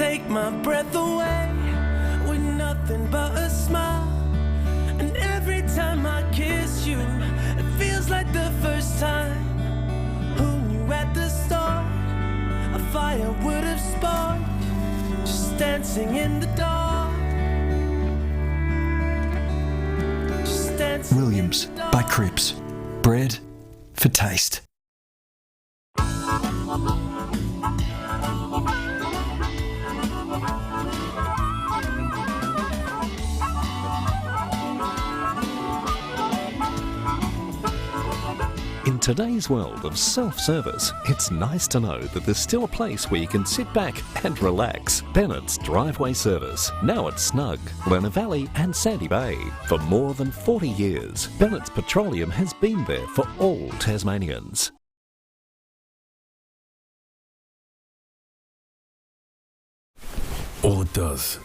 take my breath away with nothing but a smile. And every time I kiss you, it feels like the first time. Who knew at the start a fire would have sparked, just dancing in the dark. Just dancing Williams in the dark. by CRIPPS. Bread for taste. In today's world of self-service, it's nice to know that there's still a place where you can sit back and relax. Bennett's Driveway Service, now at Snug, Lerner Valley and Sandy Bay. For more than 40 years, Bennett's Petroleum has been there for all Tasmanians. All it does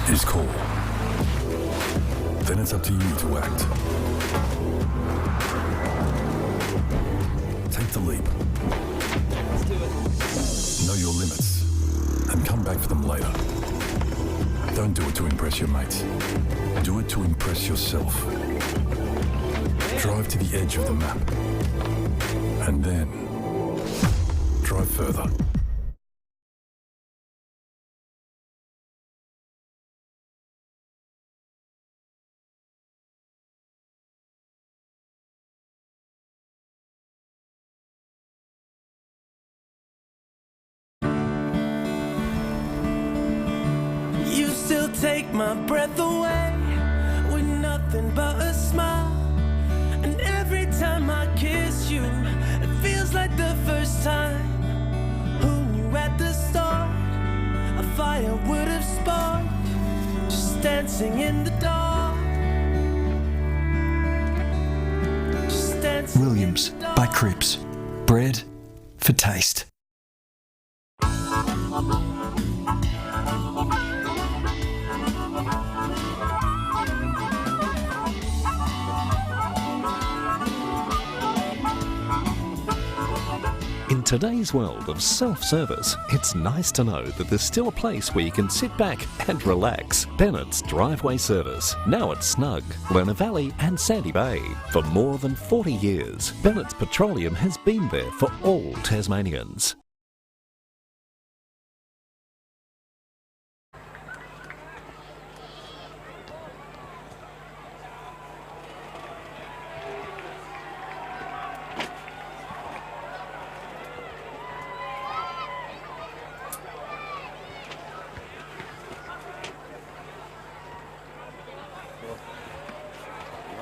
is call. Then it's up to you to act. Take the leap. Let's do it. Know your limits and come back for them later. Don't do it to impress your mates. Do it to impress yourself. Drive to the edge of the map and then drive further. You still take my breath away with nothing but a smile. And every time I kiss you, it feels like the first time. Who knew at the start a fire would have sparked, just dancing in the dark. Just dancing Williams in the dark. by CRIPPS. Bread for taste. In today's world of self-service, it's nice to know that there's still a place where you can sit back and relax. Bennett's Driveway Service, now at Snug, Lerner Valley and Sandy Bay. For more than 40 years, Bennett's Petroleum has been there for all Tasmanians.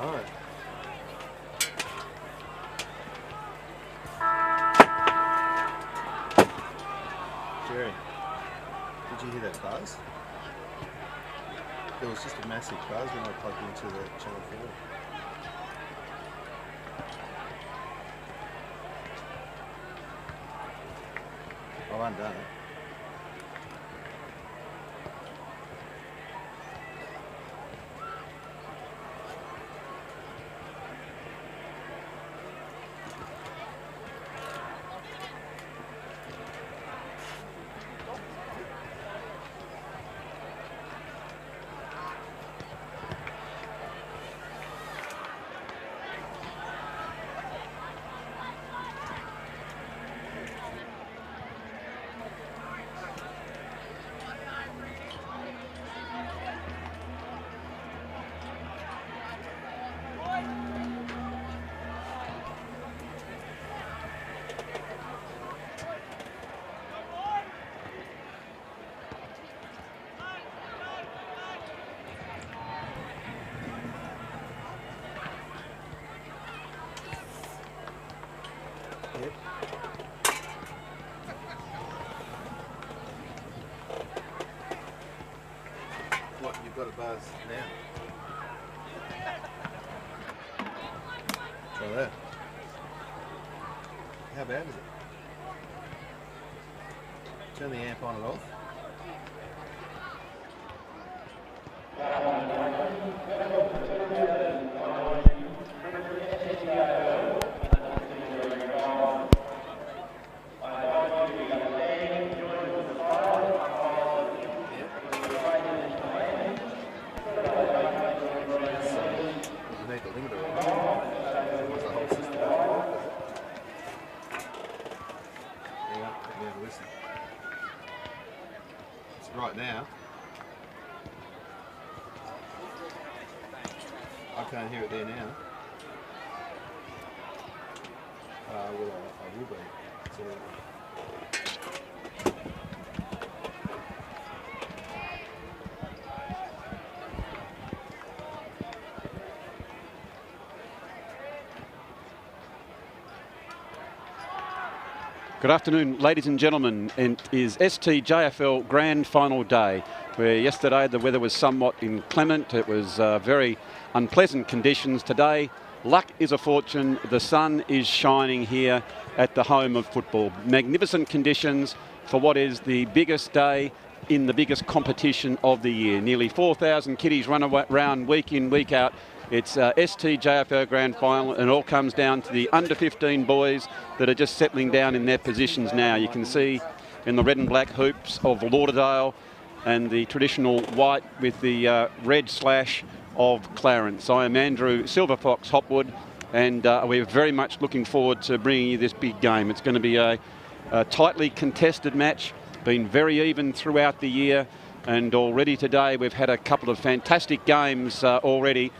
Alright. Jerry, did you hear that buzz? There was just a massive buzz when I plugged into the channel 4. Oh, undone it. Yep. What, you've got a buzz now? Try that. How bad is it? Turn the amp on and off. What's the whole system? Yeah, let me have a listen. It's right now. I can't hear it there now. Well, I will be. So, Good afternoon, ladies and gentlemen. It is STJFL Grand Final Day, where yesterday the weather was somewhat inclement. It was very unpleasant conditions. Today, luck is a fortune. The sun is shining here at the home of football. Magnificent conditions for what is the biggest day in the biggest competition of the year. Nearly 4,000 kiddies run around week in, week out. It's STJFL Grand Final, and it all comes down to the under-15 boys that are just settling down in their positions now. You can see in the red and black hoops of Lauderdale and the traditional white with the red slash of Clarence. I am Andrew Silverfox Hopwood, and we're very much looking forward to bringing you this big game. It's going to be a tightly contested match, been very even throughout the year, and already today we've had a couple of fantastic games already.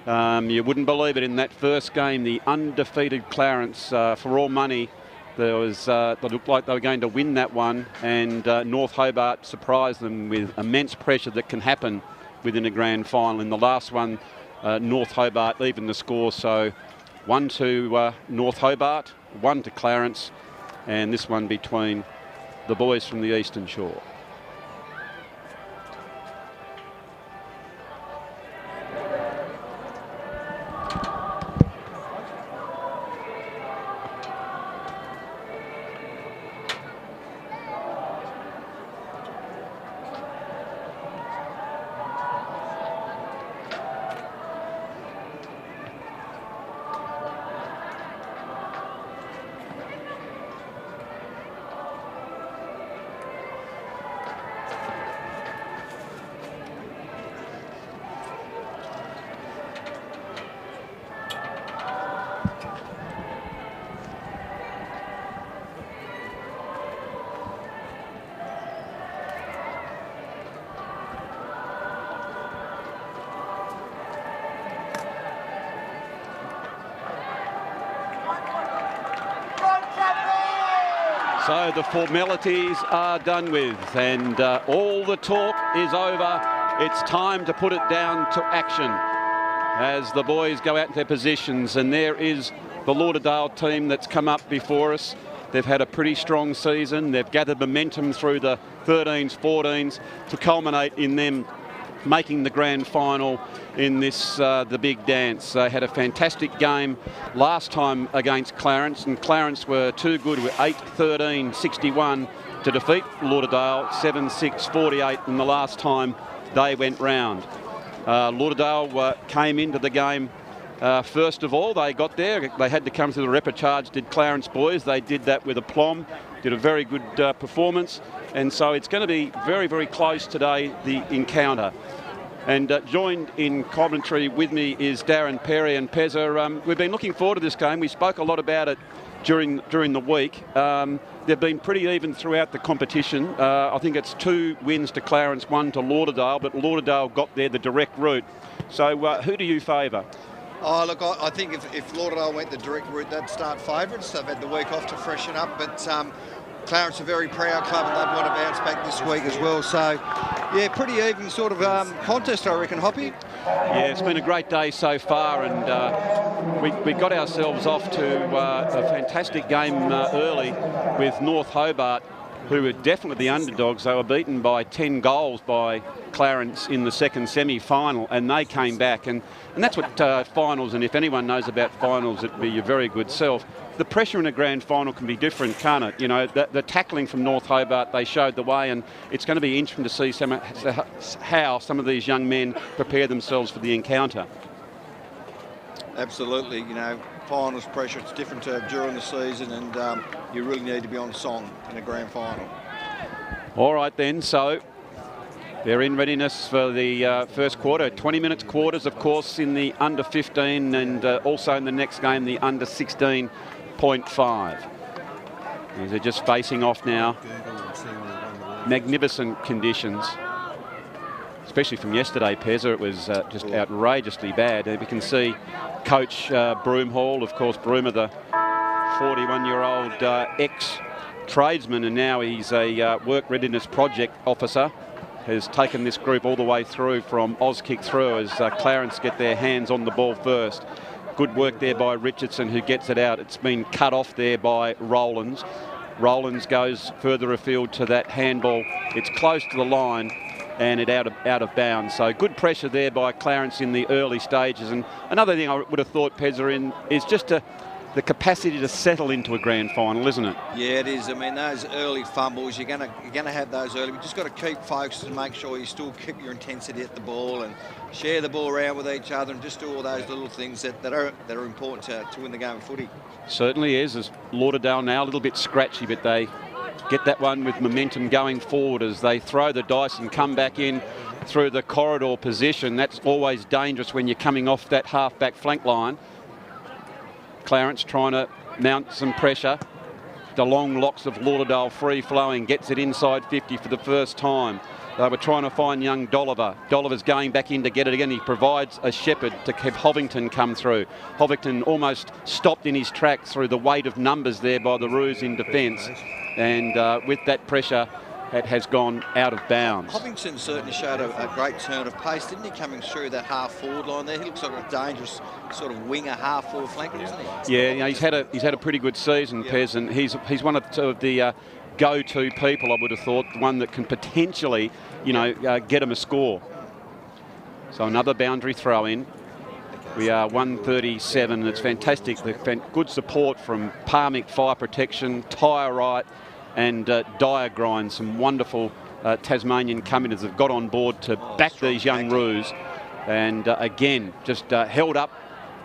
You wouldn't believe it, in that first game, the undefeated Clarence, for all money, they looked like they were going to win that one, and North Hobart surprised them with immense pressure that can happen within a grand final. In the last one, North Hobart evened the score, so 1 to North Hobart, 1 to Clarence, and this one between the boys from the Eastern Shore. So the formalities are done with, and all the talk is over. It's time to put it down to action as the boys go out to their positions. And there is the Lauderdale team that's come up before us. They've had a pretty strong season. They've gathered momentum through the 13s, 14s to culminate in them making the grand final in this the big dance. They had a fantastic game last time against Clarence, and Clarence were too good with 8-13-61 to defeat Lauderdale 7-6-48 in the last time they went round. Lauderdale came into the game first of all. They got there, they had to come through the repechage, did Clarence boys. They did that with aplomb, did a very good performance, and so it's going to be very, very close today, the encounter. And joined in commentary with me is Darren Perry. And Pezza, we've been looking forward to this game. We spoke a lot about it during the week. They've been pretty even throughout the competition. I think it's 2 wins to Clarence, 1 to Lauderdale, but Lauderdale got there the direct route. So who do you favour? Oh, look, I think if Lauderdale went the direct route, they'd start favourites. They've had the week off to freshen up, but Clarence are a very proud club, and they'd want to bounce back this week as well. So, yeah, pretty even sort of contest, I reckon, Hoppy. Yeah, it's been a great day so far, and we got ourselves off to a fantastic game early with North Hobart, who were definitely the underdogs. They were beaten by 10 goals by Clarence in the second semi-final, and they came back. And that's what finals, and if anyone knows about finals, it'd be your very good self. The pressure in a grand final can be different, can't it? You know, the tackling from North Hobart, they showed the way, and it's going to be interesting to see how some of these young men prepare themselves for the encounter. Absolutely, you know, finals pressure, it's different to during the season, and you really need to be on song in a grand final. All right then, so They're in readiness for the first quarter. 20-minute quarters, of course, in the under 15 and also in the next game, the under 16.5. They're just facing off now. Magnificent conditions, especially from yesterday, Pezza. It was just outrageously bad. And we can see Coach Broomhall, of course, Broomer, the 41-year-old ex-tradesman, and now he's a work readiness project officer, has taken this group all the way through from Auskick through as Clarence get their hands on the ball first. Good work there by Richardson, who gets it out. It's been cut off there by Rowlands. Rowlands goes further afield to that handball. It's close to the line and it out of bounds. So good pressure there by Clarence in the early stages. And another thing I would have thought, Pezza, is just the capacity to settle into a grand final, isn't it? Yeah, it is. I mean, those early fumbles, you're gonna have those early. You've just got to keep focused and make sure you still keep your intensity at the ball and share the ball around with each other and just do all those little things that are important to win the game of footy. Certainly is. As Lauderdale now a little bit scratchy, but they get that one with momentum going forward as they throw the dice and come back in through the corridor position. That's always dangerous when you're coming off that half-back flank line. Clarence trying to mount some pressure. The long locks of Lauderdale free-flowing, gets it inside 50 for the first time. They were trying to find young Dolliver. Dolliver's going back in to get it again. He provides a shepherd to have Hovington come through. Hovington almost stopped in his tracks through the weight of numbers there by the Roos in defence. And with that pressure, it has gone out of bounds. Hovington certainly showed a great turn of pace, didn't he, coming through that half-forward line there? He looks like a dangerous sort of winger half-forward flanker, isn't he? Yeah, you know, he's had a pretty good season, Pez, and he's one of the go-to people, I would have thought, one that can potentially, you know, get him a score. So another boundary throw-in. We are 137, and it's fantastic. Good support from Parmick Fire Protection, Tyre Right, and Diagrind, some wonderful Tasmanian companies have got on board to back these young Roos. And again, just held up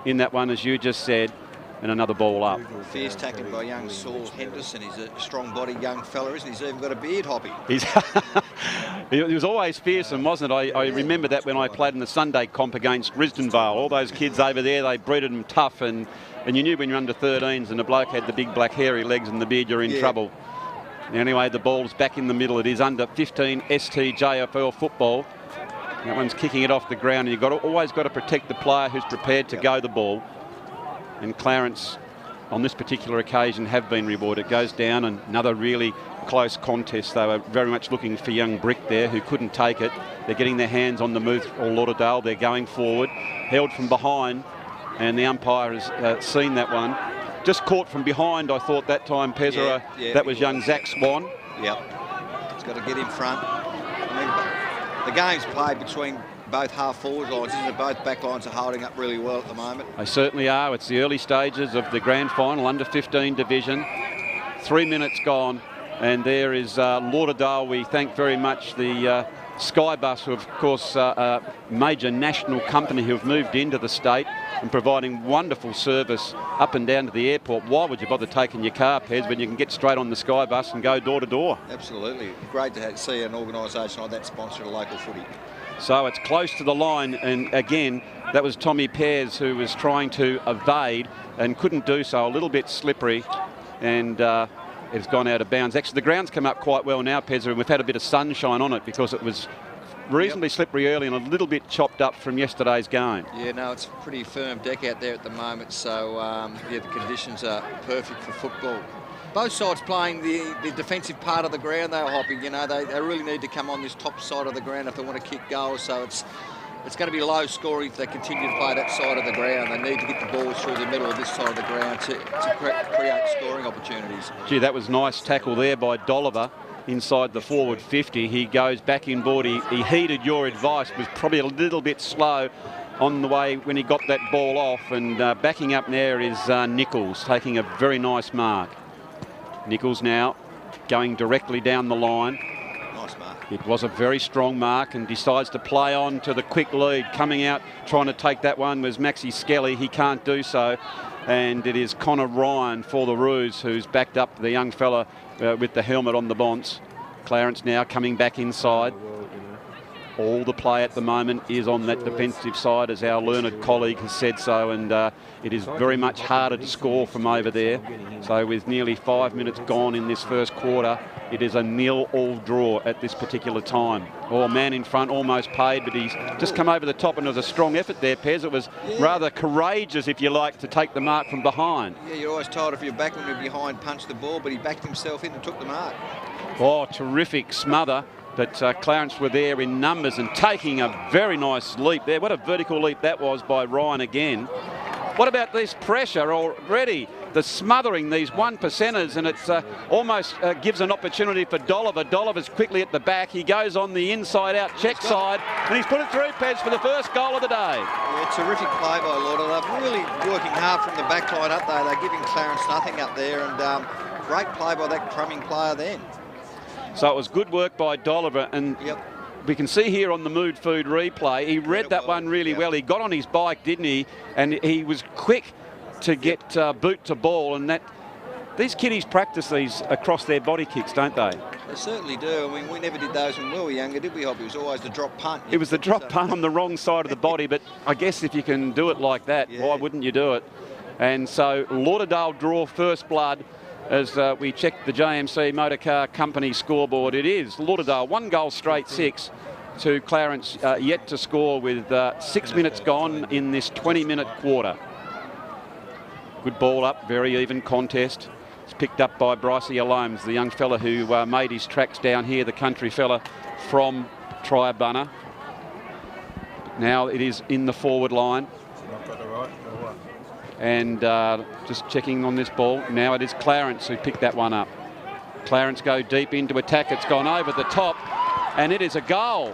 in that one, as you just said, and another ball up. Fierce tackling by young Saul Henderson. He's a strong-bodied young fella, isn't he? He's even got a beard, Hoppy. He was always fearsome, wasn't it? I remember that when I played in the Sunday comp against Risdonvale. All those kids over there, they breeded them tough, and you knew when you're under 13s and the bloke had the big black hairy legs and the beard, you're in trouble. Anyway, the ball's back in the middle. It is under 15 STJFL football. That one's kicking it off the ground, and you've always got to protect the player who's prepared to go the ball. And Clarence, on this particular occasion, have been rewarded. It goes down, and another really close contest. They were very much looking for young Brick there, who couldn't take it. They're getting their hands on the move, or Lauderdale. They're going forward, held from behind, and the umpire has seen that one. Just caught from behind, I thought that time, Pezza. That was young Zach Swan. Yep. He's got to get in front. I mean, the game's played between both half-forward lines, isn't it? Both back lines are holding up really well at the moment. They certainly are. It's the early stages of the grand final, under 15 division. 3 minutes gone, and there is Lauderdale. We thank very much the Skybus, who, of course, a major national company who have moved into the state and providing wonderful service up and down to the airport. Why would you bother taking your car, Pez, when you can get straight on the Skybus and go door to door? Absolutely. Great to see an organisation like that sponsor a local footy. So it's close to the line, and again, that was Tommy Pears who was trying to evade and couldn't do so. A little bit slippery, and it's gone out of bounds. Actually, the ground's come up quite well now, Pezza, and we've had a bit of sunshine on it because it was reasonably slippery early and a little bit chopped up from yesterday's game. Yeah, no, it's a pretty firm deck out there at the moment, so yeah, the conditions are perfect for football. Both sides playing the defensive part of the ground, though, Hoppy. You know, they really need to come on this top side of the ground if they want to kick goals. So it's going to be low scoring if they continue to play that side of the ground. They need to get the balls through the middle of this side of the ground to create scoring opportunities. Gee, that was nice tackle there by Dolliver inside the forward 50. He goes back inboard. He heeded your advice, was probably a little bit slow on the way when he got that ball off. And backing up there is Nichols, taking a very nice mark. Nichols now going directly down the line. Nice mark. It was a very strong mark, and decides to play on to the quick lead. Coming out trying to take that one was Maxie Skelly. He can't do so, and it is Connor Ryan for the Roos who's backed up the young fella with the helmet on the bonce. Clarence now coming back inside. all the play at the moment is on that defensive side, as our learned colleague has said so, and it is very much harder to score from over there. So with nearly 5 minutes gone in this first quarter, it is a 0-all draw at this particular time. Oh, man in front almost paid, but he's just come over the top, and it was a strong effort there, Pez. It was rather courageous, if you like, to take the mark from behind. Yeah, you're always told if you're back when you're behind, punch the ball, but he backed himself in and took the mark. Oh, terrific smother. But Clarence were there in numbers and taking a very nice leap there. What a vertical leap that was by Ryan again. What about this pressure already? The smothering, these 1%ers, and it's almost gives an opportunity for Dolliver. Dolliver's quickly at the back. He goes on the inside-out check side, and he's put it through, Pez, for the first goal of the day. Yeah, terrific play by Lauderdale. They're really working hard from the back line up there. They're giving Clarence nothing up there, and great play by that Crumming player then. So it was good work by Dolliver, and we can see here on the Mood Food replay, he read that one really well. He got on his bike, didn't he? And he was quick to get boot to ball, and that these kiddies practice these across their body kicks, don't they? They certainly do. I mean, we never did those when we were younger, did we, Hoppy? It was always the drop punt. It was the drop punt on the wrong side of the body, but I guess if you can do it like that, why wouldn't you do it? And so Lauderdale draw first blood. As we check the JMC Motor Car Company scoreboard, it is Lauderdale 1 goal straight 6 to Clarence yet to score with 6 minutes gone in this 20-minute quarter. Good ball up, very even contest. It's picked up by Brycey Alomes, the young fella who made his tracks down here, the country fella from Triabunna. Now it is in the forward line. And just checking on this ball. Now it is Clarence who picked that one up. Clarence go deep into attack. It's gone over the top, and it is a goal.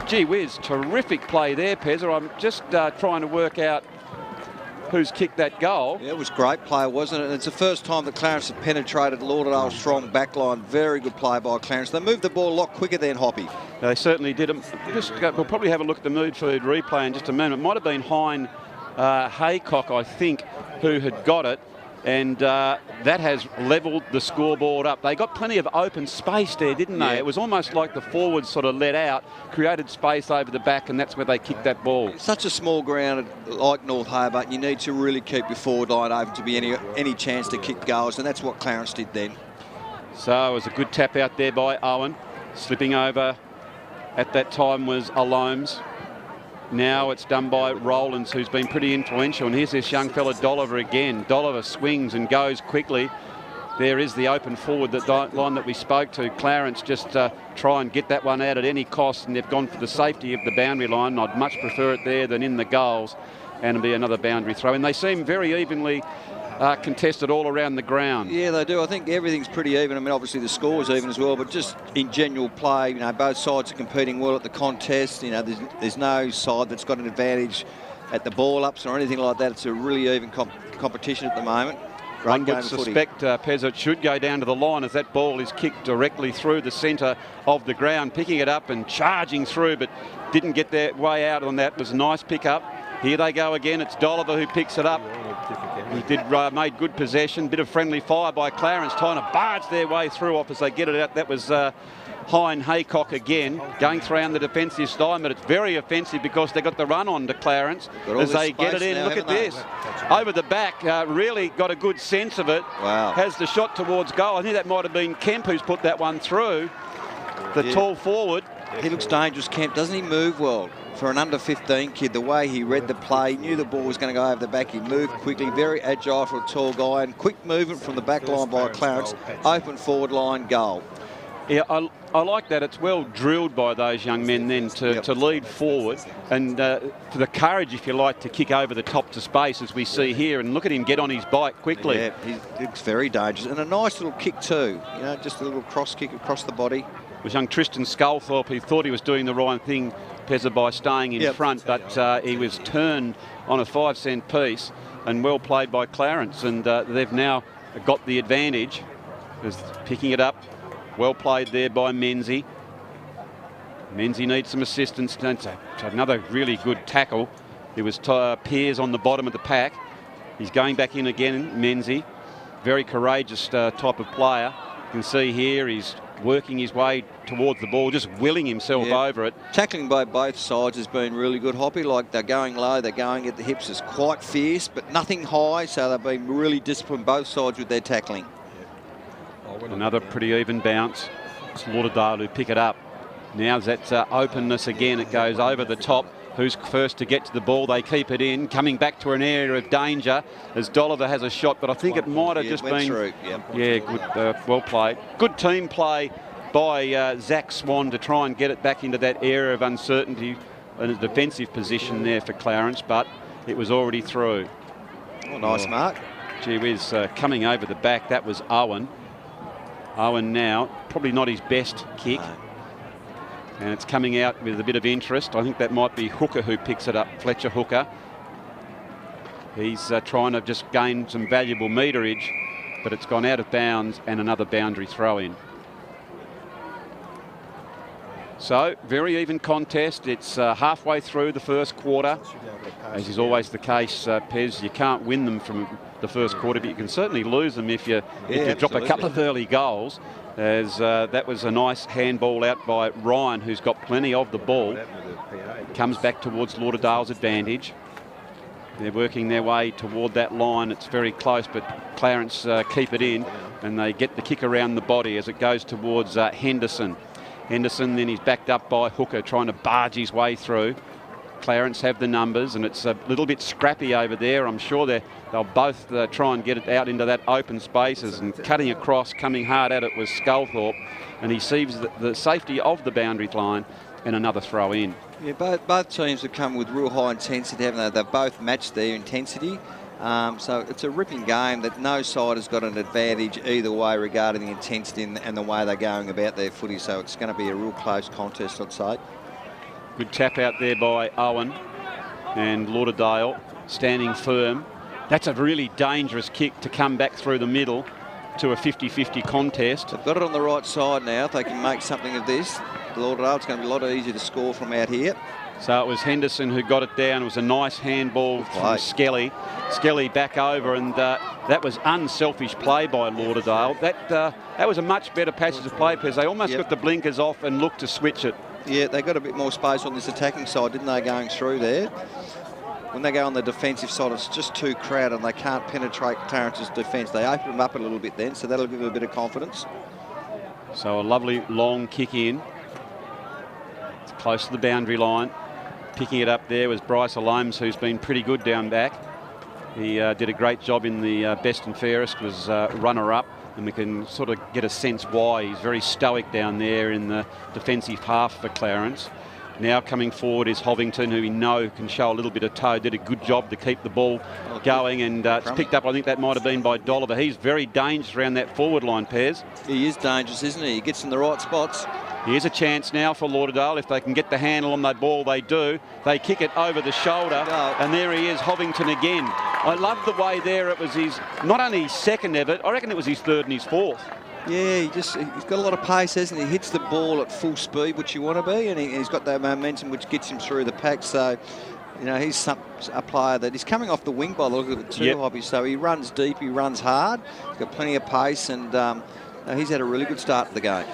Gee whiz, terrific play there, Pezza. I'm just trying to work out who's kicked that goal. Yeah, it was great play, wasn't it? And it's the first time that Clarence had penetrated Lauderdale's strong backline. Very good play by Clarence. They moved the ball a lot quicker than Hoppy. They certainly did. We'll probably have a look at the Mood Food replay in just a moment. It might have been Hein Haycock, I think, who had got it, and that has levelled the scoreboard up. They got plenty of open space there, didn't they? It was almost like the forwards sort of let out, created space over the back, and that's where they kicked that ball. It's such a small ground like North Hobart, you need to really keep your forward line open to be any chance to kick goals, and that's what Clarence did then. So it was a good tap out there by Owen. Slipping over at that time was Alomes. Now it's done by Rowlands, who's been pretty influential. And here's this young fella, Dolliver again. Dolliver swings and goes quickly. There is the open forward line that we spoke to. Clarence just try and get that one out at any cost, and they've gone for the safety of the boundary line. I'd much prefer it there than in the goals, and it'll be another boundary throw. And they seem very evenly contested all around the ground. Yeah, they do. I think everything's pretty even. I mean, obviously the score's even as well, but just in general play, you know, both sides are competing well at the contest. You know, there's no side that's got an advantage at the ball ups or anything like that. It's a really even competition at the moment. One would suspect Pezza should go down to the line as that ball is kicked directly through the centre of the ground, picking it up and charging through, but didn't get their way out on that. It was a nice pick up. Here they go again. It's Dolliver who picks it up. He made good possession. Bit of friendly fire by Clarence, trying to barge their way through off as they get it out. That was Hein Haycock again, going around the defensive side, but it's very offensive because they got the run on to Clarence as they get it in. Now, look at this. Over the back, really got a good sense of it. Wow. Has the shot towards goal. I think that might have been Kemp who's put that one through. The tall forward. He looks dangerous, Kemp. Doesn't he move well? For an under-15 kid, the way he read the play, knew the ball was going to go over the back. He moved quickly, very agile for a tall guy, and quick movement from the back line by Clarence. Open forward line, goal. Yeah, I like that. It's well drilled by those young men then to lead forward and for the courage, if you like, to kick over the top to space as we see here. And look at him get on his bike quickly. Yeah, he looks very dangerous. And a nice little kick too. You know, just a little cross kick across the body. It was young Tristan Sculthorpe. He thought he was doing the right thing, Pezza, by staying in front, but he was turned on a 5-cent piece, and well played by Clarence. And they've now got the advantage. Just picking it up. Well played there by Menzie. Menzie needs some assistance. It's another really good tackle. There was Pears on the bottom of the pack. He's going back in again, Menzie. Very courageous type of player. You can see here he's working his way towards the ball, just willing himself over it. Tackling by both sides has been really good, Hoppy. Like, they're going low, they're going at the hips. It's quite fierce, but nothing high, so they've been really disciplined, both sides, with their tackling. Another pretty even bounce. It's Lauderdale who pick it up. Now that's openness again. It goes over the top. Who's first to get to the ball? They keep it in. Coming back to an area of danger as Dolliver has a shot, but I think it might have just been... Through. Yeah, good, well played. Good team play by Zach Swan to try and get it back into that area of uncertainty in a defensive position there for Clarence, but it was already through. Oh, nice mark. Gee whiz, coming over the back, that was Owen. Owen now, probably not his best kick. No. And it's coming out with a bit of interest. I think that might be Hooker who picks it up, Fletcher Hooker. He's trying to just gain some valuable meterage, but it's gone out of bounds and another boundary throw in. So, very even contest. It's halfway through the first quarter. As is always the case, Pez, you can't win them from the first quarter, but you can certainly lose them if you drop a couple of early goals. As that was a nice handball out by Ryan, who's got plenty of the ball. Comes back towards Lauderdale's advantage. They're working their way toward that line. It's very close, but Clarence keep it in, and they get the kick around the body as it goes towards Henderson. Henderson then is backed up by Hooker, trying to barge his way through. Clarence have the numbers, and it's a little bit scrappy over there. I'm sure they'll both try and get it out into that open spaces, and cutting across, coming hard at it was Sculthorpe, and he sees the safety of the boundary line and another throw in. Yeah, both teams have come with real high intensity, haven't they? They've both matched their intensity. So it's a ripping game that no side has got an advantage either way regarding the intensity and the way they're going about their footy. So it's going to be a real close contest, I'd say. Good tap out there by Owen, and Lauderdale standing firm. That's a really dangerous kick to come back through the middle to a 50-50 contest. They've got it on the right side now. If they can make something of this, Lauderdale, it's going to be a lot easier to score from out here. So it was Henderson who got it down. It was a nice handball from Skelly. Skelly back over, and that was unselfish play by Lauderdale. That was a much better passage of play, because they almost got the blinkers off and looked to switch it. Yeah, they got a bit more space on this attacking side, didn't they, going through there? When they go on the defensive side, it's just too crowded and they can't penetrate Clarence's defence. They open them up a little bit then, so that'll give them a bit of confidence. So a lovely long kick in. It's close to the boundary line. Picking it up there was Bryce Alomes, who's been pretty good down back. He did a great job in the best and fairest, was runner-up, and we can sort of get a sense why. He's very stoic down there in the defensive half for Clarence. Now coming forward is Hovington, who we know can show a little bit of toe. Did a good job to keep the ball going, and it's picked up, I think that might have been by Dolliver. He's very dangerous around that forward line, Pez. He is dangerous, isn't he? He gets in the right spots. Here's a chance now for Lauderdale. If they can get the handle on that ball, they do. They kick it over the shoulder, and there he is, Hovington again. I love the way there it was his, not only his second ever, I reckon it was his third and his fourth. Yeah, he's got a lot of pace, hasn't he? He hits the ball at full speed, which you want to be, and he's got that momentum which gets him through the pack. So, you know, he's a player that he's coming off the wing by the look of it too, Hoppy. So he runs deep, he runs hard, he's got plenty of pace, and he's had a really good start to the game.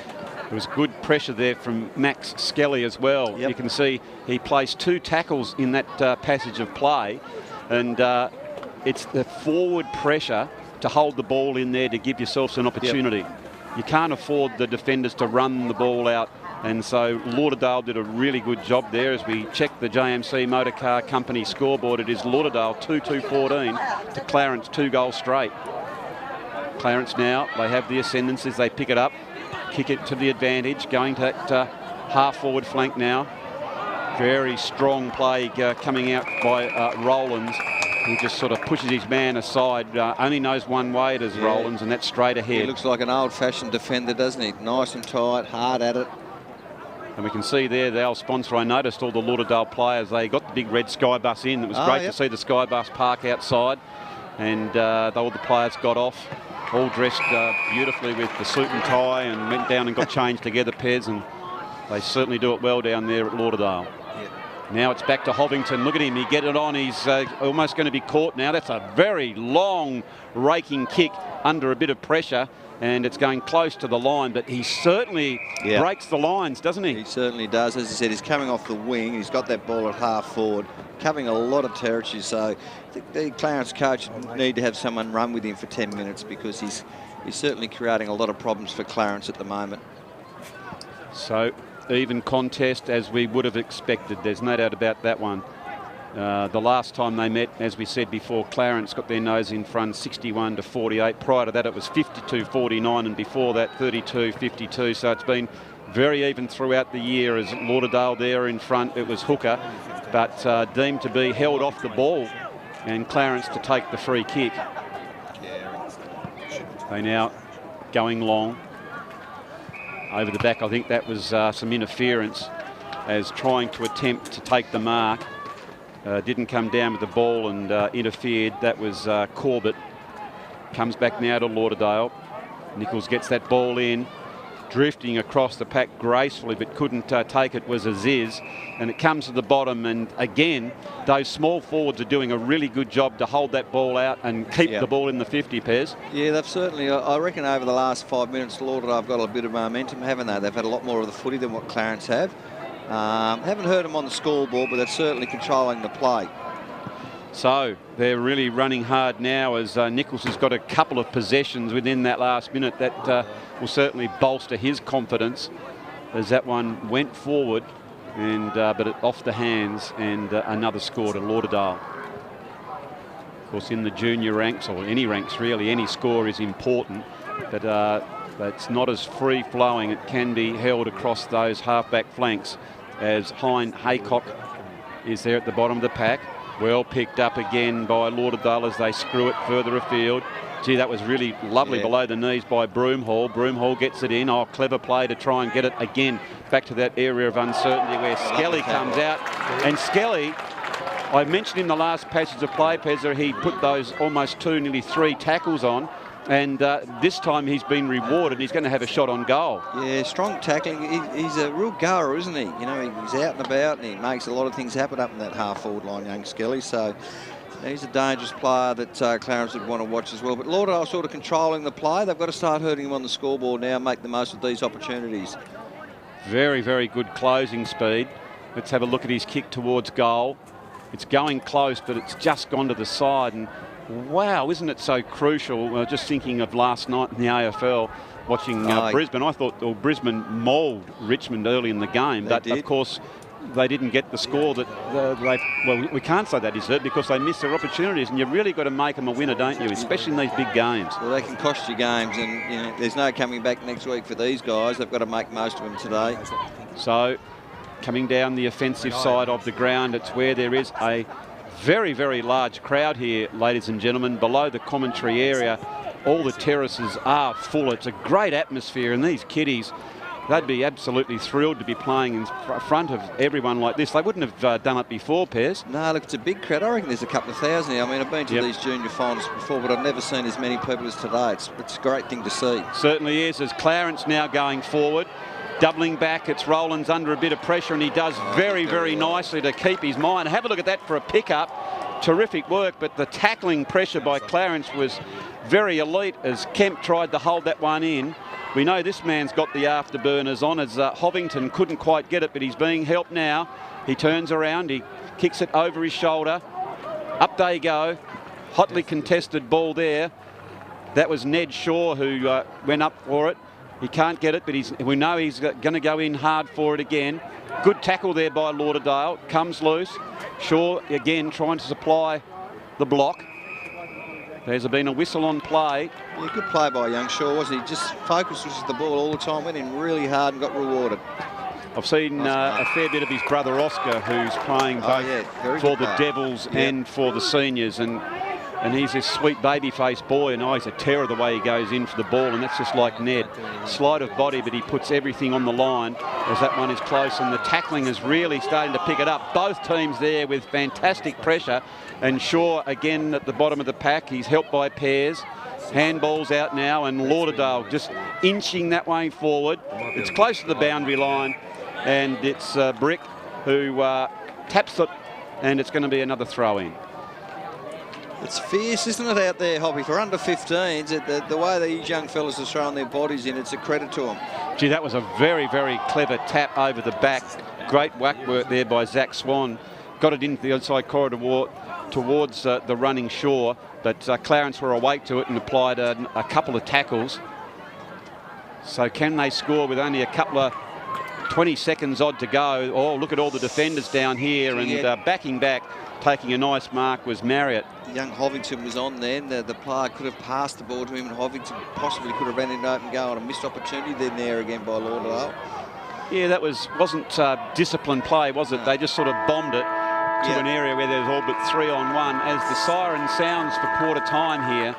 There was good pressure there from Max Skelly as well. You can see he placed 2 tackles in that passage of play, and it's the forward pressure to hold the ball in there to give yourselves an opportunity. You can't afford the defenders to run the ball out, and so Lauderdale did a really good job there. As we check the JMC Motor Car Company scoreboard, it is Lauderdale 2-2-14 to Clarence 2 goals straight. Clarence now, they have the ascendancy as they pick it up, kick it to the advantage, going to that half forward flank now. Very strong play coming out by Rowlands. He just sort of pushes his man aside, only knows one way, does Rowlands, and that's straight ahead. He looks like an old-fashioned defender, doesn't he? Nice and tight, hard at it. And we can see there, the old sponsor, I noticed all the Lauderdale players, they got the big red Sky Bus in. It was great to see the Sky Bus park outside, and all the players got off, all dressed beautifully with the suit and tie, and went down and got changed together, Pez, and they certainly do it well down there at Lauderdale. Now it's back to Hovington. Look at him. He get it on. He's almost going to be caught now. That's a very long raking kick under a bit of pressure, and it's going close to the line, but he certainly breaks the lines, doesn't he? He certainly does. As I said, he's coming off the wing. He's got that ball at half forward, covering a lot of territory. So I think the Clarence coach need to have someone run with him for 10 minutes because he's certainly creating a lot of problems for Clarence at the moment. So even contest as we would have expected. There's no doubt about that one. The last time they met, as we said before, Clarence got their nose in front 61-48. Prior to that it was 52-49, and before that 32-52. So it's been very even throughout the year as Lauderdale there in front. It was Hooker, but deemed to be held off the ball, and Clarence to take the free kick. They now going long. Over the back, I think that was some interference as trying to attempt to take the mark. Didn't come down with the ball and interfered. That was Corbett. Comes back now to Lauderdale. Nichols gets that ball in. Drifting across the pack gracefully, but couldn't take it, was Aziz. And it comes to the bottom, and again, those small forwards are doing a really good job to hold that ball out and keep the ball in the 50, Pez. Yeah, they've certainly, I reckon over the last 5 minutes, Lauderdale have got a bit of momentum, haven't they? They've had a lot more of the footy than what Clarence have. Haven't heard them on the scoreboard, but they're certainly controlling the play. So they're really running hard now as Nichols has got a couple of possessions within that last minute that will certainly bolster his confidence as that one went forward, and but it off the hands, and another score to Lauderdale. Of course, in the junior ranks, or any ranks really, any score is important, but it's not as free-flowing. It can be held across those half-back flanks as Hein Haycock is there at the bottom of the pack. Well picked up again by Lauderdale as they screw it further afield. Gee, that was really lovely below the knees by Broomhall. Broomhall gets it in. Oh, clever play to try and get it again back to that area of uncertainty where Skelly comes out. And Skelly, I mentioned in the last passage of play, Pezza, he put those almost 2, nearly 3 tackles on. And this time he's been rewarded. He's going to have a shot on goal. Yeah, strong tackling. He's a real goer, isn't he? You know, he's out and about and he makes a lot of things happen up in that half-forward line, young Skelly. So he's a dangerous player that Clarence would want to watch as well. But Lauderdale sort of controlling the play. They've got to start hurting him on the scoreboard now and make the most of these opportunities. Very, very good closing speed. Let's have a look at his kick towards goal. It's going close, but it's just gone to the side. And wow, isn't it so crucial? Just thinking of last night in the AFL, watching Brisbane. I thought Brisbane mauled Richmond early in the game, but of course they didn't get the score that well, we can't say that, is it? Because they missed their opportunities, and you've really got to make them a winner, don't you? Especially in these big games. Well, they can cost you games, and you know, there's no coming back next week for these guys. They've got to make most of them today. So, coming down the offensive side of the ground, it's where there is a very, very large crowd here, ladies and gentlemen. Below the commentary area, all the terraces are full. It's a great atmosphere, and these kiddies, they'd be absolutely thrilled to be playing in front of everyone like this. They wouldn't have done it before, Pez. No, look, it's a big crowd. I reckon there's a couple of thousand here. I mean, I've been to these junior finals before, but I've never seen as many people as today. It's a great thing to see. Certainly is, as Clarence now going forward. Doubling back, it's Rowlands under a bit of pressure, and he does very, very nicely to keep his mind. Have a look at that for a pickup. Terrific work, but the tackling pressure by Clarence was very elite as Kemp tried to hold that one in. We know this man's got the afterburners on as Hovington couldn't quite get it, but he's being helped now. He turns around, he kicks it over his shoulder. Up they go. Hotly contested ball there. That was Ned Shaw who went up for it. He can't get it, but we know he's going to go in hard for it again. Good tackle there by Lauderdale. Comes loose. Shaw again trying to supply the block. There's been a whistle on play. Yeah, good play by young Shaw, wasn't he? Just focused with the ball all the time, went in really hard and got rewarded. I've seen a fair bit of his brother Oscar, who's playing both for the Devils and for the seniors. And he's this sweet baby-faced boy, and he's a terror the way he goes in for the ball, and that's just like Ned. Slight of body, but he puts everything on the line as that one is close, and the tackling is really starting to pick it up. Both teams there with fantastic pressure, and Shaw again at the bottom of the pack. He's helped by Pears. Handball's out now, and Lauderdale just inching that way forward. It's close to the boundary line, and it's Brick who taps it, and it's going to be another throw in. It's fierce, isn't it, out there, Hoppy? For under 15s, the way these young fellas are throwing their bodies in, it's a credit to them. Gee, that was a very, very clever tap over the back. Great whack work there by Zach Swan. Got it into the outside corridor towards the running Shaw, but Clarence were awake to it and applied a couple of tackles. So can they score with only a couple of 20 seconds odd to go? Oh, look at all the defenders down here, and backing back, taking a nice mark was Marriott. Young Hovington was on then. The player could have passed the ball to him, and Hovington possibly could have ran into open goal, and a missed opportunity then there again by Lauderdale. Yeah, that wasn't disciplined play, was it? They just sort of bombed it to an area where there's all but 3-on-1 as the siren sounds for quarter time here.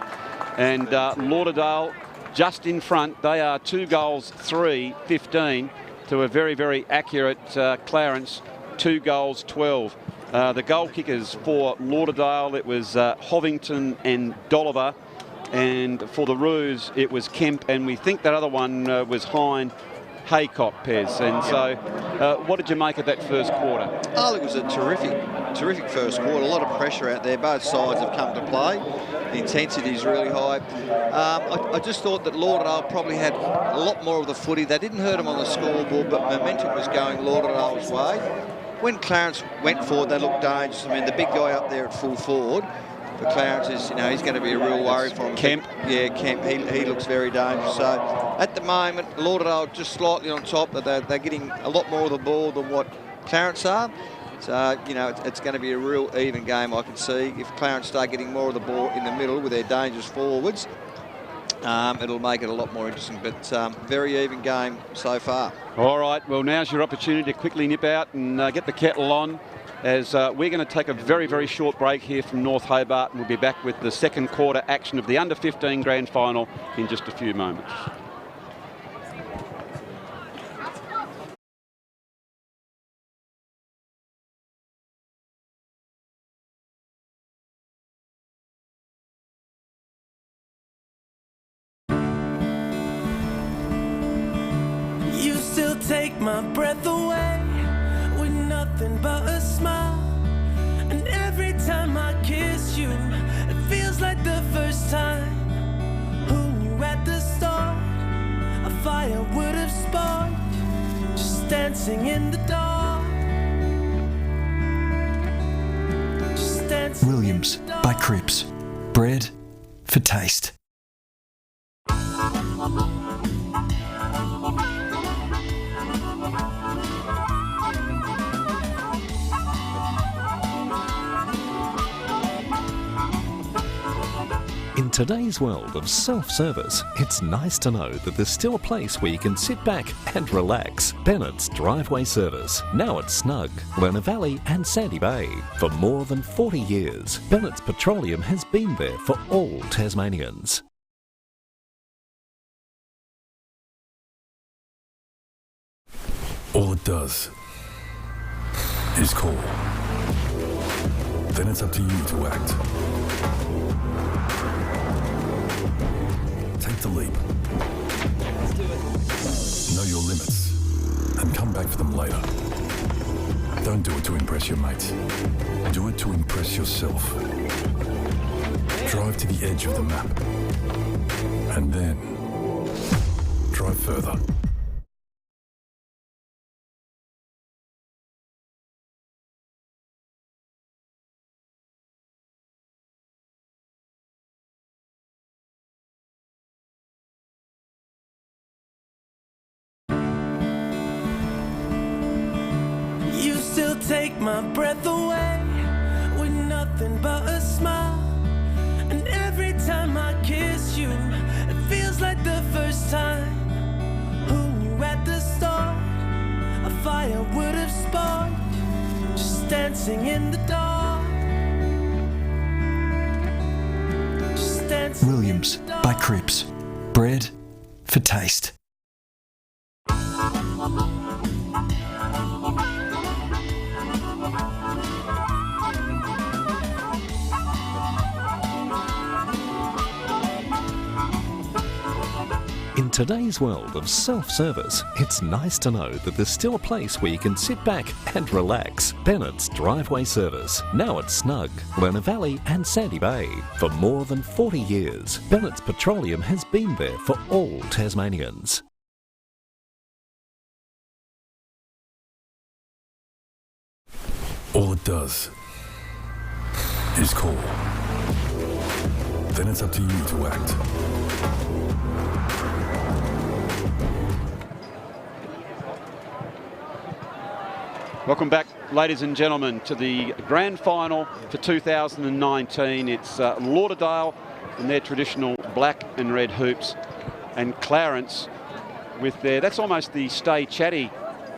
And Lauderdale just in front. They are 2 goals, 3-15 to a very, very accurate Clarence, 2 goals, 12. The goal kickers for Lauderdale, it was Hovington and Dolliver. And for the Roos, it was Kemp. And we think that other one was Hine Haycock, Pez. And so what did you make of that first quarter? Oh, it was a terrific first quarter. A lot of pressure out there. Both sides have come to play. The intensity is really high. I just thought that Lauderdale probably had a lot more of the footy. They didn't hurt them on the scoreboard, but momentum was going Lauderdale's way. When Clarence went forward, they looked dangerous. I mean, the big guy up there at full forward for Clarence is, you know, he's going to be a real worry for him. Kemp. Yeah, Kemp. He looks very dangerous. So at the moment, Lauderdale just slightly on top, but they're getting a lot more of the ball than what Clarence are. So, you know, it's going to be a real even game, I can see. If Clarence start getting more of the ball in the middle with their dangerous forwards, it'll make it a lot more interesting. But very even game so far. All right, well, now's your opportunity to quickly nip out and get the kettle on, as we're going to take a very, very short break here from North Hobart, and we'll be back with the second quarter action of the under-15 grand final in just a few moments. You still take my breath away with nothing but a smile. And every time I kiss you, it feels like the first time. Who knew at the start a fire would have sparked, just dancing in the dark. Just dancing Williams in the dark. by Cripps. Bread for taste. In today's world of self-service, it's nice to know that there's still a place where you can sit back and relax. Bennett's Driveway Service, now at Snug, Lerner Valley and Sandy Bay. For more than 40 years, Bennett's Petroleum has been there for all Tasmanians. All it does is call. Then it's up to you to act. Take the leap. Know your limits and come back for them later. Don't do it to impress your mates. Do it to impress yourself. Drive to the edge of the map. And then drive further. You still take my breath away with nothing but a smile. And every time I kiss you, it feels like the first time. Who knew at the start a fire would have sparked, just dancing in the dark. Just dancing Williams in the dark. by Cripps. Bread for taste. In today's world of self-service, it's nice to know that there's still a place where you can sit back and relax. Bennett's Driveway Service, now at Snug, Lerner Valley and Sandy Bay. For more than 40 years, Bennett's Petroleum has been there for all Tasmanians. All it does is call. Then it's up to you to act. Welcome back, ladies and gentlemen, to the grand final for 2019. It's Lauderdale in their traditional black and red hoops, and Clarence with their, that's almost the Stay Chatty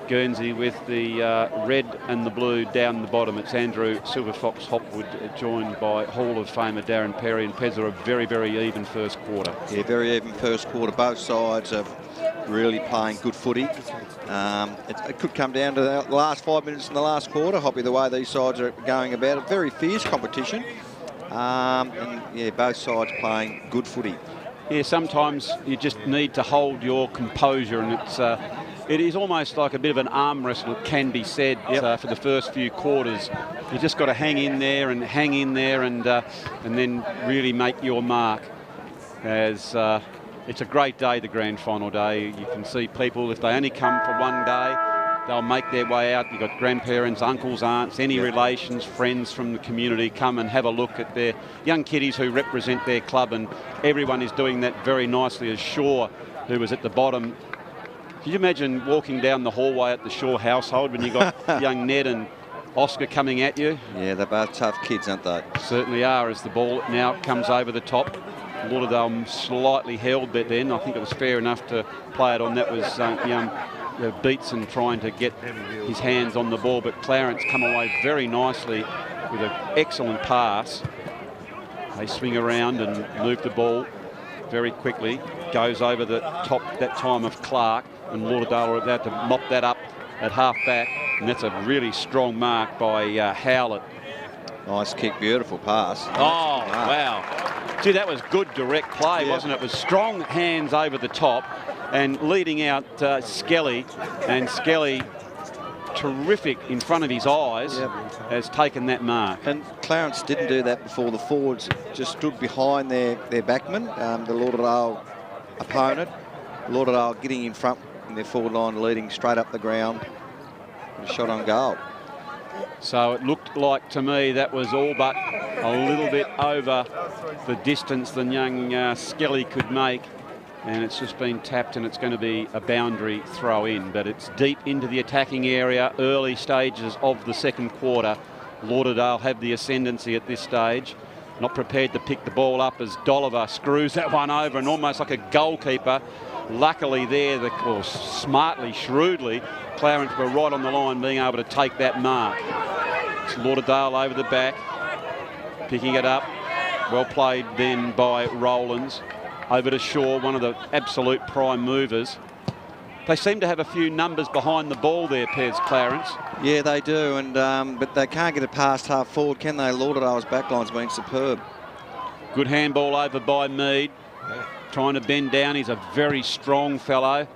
Guernsey with the red and the blue down the bottom. It's Andrew Silver Fox Hopwood, joined by Hall of Famer Darren Perry, and Pezza, a very, very even first quarter. Yeah, very even first quarter. Both sides are really playing good footy. It could come down to the last 5 minutes in the last quarter, Hoppy, the way these sides are going about it. Very fierce competition. And yeah, both sides playing good footy. Yeah, sometimes you just need to hold your composure, and it is almost like a bit of an arm wrestle, it can be said, for the first few quarters. You just got to hang in there and then really make your mark. As it's a great day, the grand final day. You can see people, if they only come for one day, they'll make their way out. You've got grandparents, uncles, aunts, any relations, friends from the community come and have a look at their young kiddies who represent their club, and everyone is doing that very nicely. As Shaw, who was at the bottom, can you imagine walking down the hallway at the Shaw household when you got young Ned and Oscar coming at you? Yeah, they're both tough kids, aren't they? Certainly are, as the ball now comes over the top. Lauderdale slightly held that then. I think it was fair enough to play it on. That was Beatson trying to get his hands on the ball, but Clarence come away very nicely with an excellent pass. They swing around and move the ball very quickly. Goes over the top that time of Clark, and Lauderdale are about to mop that up at half back, and that's a really strong mark by Howlett. Nice kick, beautiful pass. Oh, wow. Gee, that was good direct play, wasn't it? It was strong hands over the top and leading out Skelly, and Skelly, terrific in front of his eyes, has taken that mark. And Clarence didn't do that before. The forwards just stood behind their backman, the Lauderdale opponent. Lauderdale getting in front in their forward line, leading straight up the ground. A shot on goal. So it looked like to me that was all but a little bit over the distance than young Skelly could make, and it's just been tapped, and it's going to be a boundary throw in. But it's deep into the attacking area, early stages of the second quarter. Lauderdale have the ascendancy at this stage. Not prepared to pick the ball up as Dolliver screws that one over, and almost like a goalkeeper. Luckily there, smartly, shrewdly, Clarence were right on the line being able to take that mark. It's Lauderdale over the back, picking it up. Well played then by Rowlands. Over to Shaw, one of the absolute prime movers. They seem to have a few numbers behind the ball there, Pez, Clarence. Yeah, they do, and but they can't get it past half forward, can they? Lauderdale's backline's been superb. Good handball over by Mead. Trying to bend down. He's a very strong fellow,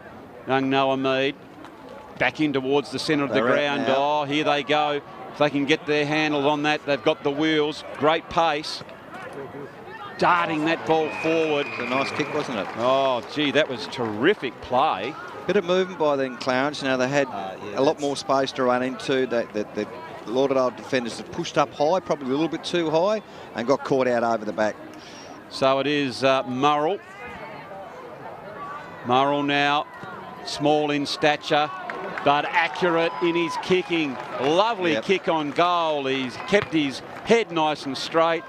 young Noah Mead. Back in towards the centre of the ground. Oh, here they go. If they can get their handle on that, they've got the wheels. Great pace. Darting that ball forward. It's a nice kick, wasn't it? Oh, gee, that was terrific play. Bit of movement by then, Clarence. They had a lot more space to run into. The Lauderdale defenders have pushed up high, probably a little bit too high, and got caught out over the back. So it is Murrell. Murrell now, small in stature, but accurate in his kicking. Lovely kick on goal. He's kept his head nice and straight,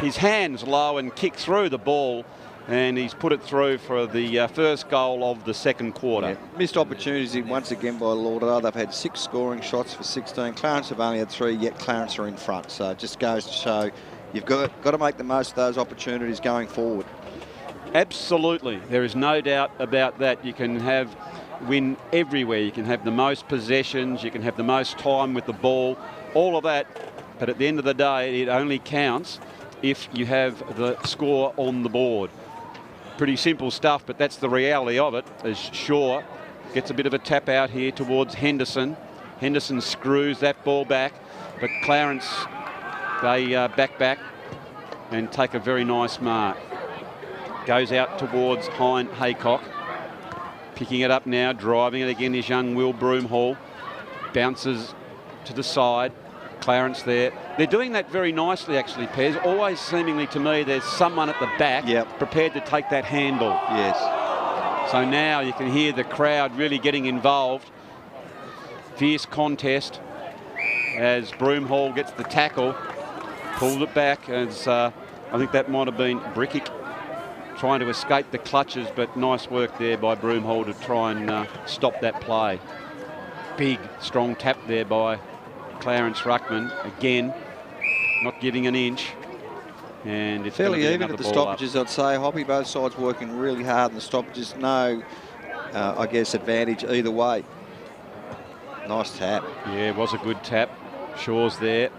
his hands low, and kicked through the ball, and he's put it through for the first goal of the second quarter. Missed opportunities once again by Lauderdale. They've had 6 scoring shots for 16. Clarence have only had 3, yet Clarence are in front. So it just goes to show you've got to make the most of those opportunities going forward. Absolutely. There is no doubt about that. You can win everywhere. You can have the most possessions. You can have the most time with the ball. All of that. But at the end of the day, it only counts if you have the score on the board. pretty simple stuff, but that's the reality of it. As Shaw gets a bit of a tap out here towards Henderson. Henderson screws that ball back, but Clarence, they back and take a very nice mark. Goes out towards Hein Haycock. Picking it up now, driving it again is young Will Broomhall. Bounces to the side. Clarence there. They're doing that very nicely, actually, Pez. Always seemingly to me there's someone at the back prepared to take that handball. Yes. So now you can hear the crowd really getting involved. Fierce contest as Broomhall gets the tackle. Pulled it back as I think that might have been Brickick trying to escape the clutches, but nice work there by Broomhall to try and stop that play. Big, strong tap there by Clarence Ruckman. Again, not giving an inch. And it's fairly even at the stoppages, I'd say. Hoppy, both sides working really hard in the stoppages. No, I guess, advantage either way. Nice tap. Yeah, it was a good tap. Shaw's there.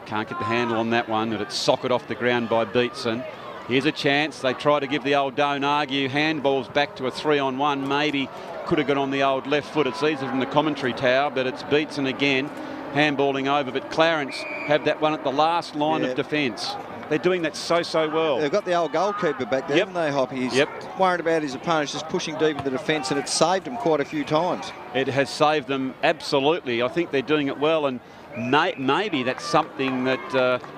Can't get the handle on that one, but it's socket off the ground by Beatson. Here's a chance. They try to give the old don't argue. Handballs back to a 3-on-1. Maybe could have got on the old left foot. It's easy from the commentary tower, but it's Beatson again. Handballing over, but Clarence have that one at the last line of defence. They're doing that so well. They've got the old goalkeeper back there, haven't they, Hoppy? He's worried about his opponents just pushing deep into defence, and it's saved them quite a few times. It has saved them, absolutely. I think they're doing it well, and maybe that's something that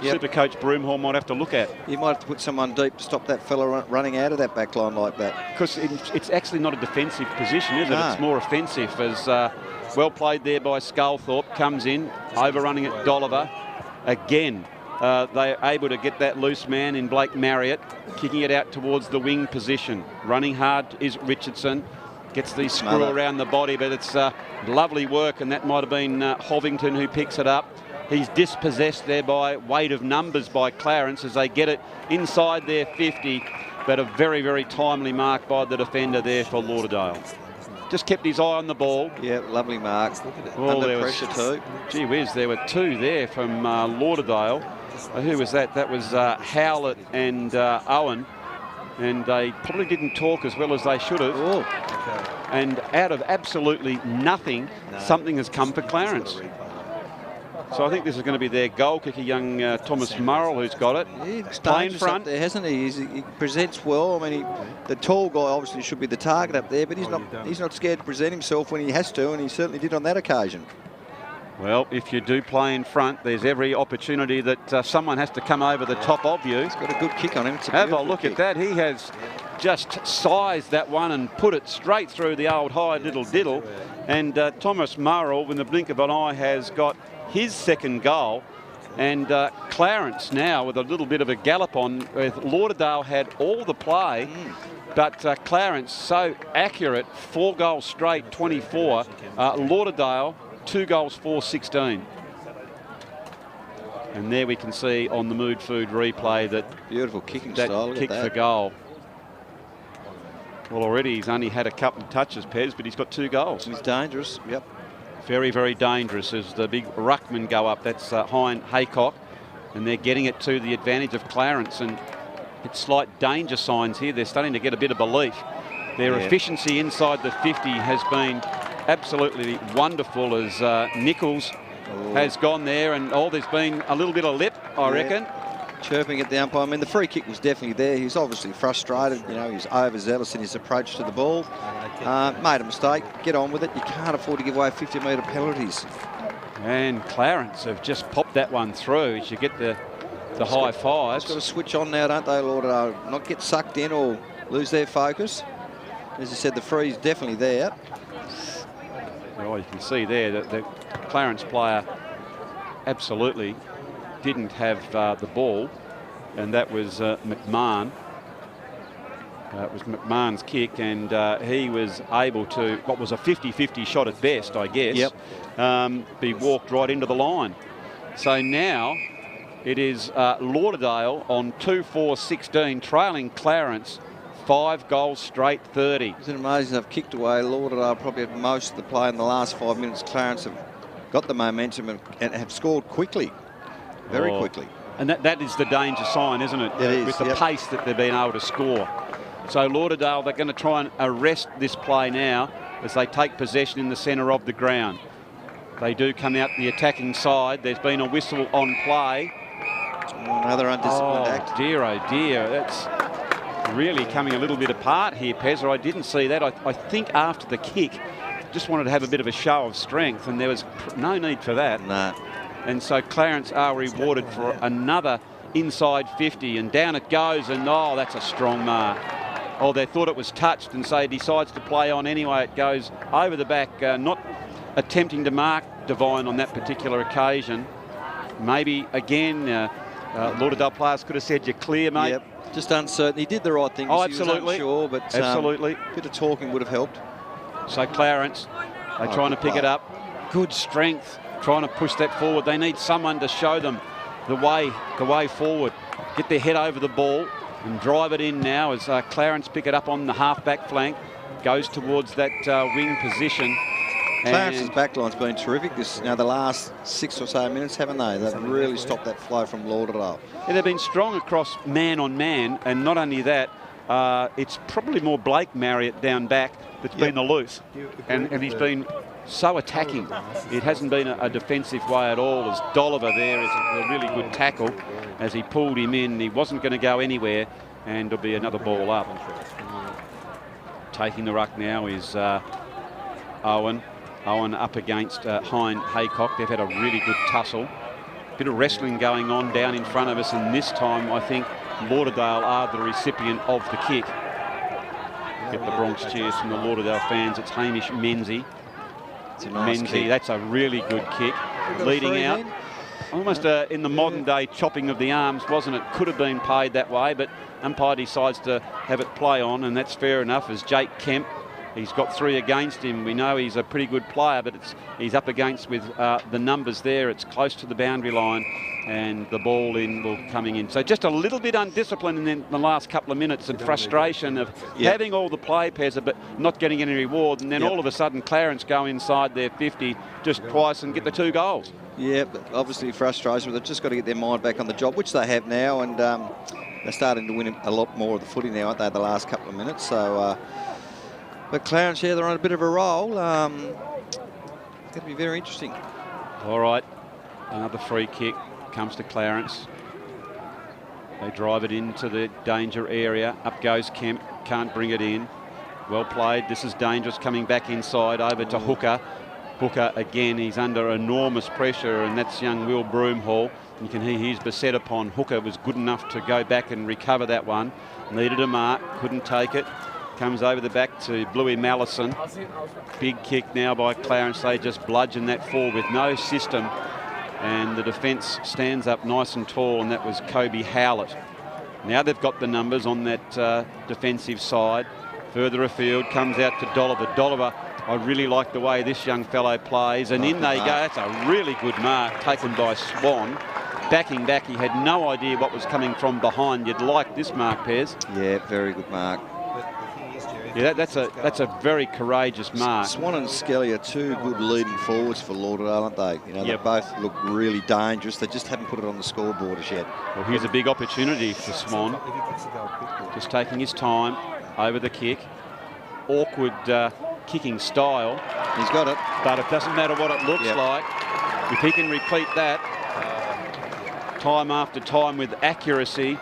Supercoach Broomhall might have to look at. You might have to put someone deep to stop that fella running out of that back line like that. Because it's actually not a defensive position, is it? No. It's more offensive. As well played there by Sculthorpe, comes in, overrunning it Dolliver. Again, they're able to get that loose man in Blake Marriott, kicking it out towards the wing position. Running hard is Richardson. Gets the screw around the body, but it's lovely work, and that might have been Hovington who picks it up. He's dispossessed there by weight of numbers by Clarence as they get it inside their 50, but a very, very timely mark by the defender there for Lauderdale. Just kept his eye on the ball. Yeah, lovely mark. Under pressure too. Gee whiz, there were two there from Lauderdale. Who was that? That was Howlett and Owen. And they probably didn't talk as well as they should have. Oh. And out of absolutely nothing, something has come for Clarence. So I think this is going to be their goal kicker, young Thomas Murrell, who's got it. Yeah, he's playing front there, hasn't he? He presents well. I mean, the tall guy obviously should be the target up there, but he's not scared to present himself when he has to, and he certainly did on that occasion. Well, if you do play in front, there's every opportunity that someone has to come over the top of you. He's got a good kick on him. Have a look at that. He has just sized that one and put it straight through the old high diddle. And Thomas Murrell, in the blink of an eye, has got his second goal. And Clarence now with a little bit of a gallop on. Lauderdale had all the play. But Clarence so accurate, 4 goals straight, 24. Lauderdale, 2 goals, 4-16. And there we can see on the Mood Food replay that beautiful kicking that style. Kick for goal. Well, already he's only had a couple of touches, Pez, but he's got 2 goals. He's dangerous. Yep. Very, very dangerous as the big ruckman go up. That's Hein Haycock, and they're getting it to the advantage of Clarence. And it's slight danger signs here. They're starting to get a bit of belief. Their efficiency inside the 50 has been absolutely wonderful as Nichols has gone there, and there's been a little bit of lip, I reckon. Chirping at the umpire. I mean, the free kick was definitely there. He's obviously frustrated. You know, he's overzealous in his approach to the ball. Made a mistake. Get on with it. You can't afford to give away 50-metre penalties. And Clarence have just popped that one through as you get the high fives. Got to switch on now, don't they, Lauderdale? Not get sucked in or lose their focus. As I said, the free's definitely there. Well, you can see there that the Clarence player absolutely didn't have the ball, and that was McMahon. It was McMahon's kick, and he was able to, what was a 50-50 shot at best, I guess, be walked right into the line. So now it is Lauderdale on 2-4-16, trailing Clarence 5 goals straight, 30. Isn't it amazing? They've kicked away. Lauderdale probably had most of the play in the last 5 minutes. Clarence have got the momentum and have scored quickly, very quickly. And that is the danger sign, isn't it? It is, with the pace that they've been able to score. So Lauderdale, they're going to try and arrest this play now as they take possession in the centre of the ground. They do come out the attacking side. There's been a whistle on play. Another undisciplined act. Oh dear, that's really coming a little bit apart here, Pez. I didn't see that. I think after the kick, just wanted to have a bit of a show of strength, and there was no need for that. No. And so Clarence are rewarded for another inside 50, and down it goes, and oh, that's a strong mark. Oh, they thought it was touched, and so he decides to play on anyway. It goes over the back, not attempting to mark Devine on that particular occasion. Maybe, again, Lauderdale players could have said, you're clear, mate. Yep, just uncertain. He did the right thing. Oh, absolutely. He was unsure, but absolutely. A bit of talking would have helped. So Clarence, they're trying to pick it up. Good strength, trying to push that forward. They need someone to show them the way forward. Get their head over the ball and drive it in now as Clarence pick it up on the half-back flank. Goes towards that wing position. Clarence's backline's been terrific the last 6 or so minutes, haven't they? They've really stopped that flow from Lauderdale. Yeah, they've been strong across man on man, and not only that, it's probably more Blake Marriott down back that's been the loose, and he's been so attacking. It hasn't been a defensive way at all, as Dolliver there is a really good tackle as he pulled him in. He wasn't going to go anywhere, and there'll be another ball up. Taking the ruck now is Owen. Owen up against Hind Haycock. They've had a really good tussle. Bit of wrestling going on down in front of us, and this time I think Lauderdale are the recipient of the kick. Get the Bronx cheers from the Lauderdale fans. It's Hamish Menzies. It's a nice kick. That's a really good kick. Leading out. Almost in the modern day chopping of the arms, wasn't it? Could have been paid that way, but umpire decides to have it play on, and that's fair enough as Jake Kemp. He's got 3 against him. We know he's a pretty good player, but he's up against with the numbers there. It's close to the boundary line, and the ball coming in. So just a little bit undisciplined in the last couple of minutes, and frustration of having all the play, Pezza, but not getting any reward. And then all of a sudden, Clarence go inside their 50 just twice and get the 2 goals. Yeah, but obviously frustration. They've just got to get their mind back on the job, which they have now, and they're starting to win a lot more of the footy now, aren't they, the last couple of minutes. So. But Clarence, they're on a bit of a roll. It's going to be very interesting. All right, another free kick comes to Clarence. They drive it into the danger area. Up goes Kemp, can't bring it in. Well played, this is dangerous, coming back inside, over to Hooker. Hooker again, he's under enormous pressure, and that's young Will Broomhall. You can hear he's beset upon. Hooker was good enough to go back and recover that one. Needed a mark, couldn't take it. Comes over the back to Bluey Mallison. Big kick now by Clarence. They just bludgeon that forward with no system. And the defence stands up nice and tall, and that was Kobe Howlett. Now they've got the numbers on that defensive side. Further afield, comes out to Dolliver. Dolliver, I really like the way this young fellow plays. And in they go. That's a really good mark taken by Swan. Backing back, he had no idea what was coming from behind. You'd like this mark, Pez. Yeah, very good mark. Yeah, that's a very courageous mark. Swan and Skelly are 2 good leading forwards for Lauderdale, aren't they? They both look really dangerous. They just haven't put it on the scoreboard as yet. Well, here's a big opportunity for Swan. Just taking his time over the kick. Awkward kicking style. He's got it. But it doesn't matter what it looks like. If he can repeat that time after time with accuracy,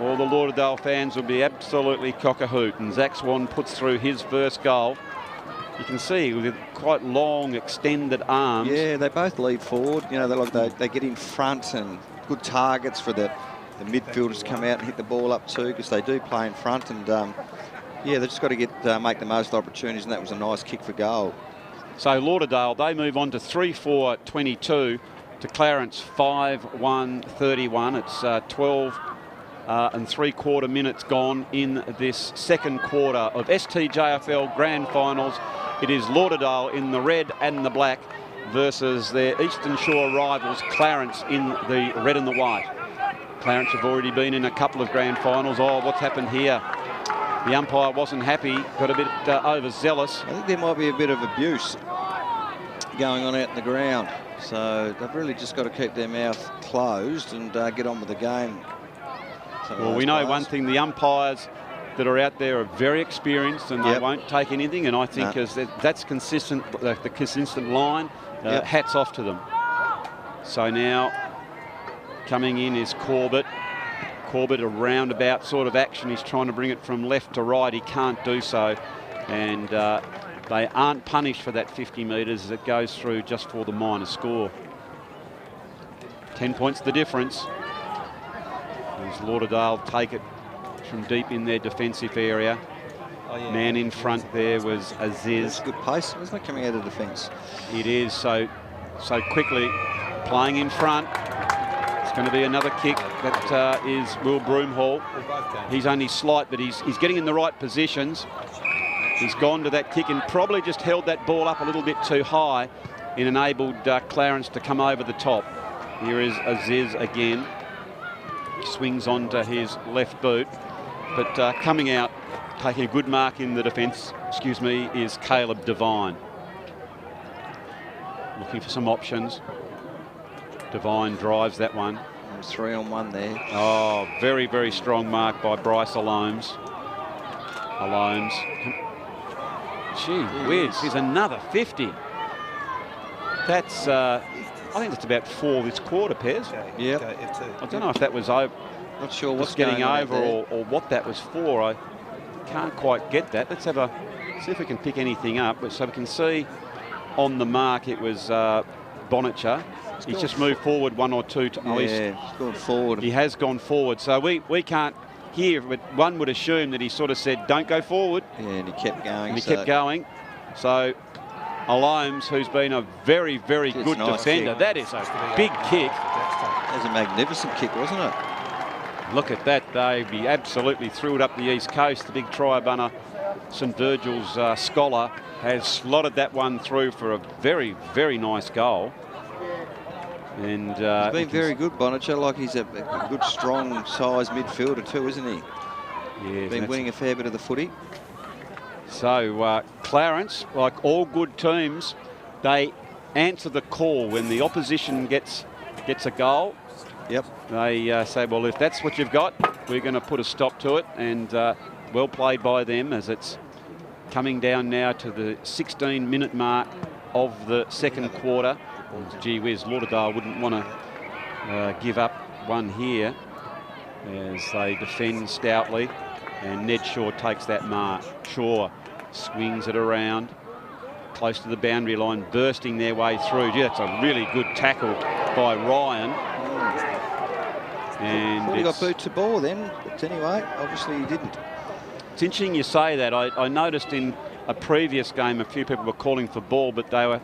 all the Lauderdale fans will be absolutely cock-a-hoot. And Zach Swan puts through his first goal. You can see with quite long, extended arms. Yeah, they both lead forward. They get in front, and good targets for the midfielders to come out and hit the ball up too, because they do play in front. And they've just got to make the most of the opportunities, and that was a nice kick for goal. So Lauderdale, they move on to 3-4-22 to Clarence 5-1-31. It's 12 and 3/4 minutes gone in this second quarter of STJFL Grand Finals. It is Lauderdale in the red and the black versus their Eastern Shore rivals, Clarence, in the red and the white. Clarence have already been in a couple of Grand Finals. Oh, what's happened here? The umpire wasn't happy, got a bit overzealous. I think there might be a bit of abuse going on out in the ground. So they've really just got to keep their mouth closed and get on with the game. Well, we know one thing, the umpires that are out there are very experienced and they won't take anything. And I think as that's consistent, the consistent line, hats off to them. So now coming in is Corbett. Corbett, a roundabout sort of action. He's trying to bring it from left to right. He can't do so. And they aren't punished for that 50 metres as it goes through just for the minor score. 10 points the difference. As Lauderdale take it from deep in their defensive area. Man in front there was Aziz. Good pace, wasn't it, coming out of defence? It is, so quickly playing in front. It's going to be another kick. That is Will Broomhall. He's only slight, but he's getting in the right positions. He's gone to that kick and probably just held that ball up a little bit too high and enabled Clarence to come over the top. Here is Aziz again. Swings onto his left boot, but coming out, taking a good mark in the defence, is Caleb Devine. Looking for some options. Devine drives that one. 3-on-1 there. Oh, very, very strong mark by Bryce Alomes. Alomes. Gee whiz, here's another 50. That's, I think that's about 4 this quarter, Pez. Yep. I don't know if that was over. Not sure what's getting going over or what that was for. I can't quite get that. Let's have see if we can pick anything up. So we can see on the mark it was Bonnicher. He's just moved forward 1 or 2. He's gone forward. He has gone forward. So we can't hear, but one would assume that he sort of said, don't go forward. Yeah, and he kept going. And he kept going. So Alomes, who's been a very, very good defender. Kick. That is a big kick. That was a magnificent kick, wasn't it? Look at that, Dave. He absolutely threw it up the East Coast. The big try-bunner, St Virgil's scholar, has slotted that one through for a very, very nice goal. And he's been very good, Bonnicher. Like, he's a good, strong, size midfielder too, isn't he? Yeah, been winning a fair bit of the footy. So Clarence, like all good teams, they answer the call when the opposition gets a goal. Yep. They say, well, if that's what you've got, we're going to put a stop to it. And well played by them as it's coming down now to the 16-minute mark of the second quarter. And gee whiz, Lauderdale wouldn't want to give up one here as they defend stoutly. And Ned Shaw takes that mark. Shaw swings it around close to the boundary line, bursting their way through. Gee, that's a really good tackle by Ryan. And he got boot to ball then, but anyway, obviously he didn't. It's interesting you say that. I noticed in a previous game a few people were calling for ball, but they were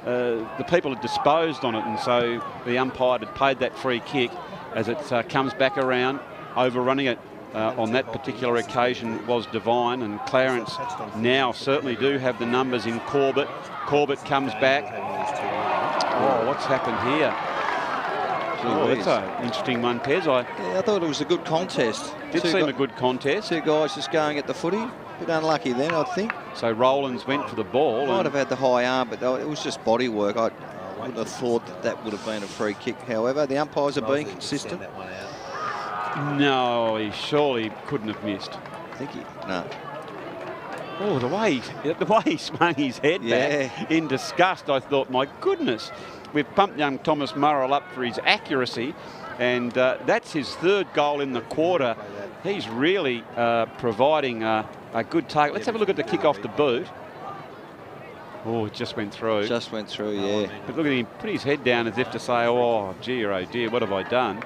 the people had disposed on it, and so the umpire had paid that free kick as it comes back around. Overrunning it on that particular occasion was Devine, and Clarence now certainly do have the numbers in Corbett. Corbett comes back. Oh, what's happened here? Oh, that's an interesting one, Pez. I thought it was a good contest. Did seem a good contest. 2 guys just going at the footy. A bit unlucky then, I think. So Rowlands went for the ball. Might have had the high arm, but it was just body work. I wouldn't have thought that would have been a free kick. However, the umpires are being consistent. No, he surely couldn't have missed. I think no. Oh, the way he swung his head back in disgust, I thought, my goodness. We've pumped young Thomas Murrell up for his accuracy, and that's his 3rd goal in the quarter. He's really providing a good target. Let's have a look at the kick off the boot. Oh, it just went through. Just went through, yeah. But look at him put his head down as if to say, oh, gee, oh dear, what have I done?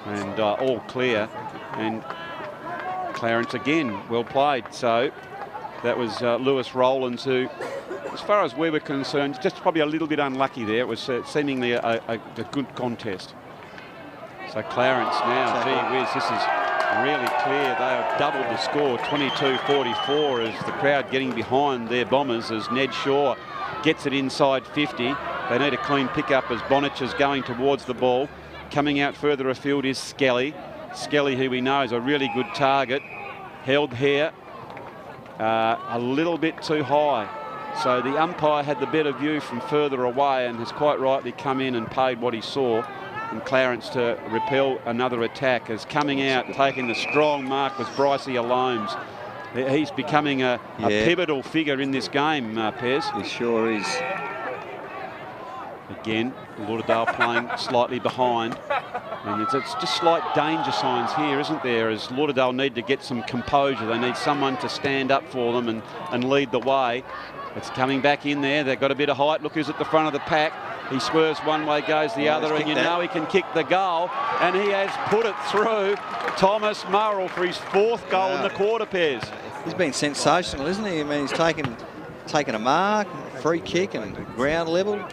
And all clear. And Clarence again, well played. So that was Lewis Rowlands, who, as far as we were concerned, just probably a little bit unlucky there. It was seemingly a good contest. So Clarence now, gee whiz, this is really clear. They have doubled the score, 22-44, as the crowd getting behind their Bombers as Ned Shaw gets it inside 50. They need a clean pickup as Bonnicher's going towards the ball. Coming out further afield is Skelly. Skelly, who we know is a really good target. Held here a little bit too high. So the umpire had the better view from further away and has quite rightly come in and paid what he saw. and Clarence to repel another attack. As coming out and taking the strong mark was Brycey Alomes. He's becoming a pivotal figure in this game, Pez. He sure is. Again, Lauderdale playing slightly behind. And it's just slight danger signs here, isn't there? As Lauderdale need to get some composure. They need someone to stand up for them and lead the way. It's coming back in there. They've got a bit of height. Look who's at the front of the pack. He swerves one way, goes the other, and you know he can kick the goal. And he has put it through. Thomas Murrell for his 4th goal in the quarter, Pez. He's been sensational, isn't he? I mean, he's taken a mark, free kick and ground level.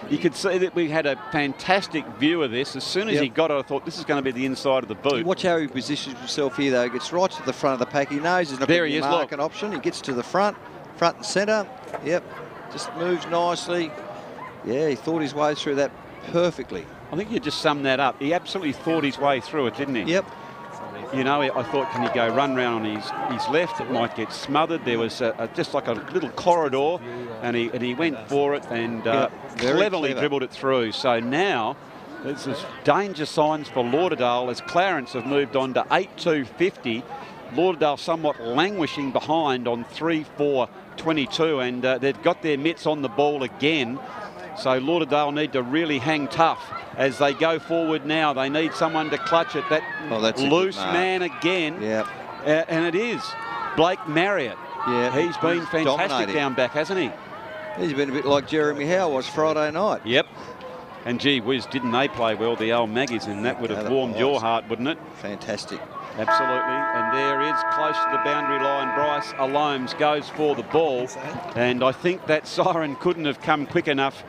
You could see that we had a fantastic view of this. As soon as he got it, I thought this is going to be the inside of the boot. Watch how he positions himself here, though. He gets right to the front of the pack. He knows there's not going to be a marking option. He gets to the front and centre. Yep, just moves nicely. Yeah, he thought his way through that perfectly. I think you just summed that up. He absolutely thought his way through it, didn't he? Yep. You know, I thought, can he go run round on his left? It might get smothered. There was just like a little corridor, and he went for it and cleverly dribbled it through. So now there's danger signs for Lauderdale as Clarence have moved on to 8-2-50. Lauderdale somewhat languishing behind on 3-4-22, and they've got their mitts on the ball again. So Lauderdale need to really hang tough as they go forward now. They need someone to clutch it. That loose man again. Yep. And it is Blake Marriott. Yeah, he's been fantastic down back, hasn't he? He's been a bit like Jeremy Howe was Friday night. Yep. And gee whiz, didn't they play well, the old Maggies, and that would have warmed your heart, wouldn't it? Fantastic. Absolutely. And there is, close to the boundary line, Bryce Alomes goes for the ball. And I think that siren couldn't have come quick enough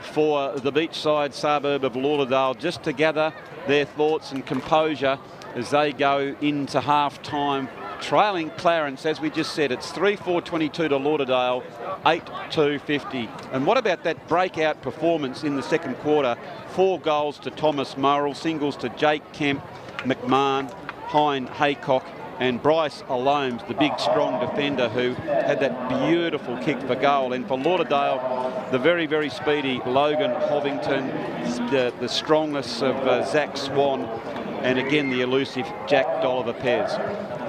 for the beachside suburb of Lauderdale just to gather their thoughts and composure as they go into half-time, trailing Clarence. As we just said, it's 3-4-22 to Lauderdale, 8-2-50. And what about that breakout performance in the second quarter? 4 goals to Thomas Murrell, singles to Jake Kemp, McMahon, Hine Haycock, and Bryce Alomes, the big, strong defender who had that beautiful kick for goal. And for Lauderdale, the very, very speedy Logan Hovington, the strongness of Zach Swan, and again, the elusive Jack Dolliver-Pez.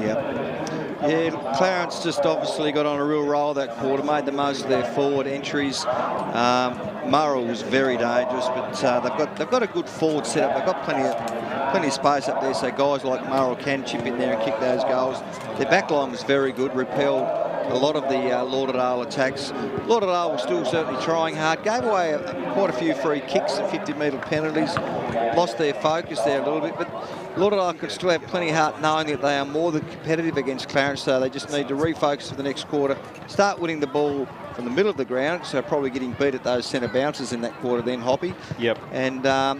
Yep. Yeah, Clarence just obviously got on a real roll that quarter, made the most of their forward entries. Murrell was very dangerous, but they've got a good forward setup. They've got plenty of space up there, so guys like Murrell can chip in there and kick those goals. Their back line was very good, repelled a lot of the Lauderdale attacks. Lauderdale was still certainly trying hard, gave away quite a few free kicks and 50-metre penalties, lost their focus there a little bit, but Lauderdale could still have plenty of heart knowing that they are more than competitive against Clarence, so they just need to refocus for the next quarter, start winning the ball from the middle of the ground, so probably getting beat at those centre bounces in that quarter then, Hoppy. Yep. And,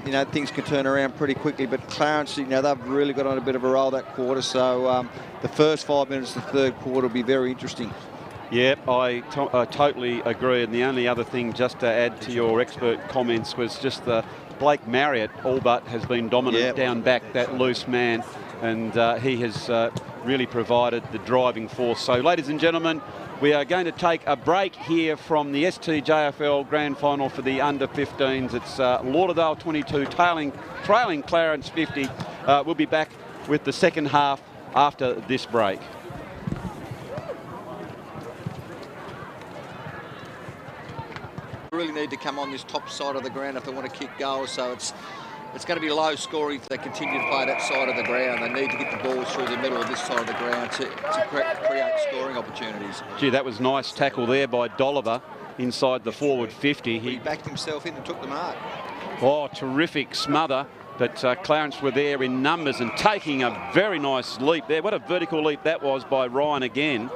you know, things can turn around pretty quickly, but Clarence, you know, they've really got on a bit of a roll that quarter, so the first 5 minutes of the third quarter will be very interesting. Yep, I totally agree. And the only other thing just to add to your expert comments was just the Blake Marriott all but has been dominant down back, that loose man, and he has really provided the driving force. So, ladies and gentlemen, we are going to take a break here from the STJFL Grand Final for the under-15s. It's Lauderdale 22 trailing Clarence 50. We'll be back with the second half after this break. Really need to come on this top side of the ground if they want to kick goals, so it's going to be low scoring if they continue to play that side of the ground. They need to get the balls through the middle of this side of the ground to create scoring opportunities. Gee, that was nice tackle there by Dolliver inside the forward 50. He backed himself in and took the mark. Oh, terrific smother. But Clarence were there in numbers and taking a very nice leap there. What a vertical leap that was by Ryan again.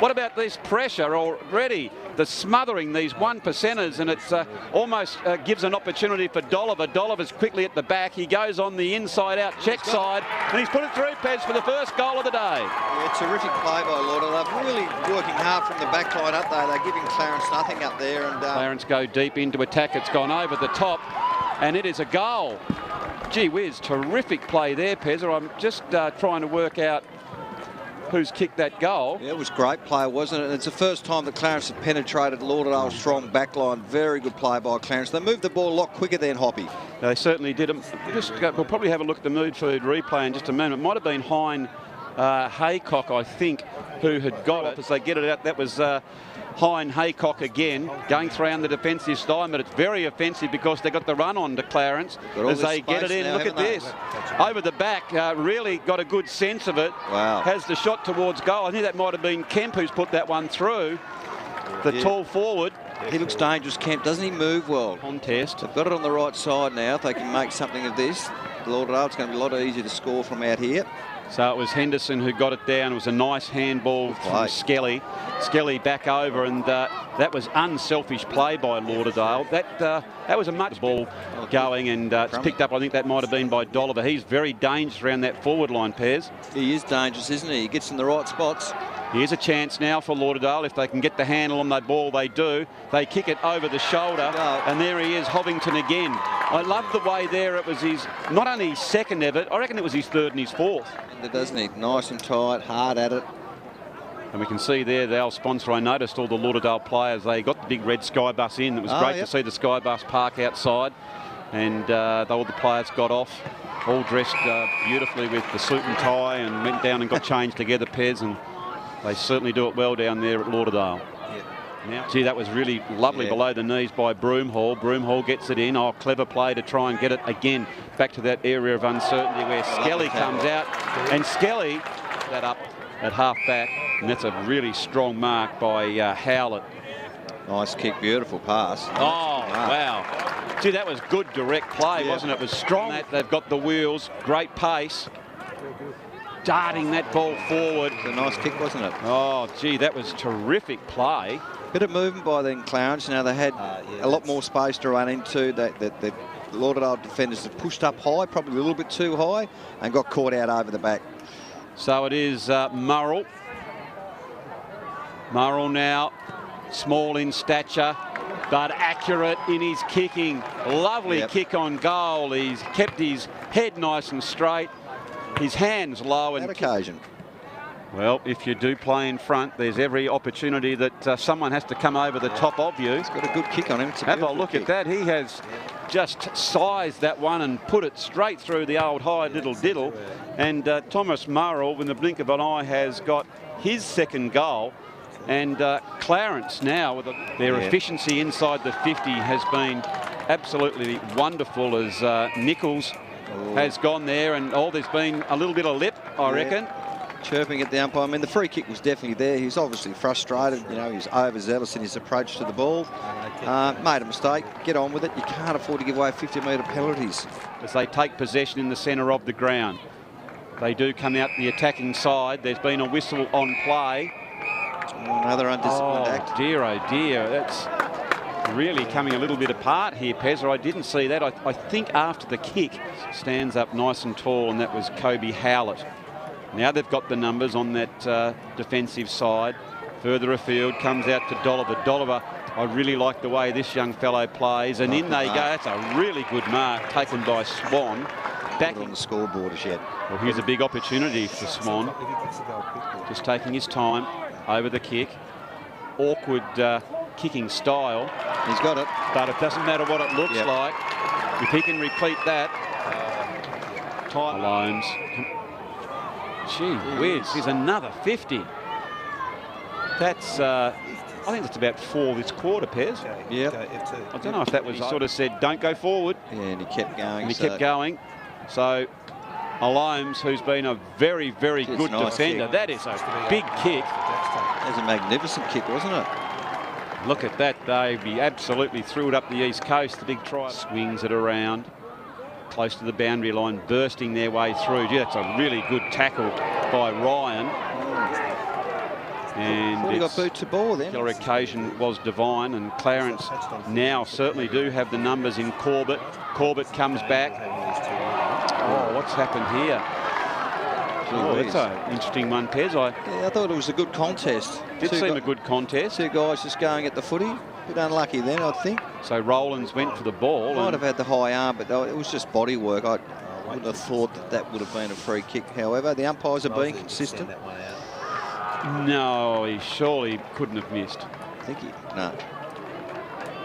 What about this pressure already? The smothering these 1%ers, and it's almost gives an opportunity for Dolliver. Dolliver's quickly at the back. He goes on the inside-out check side, and he's put it through, Pez, for the first goal of the day. Yeah, terrific play by Lauderdale. They're really working hard from the back line up there. They're giving Clarence nothing up there. And Clarence go deep into attack. It's gone over the top, and it is a goal. Gee whiz, terrific play there, Pez. I'm just trying to work out who's kicked that goal. Yeah, it was great play, wasn't it? It's the first time that Clarence had penetrated Lauderdale's strong backline. Very good play by Clarence. They moved the ball a lot quicker than Hoppy. They certainly did. We'll probably have a look at the mood food replay in just a moment. It might have been Hein Haycock, I think, who had got it as they get it out. That was Hein Haycock again, going around the defensive side, but it's very offensive because they got the run on to Clarence as they get it in. Now, look at this. Over the back, really got a good sense of it. Wow. Has the shot towards goal. I think that might have been Kemp who's put that one through. The tall forward. He looks dangerous, Kemp. Doesn't he move well? Contest. They've got it on the right side now. If they can make something of this, Lauderdale, it's going to be a lot easier to score from out here. So it was Henderson who got it down. It was a nice handball from Skelly. Skelly back over, and that was unselfish play by Lauderdale. That was a much ball going, and it's picked up. I think that might have been by Dolliver. He's very dangerous around that forward line, Pez. He is dangerous, isn't he? He gets in the right spots. Here's a chance now for Lauderdale. If they can get the handle on that ball, they do. They kick it over the shoulder, and there he is, Hobington again. I love the way there. It was his, not only his second ever, I reckon it was his third and his fourth. Doesn't he? Nice and tight, hard at it. And we can see there, our sponsor, I noticed all the Lauderdale players, they got the big red Sky Bus in. It was great to see the Sky Bus park outside. And all the players got off, all dressed beautifully with the suit and tie, and went down and got changed together, Pez, and they certainly do it well down there at Lauderdale. Now, gee, that was really lovely below the knees by Broomhall. Broomhall gets it in. Oh, clever play to try and get it again back to that area of uncertainty where Skelly comes out. And Skelly, that up at half back. And that's a really strong mark by Howlett. Nice kick, beautiful pass. Oh, wow. Gee, that was good direct play, wasn't it? It was strong. They've got the wheels, great pace. Darting that ball forward. It was a nice kick, wasn't it? Oh, gee, that was terrific play. Bit of movement by then, Clarence. Now they had a lot more space to run into. The Lauderdale defenders have pushed up high, probably a little bit too high, and got caught out over the back. So it is Murrell. Murrell now, small in stature, but accurate in his kicking. Lovely kick on goal. He's kept his head nice and straight. His hands low. And occasion. Well, if you do play in front, there's every opportunity that someone has to come over the top of you. He's got a good kick on him. Have a look at that. He has just sized that one and put it straight through the old high little diddle. And Thomas Murrell, in the blink of an eye, has got his second goal. And Clarence now, with their efficiency inside the 50 has been absolutely wonderful as Nichols has gone there. And there's been a little bit of lip, I reckon. Chirping at the umpire. I mean, the free kick was definitely there. He's obviously frustrated. You know, he's overzealous in his approach to the ball. Made a mistake. Get on with it. You can't afford to give away 50-metre penalties. As they take possession in the centre of the ground. They do come out the attacking side. There's been a whistle on play. Another undisciplined act. Dear, oh dear. That's really coming a little bit apart here, Pez. I didn't see that. I think after the kick, stands up nice and tall, and that was Kobe Howlett. Now they've got the numbers on that defensive side. Further afield, comes out to Dolliver. Dolliver, I really like the way this young fellow plays. And in they go. That's a really good mark taken by Swan. Back on the scoreboard as yet. Well, here's a big opportunity for Swan. Just taking his time over the kick. Awkward kicking style. He's got it. But it doesn't matter what it looks like. If he can repeat that. Tight loans. Gee whiz, here's another 50. That's, I think that's about 4 this quarter, Pez. Yeah. I don't know if that was, he sort of said, don't go forward. Yeah, and he kept going. And he kept going. So, Alomes, who's been a very, very good defender. Kick. That is a big kick. That was a magnificent kick, wasn't it? Look at that. They absolutely threw it up the East Coast. The big try. Swings it around. Close to the boundary line, bursting their way through. Gee, that's a really good tackle by Ryan. And he got boot to ball then. The occasion was divine, and Clarence now certainly do have the numbers in Corbett. Corbett comes back. Oh, what's happened here? That's an interesting one, Pez. I thought it was a good contest. Did seem a good contest. Two guys just going at the footy. Bit unlucky then, I think. So Rowlands went for the ball. Might have had the high arm, but it was just body work. I wouldn't have thought that would have been a free kick. However, the umpires are being consistent. No, he surely couldn't have missed. I think no.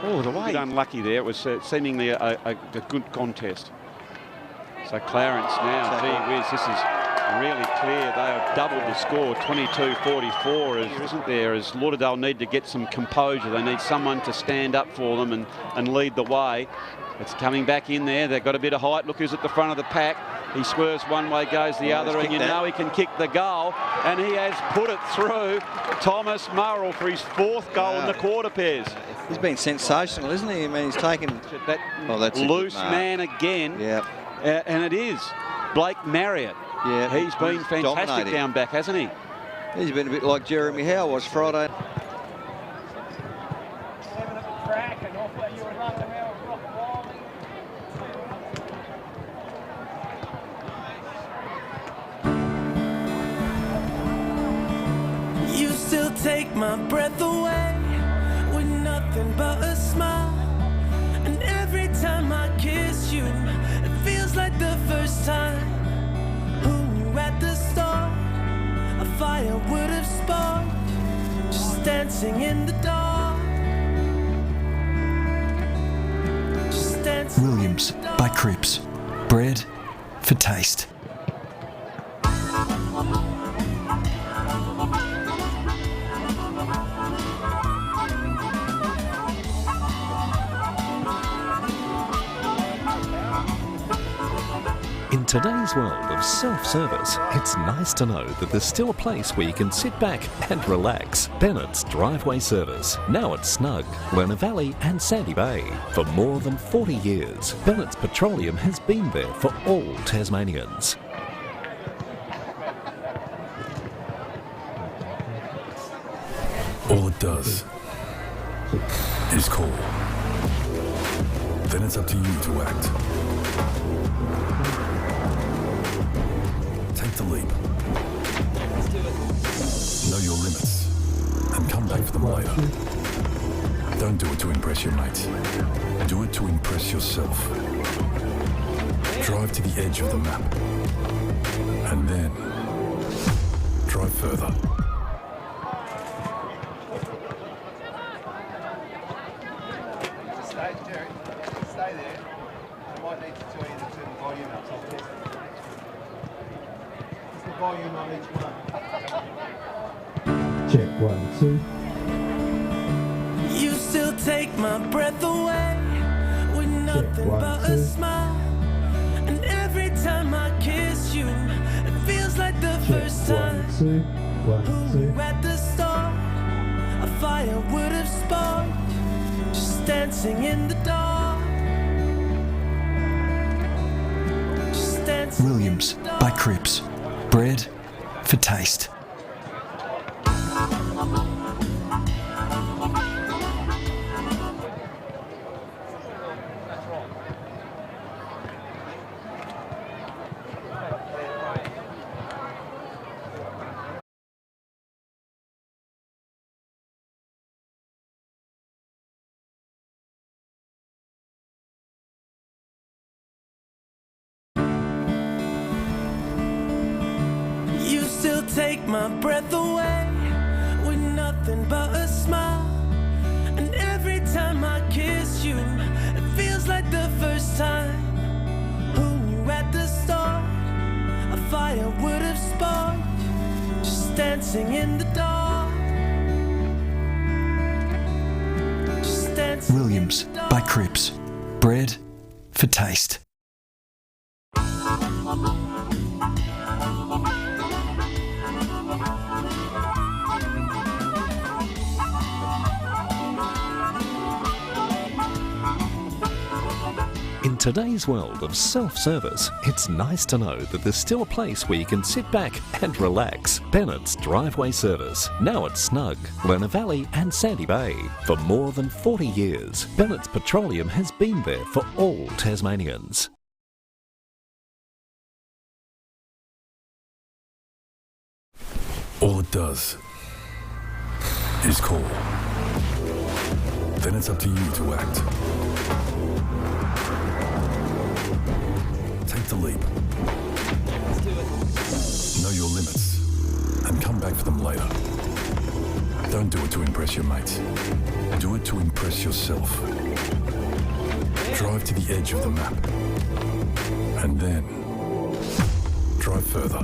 Oh, the way. A bit unlucky there. It was seemingly a good contest. So Clarence now, gee whiz, this is really clear. They have doubled the score, 22-44, isn't there? As Lauderdale need to get some composure. They need someone to stand up for them and lead the way. It's coming back in there. They've got a bit of height. Look who's at the front of the pack. He swerves one way, goes the other, and you know he can kick the goal. And he has put it through. Thomas Murrell for his 4th goal in the quarter pairs. He's been sensational, isn't he? I mean, he's taken that loose man again. Yeah. And it is Blake Marriott. Yeah, he's been fantastic down back, hasn't he? He's been a bit like Jeremy Howe was Friday. You still take my breath away with nothing but a smile. And every time I kiss you, it feels like the first time. Who knew at the start a fire would have sparked, just dancing in the dark. Just dancing Williams by Cripps. Bread for taste. In today's world of self-service, it's nice to know that there's still a place where you can sit back and relax. Bennett's Driveway Service, now at Snug, Lerner Valley and Sandy Bay. For more than 40 years, Bennett's Petroleum has been there for all Tasmanians. All it does is call. Then it's up to you to act. Take the leap. Know your limits and come back for them later. Don't do it to impress your mates. Do it to impress yourself. Drive to the edge of the map and then drive further. Stay there. I might need to tell you to turn the volume up. So I'll test it. What's the volume on each one? Check 1, 2. You still take my breath away with nothing but a smile. And every time I kiss you, it feels like the first time. 1, 2. 1, 2. Who at the start a fire would have sparked, just dancing in the dark. Just dancing Williams by Cripps. Bread for taste. Take my breath away with nothing but a smile. And every time I kiss you, it feels like the first time. Who knew at the start a fire would have sparked, just dancing in the dark. Just dancing Williams by Cripps. Bread for taste. In today's world of self-service, it's nice to know that there's still a place where you can sit back and relax. Bennett's Driveway Service, now at Snug, Lerner Valley and Sandy Bay. For more than 40 years, Bennett's Petroleum has been there for all Tasmanians. All it does is call. Then it's up to you to act. Take the leap. Know your limits and come back for them later. Don't do it to impress your mates. Do it to impress yourself. Drive to the edge of the map. And then drive further.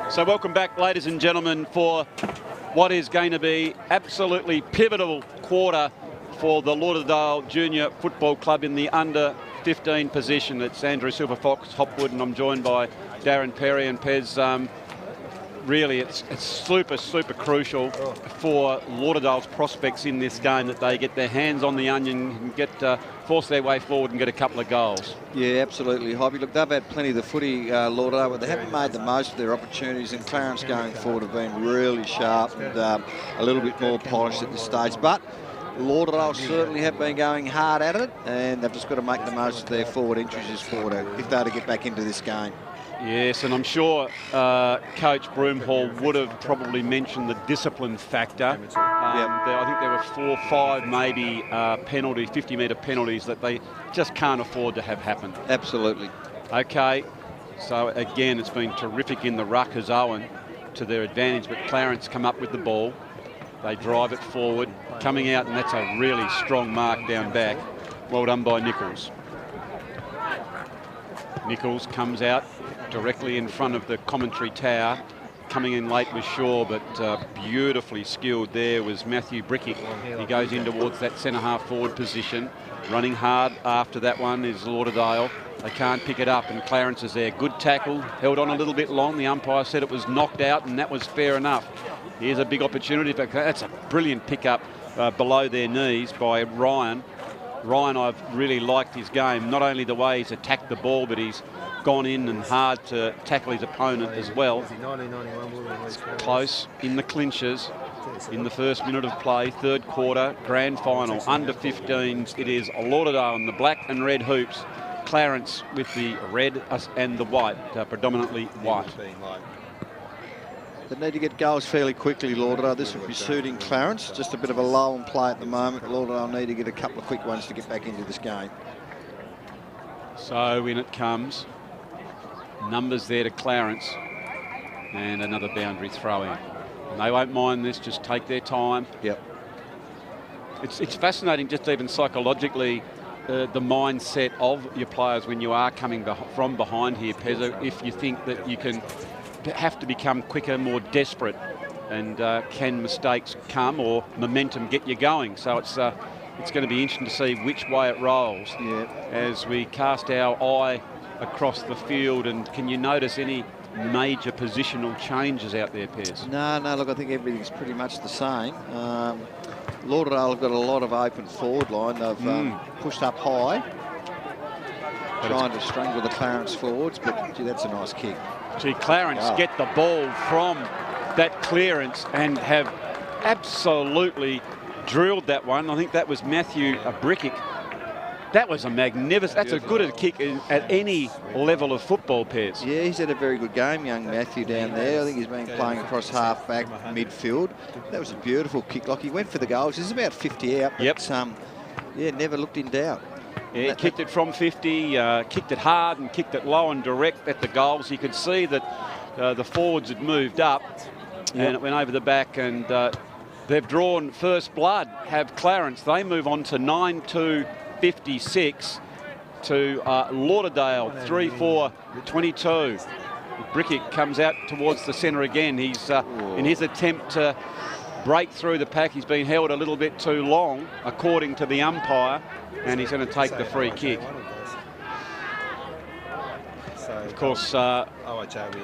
So welcome back, ladies and gentlemen, for what is going to be absolutely pivotal quarter for the Lauderdale Junior Football Club in the under-15 position. It's Andrew Silverfox, Hopwood, and I'm joined by Darren Perry and Pez. Really, it's super crucial for Lauderdale's prospects in this game that they get their hands on the onion and get force their way forward and get a couple of goals. Yeah, absolutely, Hobby. Look, they've had plenty of the footy, Lauderdale, but they haven't made the most of their opportunities, and Clarence going forward have been really sharp and a little bit more polished at this stage. But Lauderdale certainly have been going hard at it, and they've just got to make the most of their forward entries this quarter if they're to get back into this game. Yes, and I'm sure Coach Broomhall would have probably mentioned the discipline factor. I think there were 4 or 5 maybe penalties, 50-metre penalties that they just can't afford to have happen. Absolutely. Okay, so again, it's been terrific in the ruck as Owen to their advantage, but Clarence come up with the ball. They drive it forward, coming out, and that's a really strong mark down back. Well done by Nichols. Nichols comes out directly in front of the commentary tower. Coming in late was Shaw, but beautifully skilled there was Matthew Brickick. He goes in towards that centre-half forward position. Running hard after that one is Lauderdale. They can't pick it up, and Clarence is there. Good tackle, held on a little bit long. The umpire said it was knocked out, and that was fair enough. Here's a big opportunity, but that's a brilliant pickup below their knees by Ryan. Ryan, I've really liked his game. Not only the way he's attacked the ball, but he's gone in and hard to tackle his opponent as well. It's close in the clinches in the first minute of play, third quarter, grand final, under 15s. It is Lauderdale in the black and red hoops. Clarence with the red and the white, predominantly white. They need to get goals fairly quickly, Lauderdale. This would be suiting Clarence. Just a bit of a lull and play at the moment. Lauderdale need to get a couple of quick ones to get back into this game. So in it comes. Numbers there to Clarence. And another boundary throw in. And they won't mind this, just take their time. Yep. It's fascinating just even psychologically the mindset of your players when you are coming from behind here, Pezzo, if you think that you have to become quicker, more desperate, and can mistakes come or momentum get you going? So it's going to be interesting to see which way it rolls as we cast our eye across the field. And can you notice any major positional changes out there, Pez? No, look, I think everything's pretty much the same. Lauderdale have got a lot of open forward line. They've pushed up high, trying to strangle the Clarence forwards, but gee, that's a nice kick. Gee, Clarence get the ball from that clearance and have absolutely drilled that one. I think that was Matthew Brickick. That was a magnificent, that's as good a kick at any level of football, Pez. Yeah, he's had a very good game, young Matthew down there. I think he's been playing across half-back, midfield. That was a beautiful kick. Like, he went for the goals. He's about 50 out, but never looked in doubt. Yeah, he kicked it from 50, kicked it hard and kicked it low and direct at the goals. You could see that the forwards had moved up and it went over the back, and they've drawn first blood, have Clarence. They move on to 9-2-56 to Lauderdale, 3-4-22. Brickick comes out towards the centre again. He's in his attempt to break through the pack. He's been held a little bit too long, according to the umpire, and he's going to take the free kick. Of course,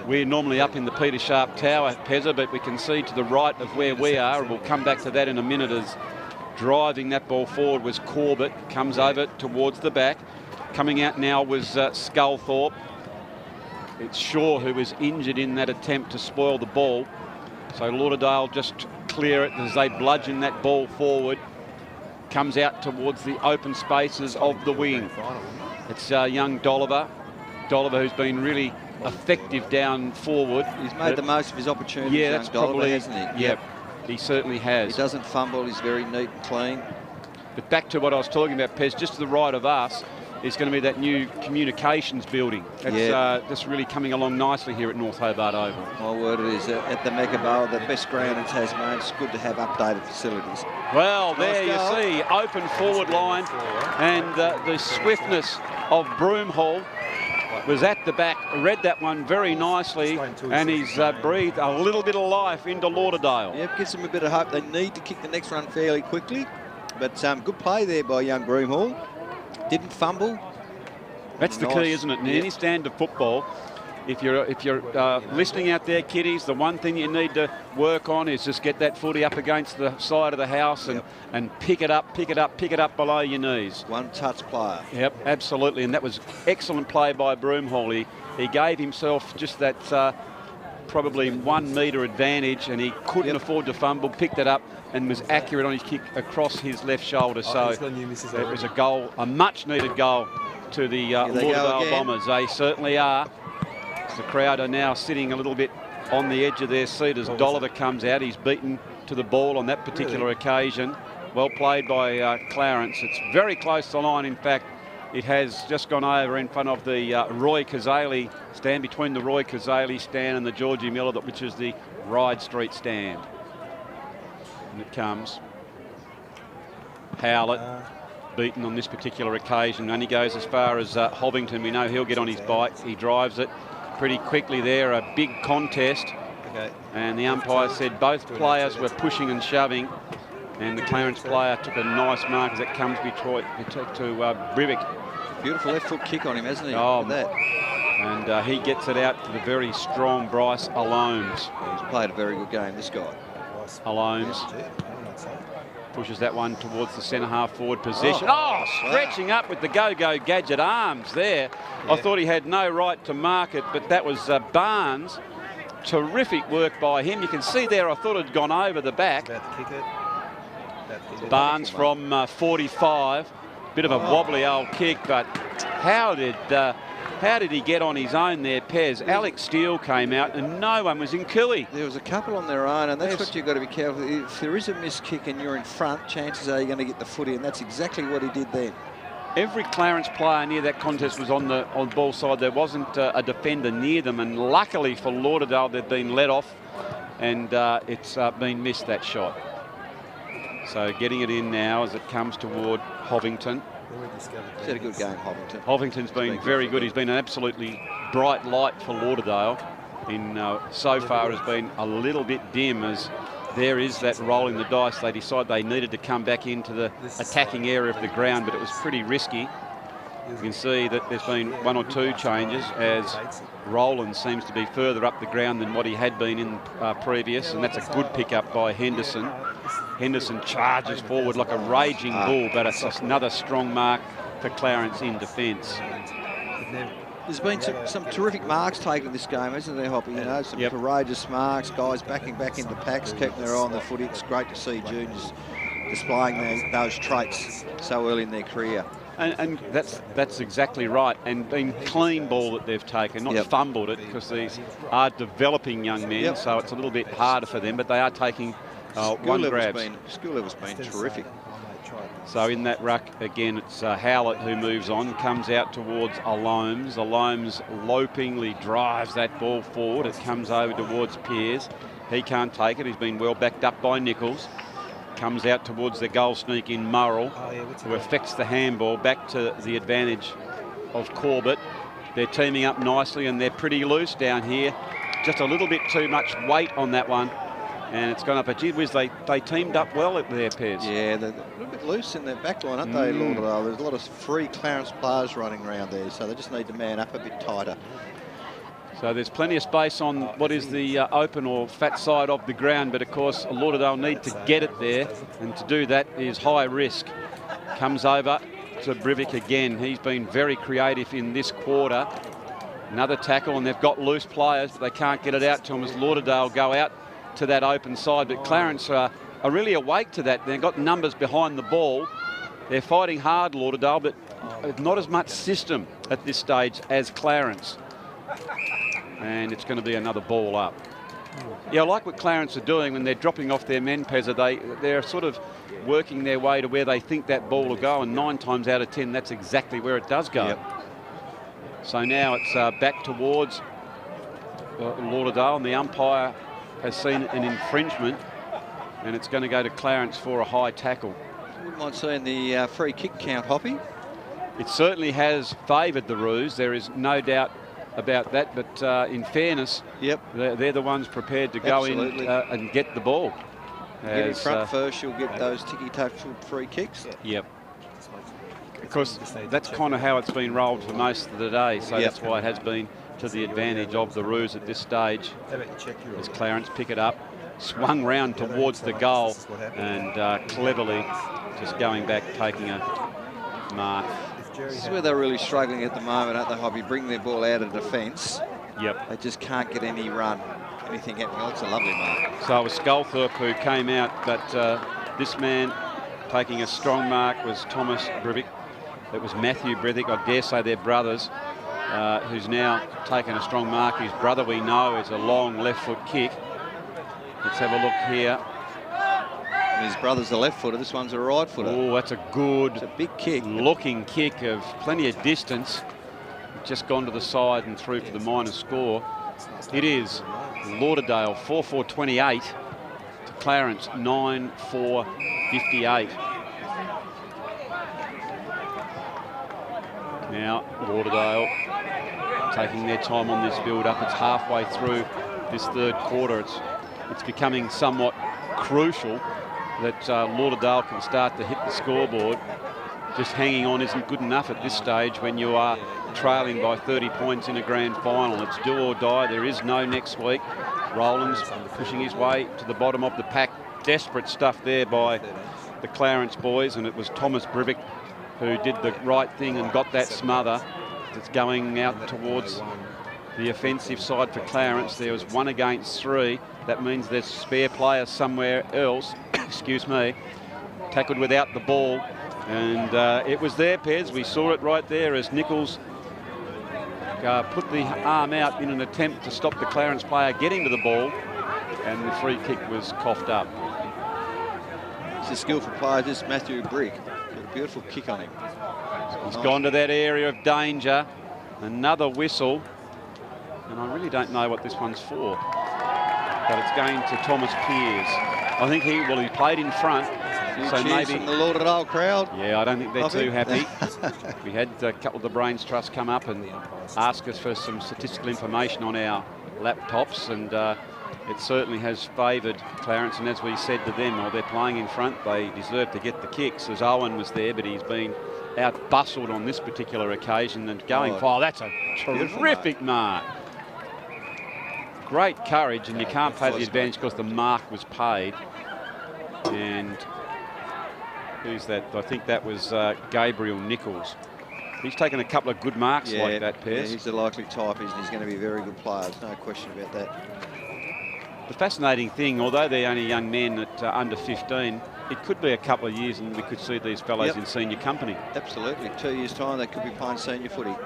we're normally up in the Peter Sharp Tower, Pezza, but we can see to the right of where we are, and we'll come back to that in a minute, as driving that ball forward was Corbett, comes over towards the back. Coming out now was Sculthorpe. It's Shaw who was injured in that attempt to spoil the ball. So Lauderdale just clear it as they bludgeon that ball forward. Comes out towards the open spaces of the wing. It's young Dolliver. Dolliver, who's been really effective down forward. He's made the most of his opportunities. Yeah, that's probably, hasn't he? Yeah, He certainly has. He doesn't fumble. He's very neat and clean. But back to what I was talking about, Pez, just to the right of us is going to be that new communications building. That's just really coming along nicely here at North Hobart Oval. My word, it is at the Mega Bowl, the best ground in Tasmania. It's good to have updated facilities. Well, there you see, open forward line, and the swiftness of Broomhall was at the back, read that one very nicely, and he's breathed a little bit of life into Lauderdale. Yep, gives them a bit of hope. They need to kick the next run fairly quickly, but good play there by young Broomhall. Didn't fumble. That's the key, isn't it? In any stand of football, if you're listening out there, kiddies, the one thing you need to work on is just get that footy up against the side of the house and pick it up below your knees. One touch player. Yep, absolutely. And that was excellent play by Broomhall. He gave himself just that probably 1 metre advantage, and he couldn't afford to fumble, picked it up and was accurate on his kick across his left shoulder. So it was a goal, a much needed goal to the Lauderdale Bombers. They certainly are. The crowd are now sitting a little bit on the edge of their seat as Dolliver comes out. He's beaten to the ball on that particular occasion. Well played by Clarence. It's very close to the line. In fact, it has just gone over in front of the Roy Kazali stand, between the Roy Kazali stand and the Georgie Miller, which is the Ryde Street stand. And it comes. Howlett, beaten on this particular occasion. Only goes as far as Hobington. We know he'll get on his bike. He drives it pretty quickly there. A big contest. And the umpire said both players were pushing and shoving. And the Clarence player took a nice mark as it comes to Brivik. Beautiful left foot kick on him, hasn't he? Oh, look at that. And he gets it out to the very strong Bryce Alomes. He's played a very good game, this guy. Alomes pushes that one towards the centre half forward position. Stretching up with the go-go gadget arms there. I thought he had no right to mark it, but that was Barnes. Terrific work by him. You can see there, I thought it had gone over the back. Barnes from 45. Bit of a wobbly old kick, but how did he get on his own there, Pez? Alex Steele came out and no one was in Killy. There was a couple on their own, and that's what you've got to be careful. If there is a missed kick and you're in front, chances are you're going to get the footy, and that's exactly what he did then. Every Clarence player near that contest was on the ball side. There wasn't a defender near them, and luckily for Lauderdale, they'd been let off, and it's been missed, that shot. So getting it in now as it comes toward Hobington. He's had a good game, Hobington. Hobington's been very good. He's been an absolutely bright light for Lauderdale. So far has been a little bit dim, as there is that rolling the dice. They decide they needed to come back into the attacking area of the ground, but it was pretty risky. You can see that there's been 1 or 2 changes, as Rowland seems to be further up the ground than what he had been in previous, and that's a good pickup by Henderson. Henderson charges forward like a raging bull, but it's just another strong mark for Clarence in defence. There's been some terrific marks taken this game, hasn't there, Hoppy? You know, some courageous marks, guys backing back into packs, keeping their eye on the footy. It's great to see juniors displaying those traits so early in their career. And that's exactly right. And been clean ball that they've taken, not fumbled it, because these are developing young men, so it's a little bit harder for them, but they are taking one grab. School level's been terrific. So in that ruck, again, it's Howlett who moves on, comes out towards Alomes. Alomes lopingly drives that ball forward. It comes over towards Pearce. He can't take it. He's been well backed up by Nichols. Comes out towards the goal sneak in Murrell, who affects the handball back to the advantage of Corbett. They're teaming up nicely and they're pretty loose down here. Just a little bit too much weight on that one. And it's gone up. But gee whiz, they teamed up well at their pairs. Yeah, they're a little bit loose in their back line, aren't they, Lauderdale? There's a lot of free Clarence players running around there, so they just need to man up a bit tighter. So there's plenty of space on what is the open or fat side of the ground, but of course Lauderdale need to get it there, and to do that is high risk. Comes over to Brivik again. He's been very creative in this quarter. Another tackle, and they've got loose players, but they can't get it out to him as Lauderdale go out to that open side. But Clarence are really awake to that. They've got numbers behind the ball. They're fighting hard, Lauderdale, but not as much system at this stage as Clarence. And it's going to be another ball up. Yeah, I like what Clarence are doing when they're dropping off their men, Pezza. They're sort of working their way to where they think that ball will go, and 9 times out of 10, that's exactly where it does go. Yep. So now it's back towards Lauderdale, and the umpire has seen an infringement, and it's going to go to Clarence for a high tackle. Wouldn't mind seeing the free kick count, Hoppy. It certainly has favoured the Roos. There is no doubt about that, but in fairness, yep, they're the ones prepared to go in and get the ball. Get in front first, you'll get those ticky-tack free kicks. Yep. Of course, that's kind of how it's been rolled for most of the day, so that's why it has been to the advantage of the Roos at this stage. As Clarence pick it up, swung round towards the goal, and cleverly just going back, taking a mark. This is where they're really struggling at the moment, aren't they, Hoppy? Bring their ball out of defence. Yep. They just can't get any run, anything happening. Oh, it's a lovely mark. So it was Sculthorpe who came out, but this man taking a strong mark was Thomas Brivik. It was Matthew Brivik, I dare say they're brothers, who's now taken a strong mark. His brother, we know, is a long left foot kick. Let's have a look here. His brother's a left footer, this one's a right footer. Oh, that's a good, it's a big kick, looking kick of plenty of distance. Just gone to the side and through for the minor score. It is Lauderdale 4-4-28 to Clarence 9-4-58. Now Lauderdale taking their time on this build-up. It's halfway through this third quarter. It's becoming somewhat crucial that Lauderdale can start to hit the scoreboard. Just hanging on isn't good enough at this stage when you are trailing by 30 points in a grand final. It's do or die. There is no next week. Rowland's pushing his way to the bottom of the pack. Desperate stuff there by the Clarence boys, and it was Thomas Brivik who did the right thing and got that smother. It's going out towards the offensive side for Clarence. There was 1 against 3. That means there's spare players somewhere else. Excuse me. Tackled without the ball. And it was there, Pez. We saw it right there as Nichols put the arm out in an attempt to stop the Clarence player getting to the ball. And the free kick was coughed up. It's a skillful player, just Matthew Brick. A beautiful kick on him. He's gone to that area of danger. Another whistle. And I really don't know what this one's for. But it's going to Thomas Pears. I think he played in front. So maybe from the Lauderdale crowd. Yeah, I don't think they're too happy. We had a couple of the Brains Trust come up and ask us for some statistical information on our laptops, and it certainly has favoured Clarence. And as we said to them, they're playing in front, they deserve to get the kicks. As Owen was there, but he's been out-bustled on this particular occasion and going for. Oh, that's a terrific mark. Great courage, and you can't pay the advantage because the mark was paid. And who's that? I think that was Gabriel Nichols. He's taken a couple of good marks like that, Pez. Yeah, he's the likely type, isn't he? He's going to be a very good player. There's no question about that. The fascinating thing, although they're only young men at under 15, it could be a couple of years and we could see these fellows in senior company. Absolutely. 2 years' time, they could be playing senior footy.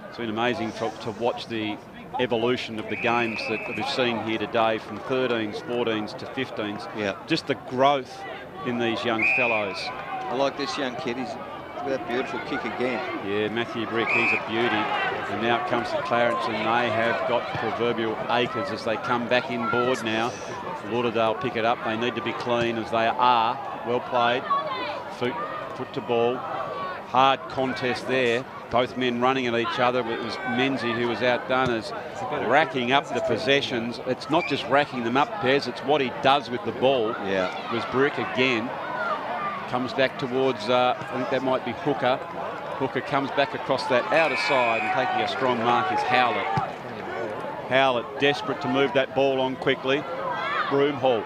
It's been amazing to watch the evolution of the games that we've seen here today, from 13s, 14s to 15s. Yeah. Just the growth in these young fellows. I like this young kid. He's that beautiful kick again. Yeah, Matthew Brick, he's a beauty. And now it comes to Clarence, and they have got proverbial acres as they come back in board now. Lauderdale pick it up. They need to be clean, as they are. Well played. Foot to ball. Hard contest there. Both men running at each other. It was Menzies who was outdone as racking up the possessions. It's not just racking them up, Pez, it's what he does with the ball. Yeah. It was Brick again. Comes back towards, I think that might be Hooker. Hooker comes back across that outer side, and taking a strong mark is Howlett. Howlett desperate to move that ball on quickly. Broomhall,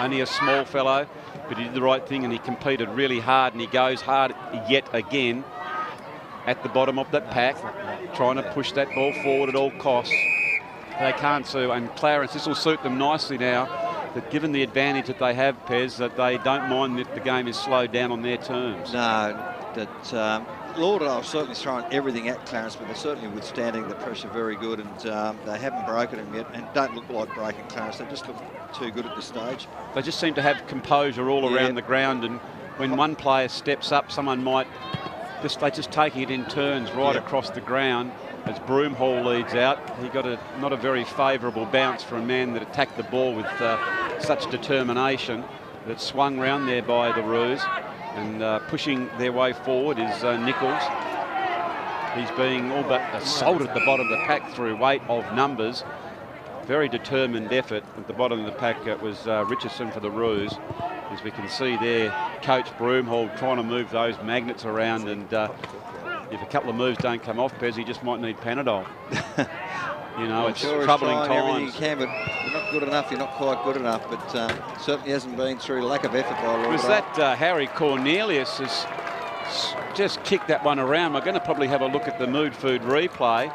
only a small fellow, but he did the right thing and he competed really hard, and he goes hard yet again at the bottom of that pack, trying to push that ball forward at all costs. They can't sue, and Clarence, this will suit them nicely now, that given the advantage that they have, Pez, that they don't mind if the game is slowed down on their terms. No, that Lauderdale certainly throwing everything at Clarence, but they're certainly withstanding the pressure very good, and they haven't broken him yet, and don't look like breaking Clarence. They just look too good at this stage. They just seem to have composure all around the ground, and when one player steps up, someone might they're just taking it in turns right across the ground. As Broomhall leads out, he got not a very favourable bounce for a man that attacked the ball with such determination. That swung round there by the Roos, and pushing their way forward is Nichols. He's being all but assaulted at the bottom of the pack through weight of numbers. Very determined effort at the bottom of the pack. It was Richardson for the Roos. As we can see there, Coach Broomhall trying to move those magnets around, and if a couple of moves don't come off, Pez, he just might need Panadol. You know, it's troubling times. Everything you can, but you're not good enough, you're not quite good enough, but certainly hasn't been through lack of effort by Lauderdale. Was that Harry Cornelius has just kicked that one around. We're going to probably have a look at the Mood Food replay.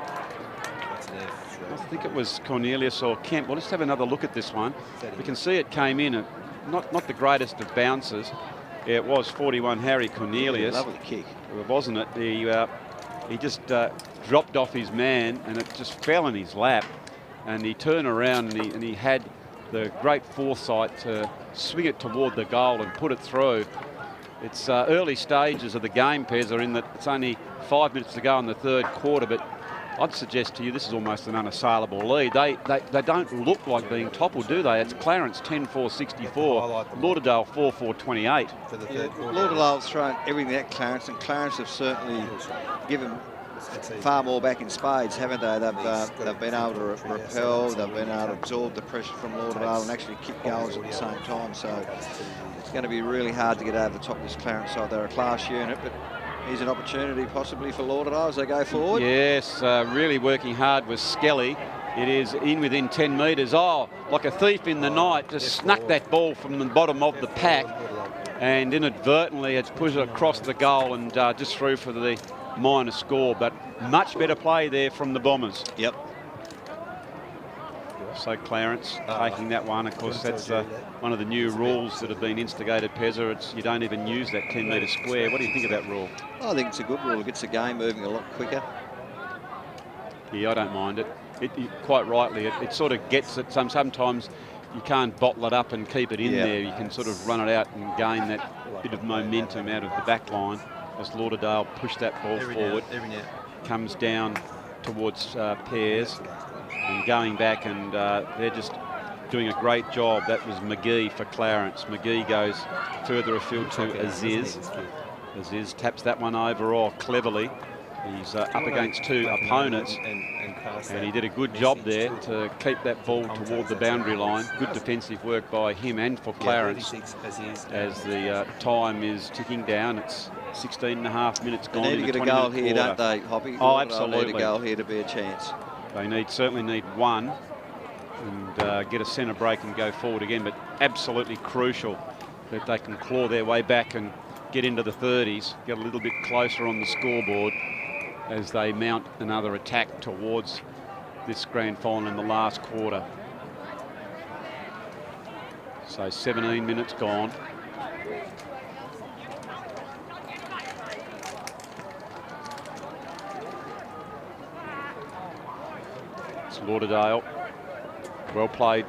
I think it was Cornelius or Kemp. Well, let's have another look at this one. We can see it came in, not the greatest of bounces. Yeah, it was 41 Harry Cornelius. Lovely kick. Wasn't it? He just dropped off his man, and it just fell in his lap, and he turned around, and he had the great foresight to swing it toward the goal and put it through. It's early stages of the game, Pez, are in that it's only 5 minutes to go in the third quarter, but I'd suggest to you this is almost an unassailable lead. They don't look like being toppled, do they? It's Clarence 10-4-64, Lauderdale 4-4-28. Lauderdale's thrown everything at Clarence, and Clarence have certainly given far more back in spades, haven't they? They've been able to repel, they've been able to absorb the pressure from Lauderdale and actually kick goals at the same time. So it's going to be really hard to get over the top of this Clarence side. They're a class unit, but here's an opportunity possibly for Lauderdale as they go forward. Yes, really working hard with Skelly. It is in within 10 metres. Oh, like a thief in the night, just snuck that ball from the bottom of the pack, and inadvertently it's pushed it across the goal and just through for the minor score. But much better play there from the Bombers. Yep. So Clarence taking that one. Of course, that's one of the new rules that have been instigated, Pezza. It's you don't even use that 10-metre square. What do you think of that rule? I think it's a good rule. It gets the game moving a lot quicker. Yeah, I don't mind it. Quite rightly, it sort of gets it. Sometimes you can't bottle it up and keep it in there. You can sort of run it out and gain that bit of momentum out of the back line as Lauderdale push that ball forward. Comes down towards Pears and going back, and they're just doing a great job. That was McGee for Clarence. McGee goes further afield to Aziz. Aziz taps that one over cleverly. He's up against two opponents, and he did a good job there to keep that ball toward the boundary line. Good defensive work by him and for Clarence. As the time is ticking down, it's 16.5 minutes gone. They need to get a goal here, don't they, Hoppy? Oh, absolutely. They need a goal here to be a chance. They certainly need one and get a centre break and go forward again, but absolutely crucial that they can claw their way back and get into the 30s, get a little bit closer on the scoreboard as they mount another attack towards this grand final in the last quarter. So 17 minutes gone. It's Lauderdale. Well played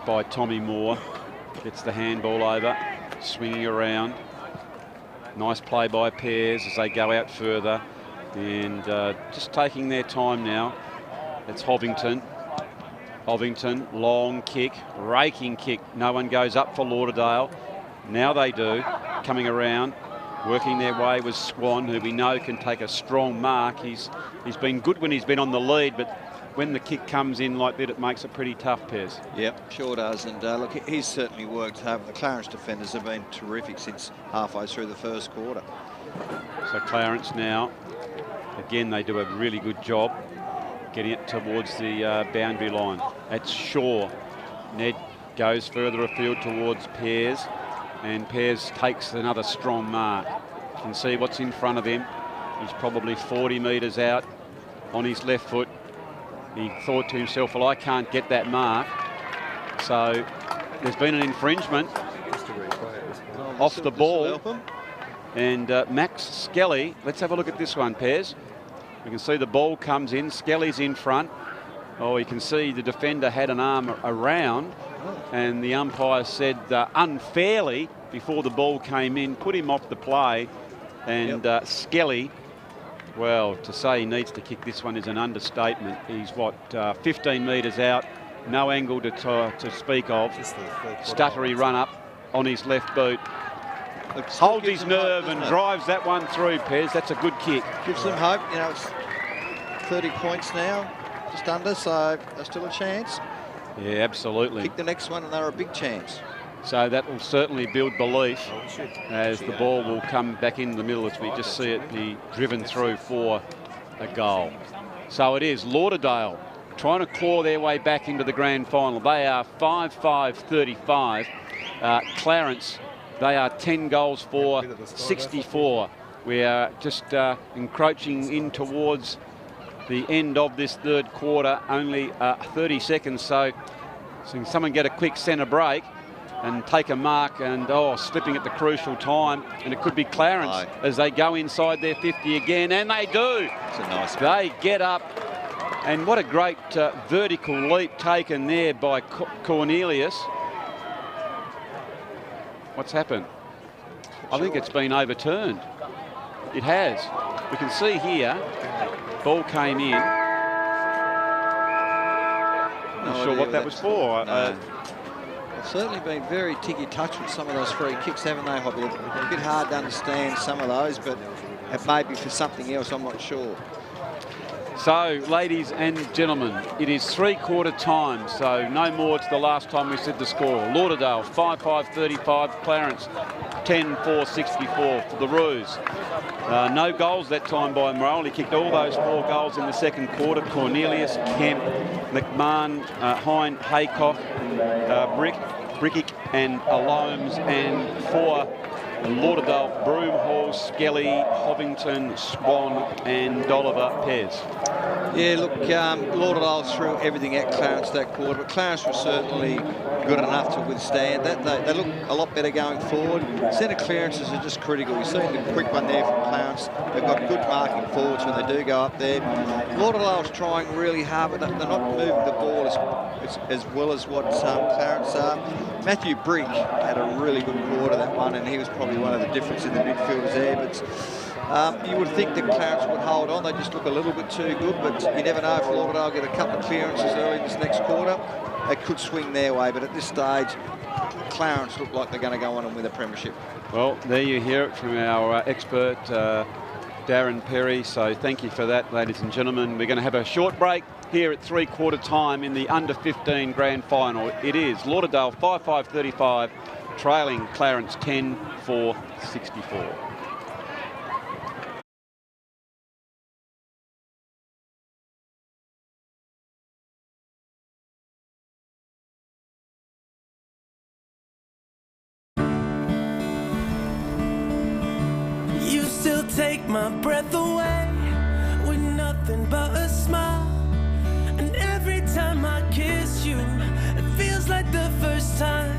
by Tommy Moore. Gets the handball over, swinging around. Nice play by Pears as they go out further, and just taking their time now. It's Hovington. Hovington, long kick, raking kick. No one goes up for Lauderdale. Now they do. Coming around, working their way was Swan, who we know can take a strong mark. He's been good when he's been on the lead, but when the kick comes in like that, it makes it pretty tough, Pez. Yep, sure does. And look, he's certainly worked hard. The Clarence defenders have been terrific since halfway through the first quarter. So Clarence now, again, they do a really good job getting it towards the boundary line. That's Shaw. Ned goes further afield towards Pears, and Pears takes another strong mark. You can see what's in front of him. He's probably 40 metres out on his left foot. He thought to himself, well, I can't get that mark. So there's been an infringement off the ball. And Max Skelly, let's have a look at this one, Pez. We can see the ball comes in, Skelly's in front. Oh, you can see the defender had an arm around, and the umpire said unfairly before the ball came in, put him off the play. And Skelly, well, to say he needs to kick this one is an understatement. He's, 15 metres out, no angle to speak of. Stuttery run up on his left boot. Holds his nerve and drives that one through, Pez. That's a good kick. Gives them hope. You know, it's 30 points now, just under, so there's still a chance. Yeah, absolutely. Kick the next one and they're a big chance. So that will certainly build belief as the ball will come back in the middle as we just see it be driven through for a goal. So it is Lauderdale trying to claw their way back into the grand final. They are 5-5-35. Clarence, they are 10 goals for 64. We are just encroaching in towards the end of this third quarter, only 30 seconds. So seeing someone get a quick centre break and take a mark, and slipping at the crucial time, and it could be Clarence as they go inside their 50 again, and they do. It's a nice one. They get up, and what a great vertical leap taken there by Cornelius. What's happened? I think it's been overturned. It has. We can see here, ball came in. Not sure what that was for. They've certainly been very ticky-touch with some of those free kicks, haven't they, Hoppy? A bit hard to understand some of those, but it may be for something else, I'm not sure. So, ladies and gentlemen, it is three-quarter time, so no more to the last time we said the score. Lauderdale, 5-5-35, Clarence, 10-4-64 for the Roos. No goals that time by Morrell. He kicked all those 4 goals in the second quarter. Cornelius, Kemp, McMahon, Hine, Haycock, Brickick and Alomes, and for Lauderdale, Broomhall, Skelly, Hovington, Swan and Dolliver, Pez. Yeah, look, Lauderdale threw everything at Clarence that quarter, but Clarence was certainly good enough to withstand that. They look a lot better going forward. Centre clearances are just critical. You've seen the quick one there from Clarence. They've got good marking forwards when they do go up there. Lauderdale's trying really hard, but they're not moving the ball as well as what Clarence are. Matthew Brick had a really good quarter, that one, and he was probably one of the difference in the midfielders there. But you would think that Clarence would hold on. They just look a little bit too good, but you never know if Lauderdale get a couple of clearances early in this next quarter. They could swing their way, but at this stage, Clarence look like they're going to go on and win the premiership. Well, there you hear it from our expert, Darren Perry. So thank you for that, ladies and gentlemen. We're going to have a short break here at three-quarter time in the under-15 grand final. It is Lauderdale 5-5-35, trailing Clarence 10-4-64. You still take my breath away with nothing but a smile. And every time I kiss you, it feels like the first time.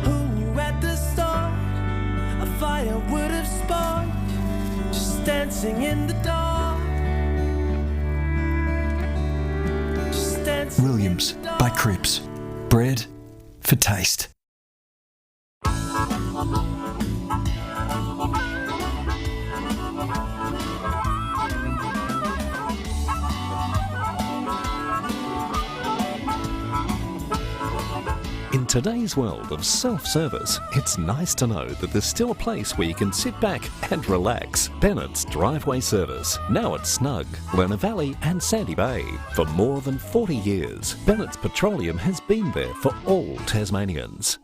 Who knew at the start a fire would have sparked, just dancing in the dark. Just dancing Williams in the dark. by Cripps. Bread for taste. In today's world of self-service, it's nice to know that there's still a place where you can sit back and relax. Bennett's Driveway Service, now at Snug, Lerner Valley and Sandy Bay. For more than 40 years, Bennett's Petroleum has been there for all Tasmanians.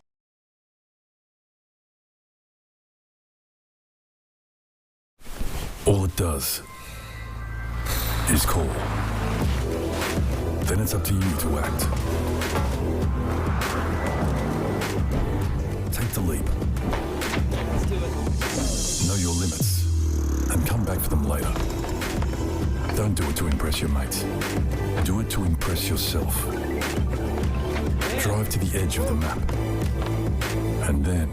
All it does is call. Then it's up to you to act. Take the leap. Let's do it. Know your limits and come back for them later. Don't do it to impress your mates. Do it to impress yourself. Drive to the edge of the map and then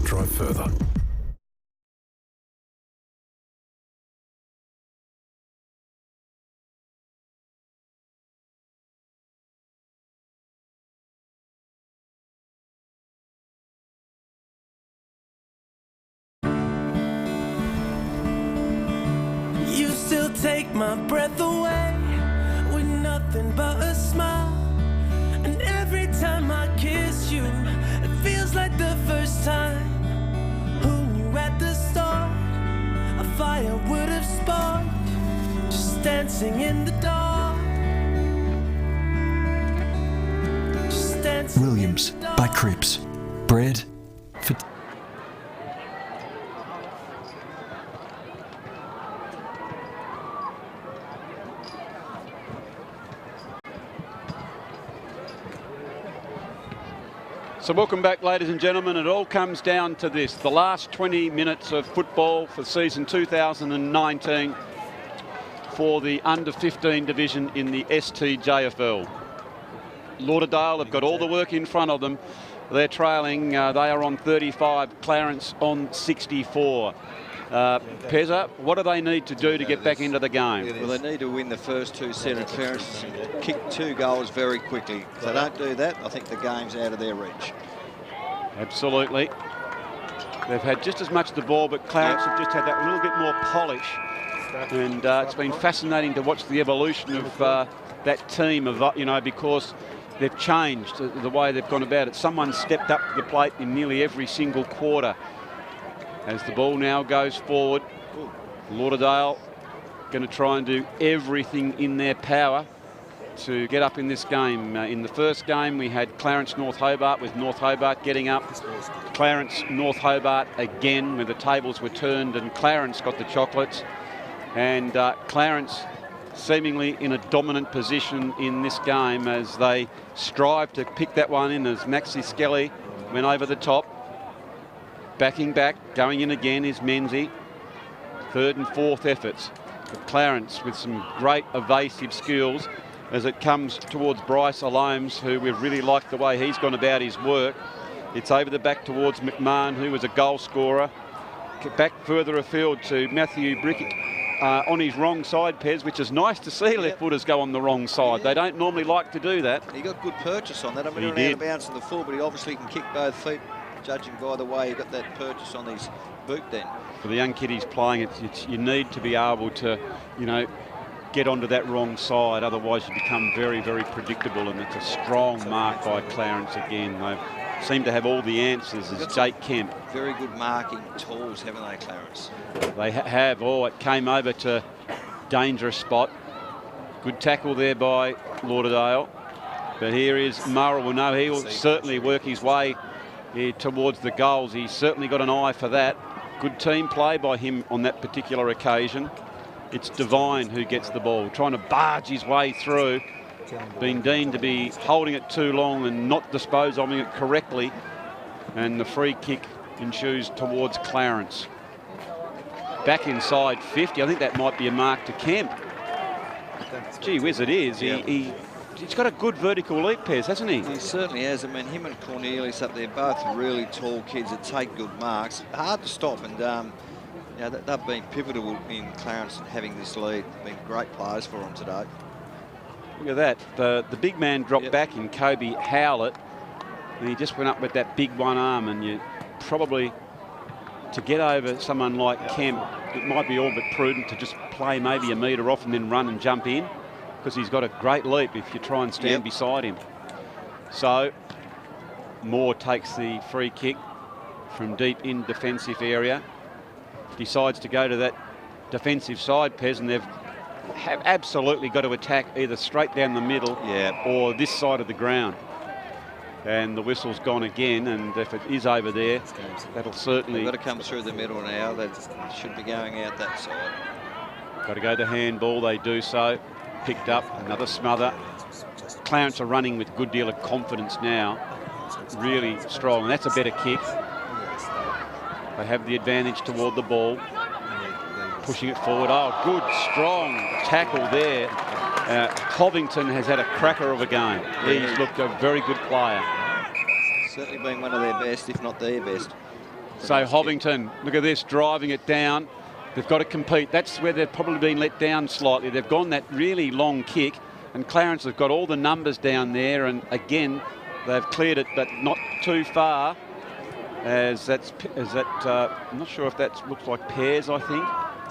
drive further. take my breath away with nothing but a smile. And every time I kiss you, it feels like the first time. Who knew at the start a fire would have sparked? Just dancing in the dark. Just dancing Williams in the dark. by Cripps. Bread for... So welcome back, ladies and gentlemen. It all comes down to this. The last 20 minutes of football for season 2019 for the under-15 division in the STJFL. Lauderdale have got all the work in front of them. They're trailing. They are on 35. Clarence on 64. Pezza, what do they need to do to get back into the game? Well, they need to win the first two sets of Clarence and kick 2 goals very quickly. If they don't do that, I think the game's out of their reach. Absolutely. They've had just as much of the ball, but Clarence have just had that little bit more polish. And it's been fascinating to watch the evolution of that team, because they've changed the way they've gone about it. Someone stepped up to the plate in nearly every single quarter. As the ball now goes forward, Lauderdale going to try and do everything in their power to get up in this game. In the first game, we had Clarence North Hobart, with North Hobart getting up. Clarence North Hobart again, where the tables were turned and Clarence got the chocolates. And Clarence seemingly in a dominant position in this game as they strive to pick that one in, as Maxi Skelly went over the top. Backing back, going in again is Menzies. Third and fourth efforts. But Clarence with some great evasive skills as it comes towards Bryce Alomes, who we've really liked the way he's gone about his work. It's over the back towards McMahon, who was a goal scorer. Back further afield to Matthew Brickett on his wrong side, Pez, which is nice to see left footers go on the wrong side. They don't normally like to do that. He got good purchase on that. I mean, He he did. out of bounds in the full, but he obviously can kick both feet, judging by the way he got that purchase on his boot then. For the young kiddies playing, you need to be able to, get onto that wrong side. Otherwise, you become very, very predictable, and it's a strong mark by Clarence again. They seem to have all the answers, as Jake Kemp. Very good marking tools, haven't they, Clarence? They have. Oh, it came over to dangerous spot. Good tackle there by Lauderdale. But here is Murrell. Well, no, he will certainly work his way here towards the goals. He's certainly got an eye for that. Good team play by him on that particular occasion. It's Devine who gets the ball, trying to barge his way through. Being deemed to be holding it too long and not disposing of it correctly. And the free kick ensues towards Clarence. Back inside 50. I think that might be a mark to Kemp. Gee whiz, it is. He's got a good vertical leap, Pez, hasn't he? He certainly has. I mean, him and Cornelius up there, both really tall kids that take good marks. Hard to stop, and they've been pivotal in Clarence having this lead. Been great players for them today. Look at that. The big man dropped back in Kobe Howlett, and he just went up with that big one arm, and you probably, to get over someone like Kemp, it might be all but prudent to just play maybe a metre off and then run and jump in, because he's got a great leap if you try and stand beside him. So Moore takes the free kick from deep in defensive area. Decides to go to that defensive side, Pez, and they've absolutely got to attack either straight down the middle or this side of the ground. And the whistle's gone again, and if it is over there, that'll certainly... They've got to come through the middle now. That should be going out that side. Got to go to handball. They do so. Picked up, another smother. Clarence are running with a good deal of confidence now. Really strong, and that's a better kick. They have the advantage toward the ball. Pushing it forward. Oh, good, strong tackle there. Hovington has had a cracker of a game. He's looked a very good player. Certainly been one of their best, if not their best. So Hovington, look at this, driving it down. They've got to compete. That's where they've probably been let down slightly. They've gone that really long kick, and Clarence have got all the numbers down there, and again, they've cleared it, but not too far. I'm not sure if that looks like Pears, I think,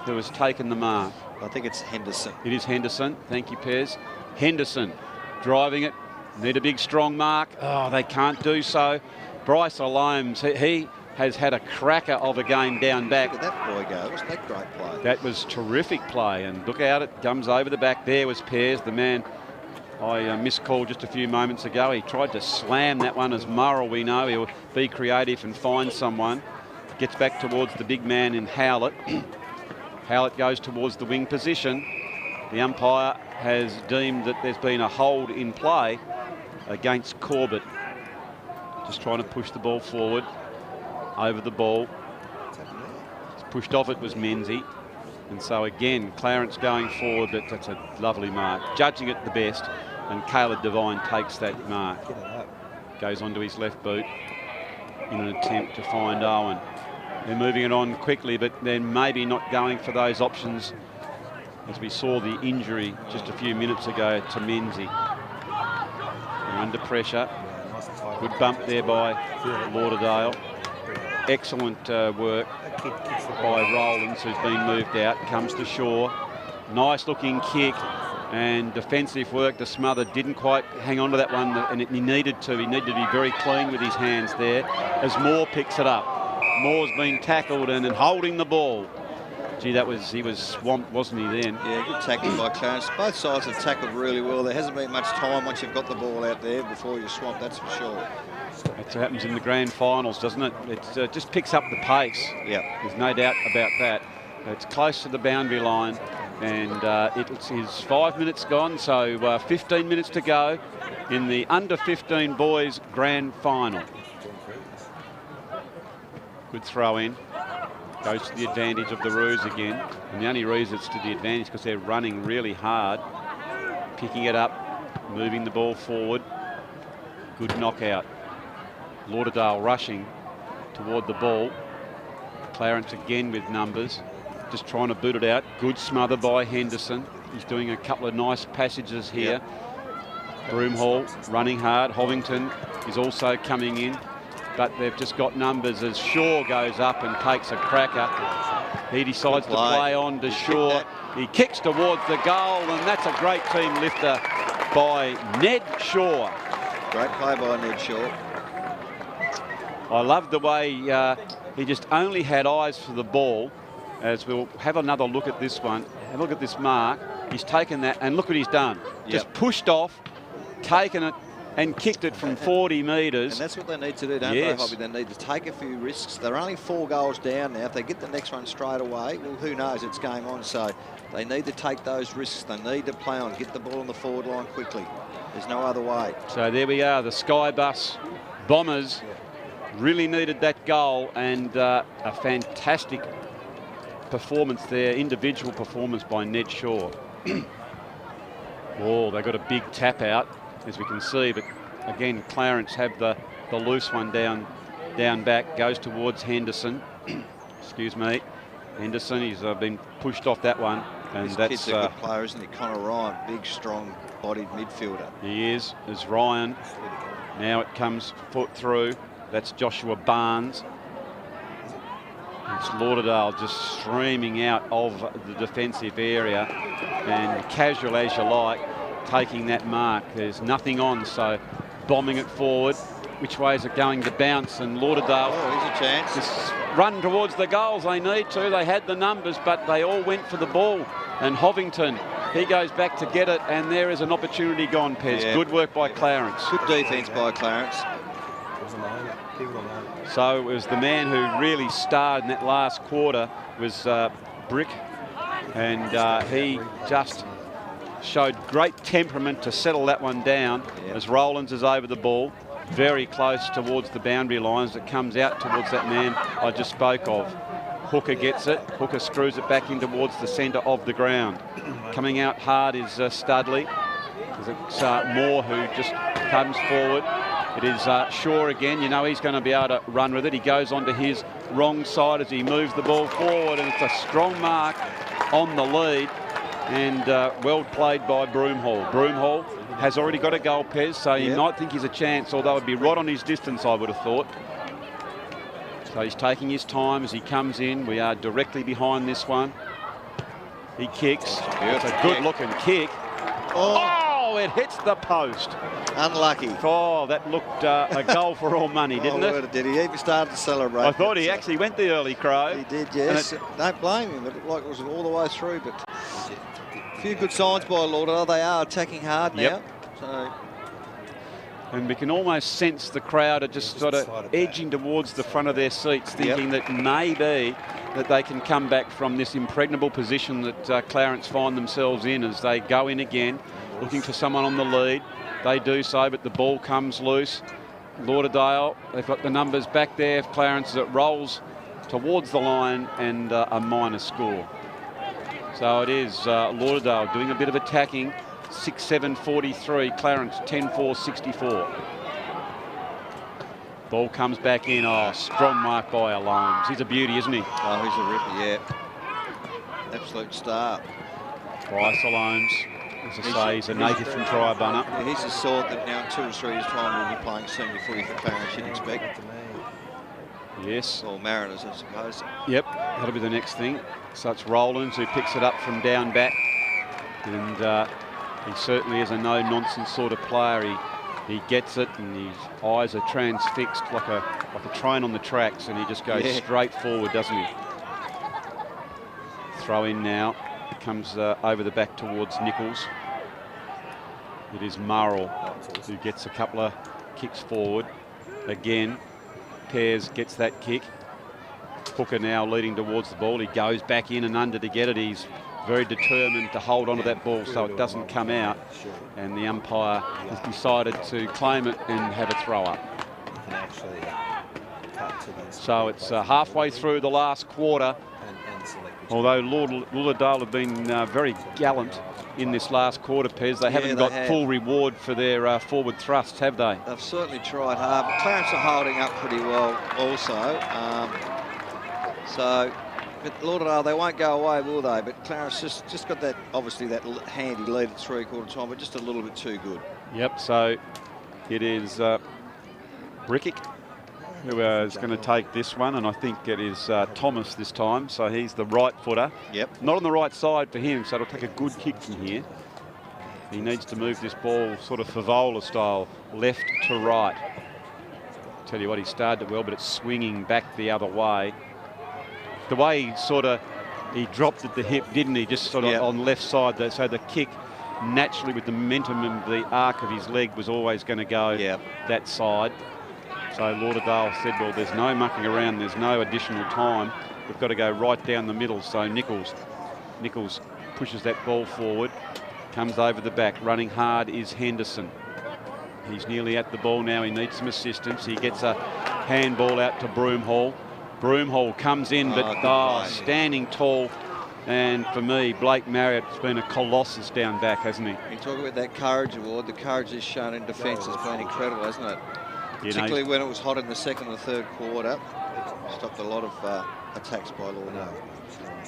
who has taken the mark. I think it's Henderson. It is Henderson. Thank you, Pez. Henderson driving it. Need a big, strong mark. Oh, they can't do so. Bryce Alomes, he has had a cracker of a game down back. Look at that boy go. Wasn't that great play? That was terrific play. And look out, it comes over the back. There was Pez, the man I miscalled just a few moments ago. He tried to slam that one as Murrell, we know. He'll be creative and find someone. Gets back towards the big man in Howlett. Howlett goes towards the wing position. The umpire has deemed that there's been a hold in play against Corbett. Just trying to push the ball forward. Over the ball. It's pushed off, it was Menzies. And so again, Clarence going forward, but that's a lovely mark. Judging it the best, and Caleb Devine takes that mark. Goes onto his left boot in an attempt to find Owen. They're moving it on quickly, but then maybe not going for those options as we saw the injury just a few minutes ago to Menzies. They're under pressure. Good bump there by Lauderdale. Excellent work by Rowlands, who's been moved out. Comes to shore. Nice looking kick and defensive work to Smother. Didn't quite hang on to that one, and he needed to. He needed to be very clean with his hands there as Moore picks it up. Moore's been tackled and holding the ball. Gee, he was swamped, wasn't he then? Yeah, good tackling by Clarence. Both sides have tackled really well. There hasn't been much time once you've got the ball out there before you're swamped, that's for sure. That's what happens in the grand finals, doesn't it? It just picks up the pace. Yeah. There's no doubt about that. It's close to the boundary line, and it is 5 minutes gone, so 15 minutes to go in the under-15 boys grand final. Good throw in. Goes to the advantage of the Roos again. And the only reason it's to the advantage because they're running really hard. Picking it up, moving the ball forward. Good knockout. Lauderdale rushing toward the ball. Clarence again with numbers. Just trying to boot it out. Good smother by Henderson. He's doing a couple of nice passages here. Yep. Broomhall running hard. Hovington is also coming in. But they've just got numbers as Shaw goes up and takes a cracker. He decides to play on to Shaw. He kicks towards the goal, and that's a great team lifter by Ned Shaw. Great play by Ned Shaw. I love the way he just only had eyes for the ball. As we'll have another look at this one. Have a look at this mark. He's taken that, and look what he's done. Yep. Just pushed off, taken it, and kicked it from 40 metres. And that's what they need to do, don't they, Hoppy? They need to take a few risks. They're only 4 goals down now. If they get the next one straight away, well, who knows? It's game on. So they need to take those risks. They need to play on, get the ball on the forward line quickly. There's no other way. So there we are, the Skybus Bombers really needed that goal, and a fantastic performance there, individual performance by Ned Shaw. Oh, they got a big tap out, as we can see, but again, Clarence have the loose one down back, goes towards Henderson. Excuse me. Henderson, he's been pushed off that one. And this that's kid's a good player, isn't he? Connor Ryan, big, strong-bodied midfielder. He is, as Ryan. Now it comes foot through. That's Joshua Barnes. It's Lauderdale just streaming out of the defensive area, and casual as you like, taking that mark. There's nothing on, so bombing it forward. Which way is it going to bounce? And Lauderdale, here's a chance. Just run towards the goals. They need to. They had the numbers, but they all went for the ball. And Hovington, he goes back to get it, and there is an opportunity gone, Pez. Yeah. Good work by Clarence. Good defence by Clarence. So it was the man who really starred in that last quarter was Brick, and he just showed great temperament to settle that one down. Yep. As Rowlands is over the ball, very close towards the boundary lines. It comes out towards that man I just spoke of. Hooker gets it. Hooker screws it back in towards the centre of the ground. Coming out hard is Studley. It's Moore who just comes forward. It is Shaw again. You know he's going to be able to run with it. He goes onto his wrong side as he moves the ball forward, and it's a strong mark on the lead, and well played by Broomhall. Broomhall has already got a goal, Pez, so you might think he's a chance, although it'd be right on his distance, I would have thought. So he's taking his time as he comes in. We are directly behind this one. He kicks. It's a Beautiful good-looking kick. Oh, it hits the post. Unlucky. Oh, that looked a goal for all money, didn't it? Did he even start to celebrate? I thought he actually went the early crow. He did, yes. Don't blame him. It looked like it was all the way through, but a few good signs by Lauderdale. They are attacking hard now. So. And we can almost sense the crowd are just sort of edging towards the front of their seats, thinking that maybe that they can come back from this impregnable position that Clarence find themselves in as they go in again, looking for someone on the lead. They do so, but the ball comes loose. Lauderdale, they've got the numbers back there. If Clarence it rolls towards the line and a minor score. So it is Lauderdale doing a bit of attacking. 6-7-43, Clarence 10-4-64. Ball comes back in. Oh, strong mark by Alomes. He's a beauty, isn't he? Oh, he's a ripper, yeah. Absolute star. Bryce Alomes, as I say, he's a native from Tribunna. Yeah, he's the sort that now in 2 or 3 years' time will be playing senior footy for Clarence, you'd expect. Yes. Or Mariners, I suppose. Yep, that'll be the next thing. So it's Rowlands who picks it up from down back. And he certainly is a no-nonsense sort of player. He gets it, and his eyes are transfixed like a train on the tracks, and he just goes straight forward, doesn't he? Throw in now. It comes over the back towards Nichols. It is Murrell who gets a couple of kicks forward. Again, Pears gets that kick. Hooker now leading towards the ball. He goes back in and under to get it. He's very determined to hold onto that ball so it doesn't come out, and the umpire has decided to claim it and have a throw up. So it's halfway through the last quarter, although Lauderdale have been very gallant in this last quarter, Pez. They haven't got full reward for their forward thrusts, have they? They've certainly tried hard, but Clarence are holding up pretty well also. But Lauderdale, they won't go away, will they? But Clarence just got that, obviously, that handy lead at 3/4 time, but just a little bit too good. Yep, so it is Brickick who is going to take this one, and I think it is Thomas this time, so he's the right footer. Yep. Not on the right side for him, so it'll take a good kick from here. He needs to move this ball sort of Favola style, left to right. Tell you what, he started it well, but it's swinging back the other way. The way he dropped at the hip, didn't he? Just sort of on the left side, so the kick naturally with the momentum and the arc of his leg was always going to go that side. So Lauderdale said, well, there's no mucking around, there's no additional time. We've got to go right down the middle. So Nichols pushes that ball forward, comes over the back. Running hard is Henderson. He's nearly at the ball now. He needs some assistance. He gets a handball out to Broomhall. Broomhall comes in, but standing tall. And for me, Blake Marriott's been a colossus down back, hasn't he? You talk about that courage award. The courage he's shown in defence has been incredible, hasn't it? Particularly when it was hot in the second and third quarter. Stopped a lot of attacks by Lauderdale.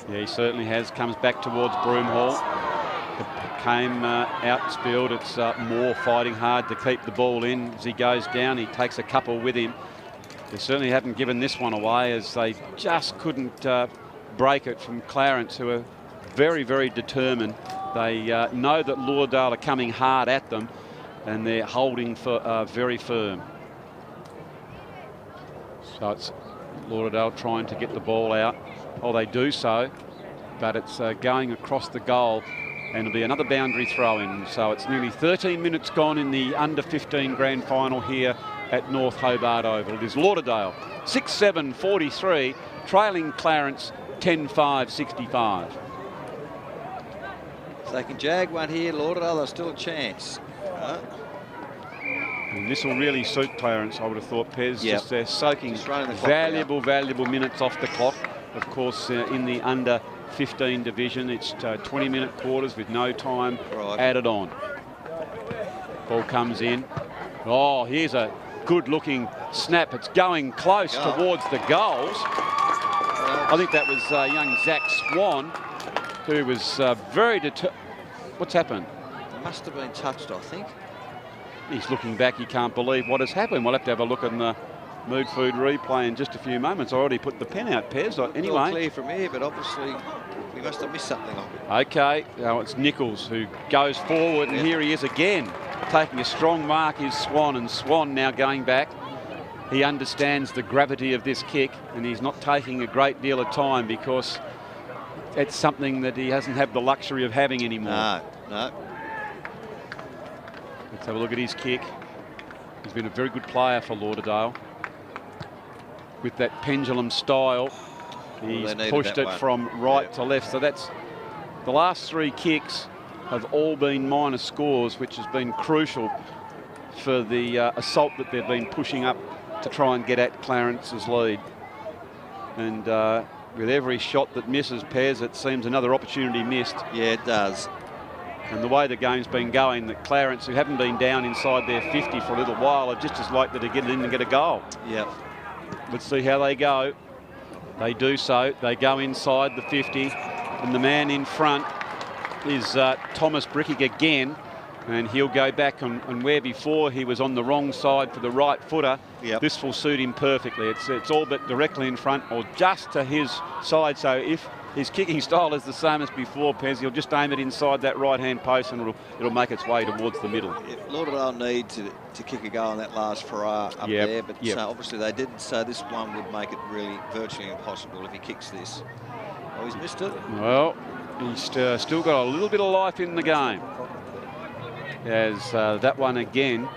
Yeah, he certainly has. Comes back towards Broomhall. It came outspilled. It's Moore fighting hard to keep the ball in. As he goes down, he takes a couple with him. They certainly haven't given this one away, as they just couldn't break it from Clarence, who are very, very determined. They know that Lauderdale are coming hard at them, and they're holding for very firm. So it's Lauderdale trying to get the ball out. Oh, they do so, but it's going across the goal, and it'll be another boundary throw-in. So it's nearly 13 minutes gone in the under-15 grand final here at North Hobart Oval. It is Lauderdale 6-7-43, trailing Clarence 10-5-65. If they can jag one here, Lauderdale, there's still a chance. And this will really suit Clarence, I would have thought, Pez. Just they're soaking valuable minutes off the clock. Of course, in the under-15 division, it's 20-minute quarters with no time added on. Ball comes in. Oh, here's a good-looking snap. It's going close towards the goals. I think that was young Zach Swan, who was very determined. What's happened? It must have been touched, I think. He's looking back. He can't believe what has happened. We'll have to have a look in the Mood Food replay in just a few moments. I already put the pen out, Pez. Anyway. Clear from here, but obviously we must have missed something on. Okay, now it's Nichols who goes forward, and here he is again, taking a strong mark is Swan, and Swan now going back. He understands the gravity of this kick, and he's not taking a great deal of time because it's something that he hasn't had the luxury of having anymore. No. Let's have a look at his kick. He's been a very good player for Lauderdale. With that pendulum style, he's pushed it from right to left. So that's the last 3 kicks have all been minor scores, which has been crucial for the assault that they've been pushing up to try and get at Clarence's lead. And with every shot that misses Pez, it seems another opportunity missed. Yeah, it does. And the way the game's been going, that Clarence, who haven't been down inside their 50 for a little while, are just as likely to get it in and get a goal. Yep. Let's see how they go. They do so. They go inside the 50, and the man in front is Thomas Brickig again, and he'll go back and where before he was on the wrong side for the right footer. Yep. This will suit him perfectly. It's all but directly in front or just to his side. So if his kicking style is the same as before, Pez, he'll just aim it inside that right-hand post and it'll make its way towards the middle. Lauderdale need to kick a goal on that last Farrar up there, but obviously they didn't, so this one would make it really virtually impossible if he kicks this. Oh, he's missed it. Well, he's still got a little bit of life in the game. As that one again,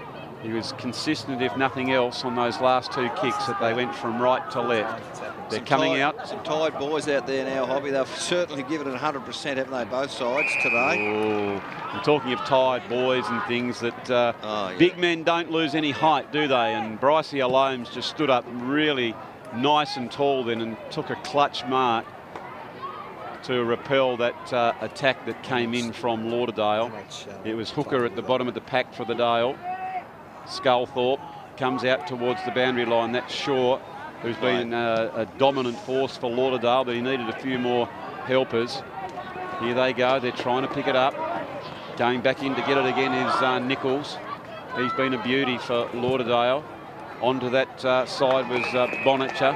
he was consistent, if nothing else, on those last 2 kicks that they went from right to left. They're coming out. Some tired boys out there now, Hobby. They've certainly given it 100%, haven't they, both sides today? Oh, I'm talking of tired boys and things that big men don't lose any height, do they? And Brycey Alomes just stood up really nice and tall then and took a clutch mark to repel that attack that came in from Lauderdale. It was Hooker at the bottom of the pack for the Dale. Sculthorpe comes out towards the boundary line. That's Shaw, who's been a dominant force for Lauderdale, but he needed a few more helpers. Here they go. They're trying to pick it up. Going back in to get it again is Nichols. He's been a beauty for Lauderdale. Onto that side was Bonnicher.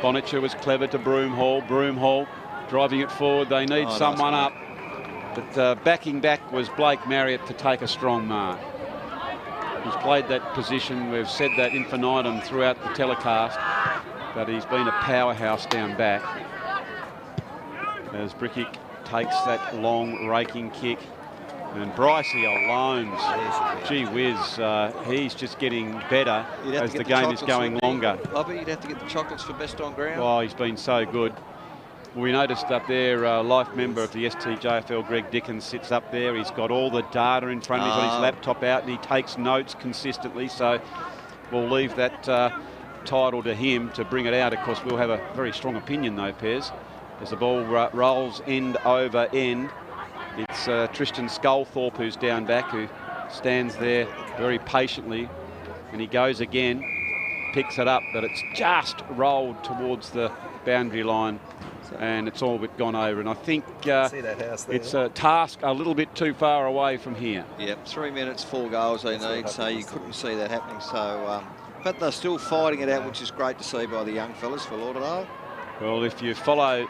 Bonnicher was clever to Broomhall. Broomhall driving it forward. They need someone up. But backing back was Blake Marriott to take a strong mark. He's played that position. We've said that infinitum throughout the telecast, but he's been a powerhouse down back. As Brickig takes that long raking kick. And Brycey Alomes, gee whiz, he's just getting better as the game is going longer. Bobby, you'd have to get the chocolates for best on ground. Oh, he's been so good. We noticed up there, life member of the STJFL, Greg Dickens, sits up there. He's got all the data in front of him. He's got his laptop out and he takes notes consistently. So we'll leave that title to him to bring it out. Of course, we'll have a very strong opinion though, Pez, as the ball rolls end over end. It's Tristan Sculthorpe who's down back, who stands there very patiently, and he goes again, picks it up, but it's just rolled towards the boundary line, and it's all but gone over. And I think it's a task a little bit too far away from here. Yep, 3 minutes, 4 goals they need, so you couldn't see that happening. So, but they're still fighting it out, which is great to see by the young fellas for Lauderdale. Well, if you follow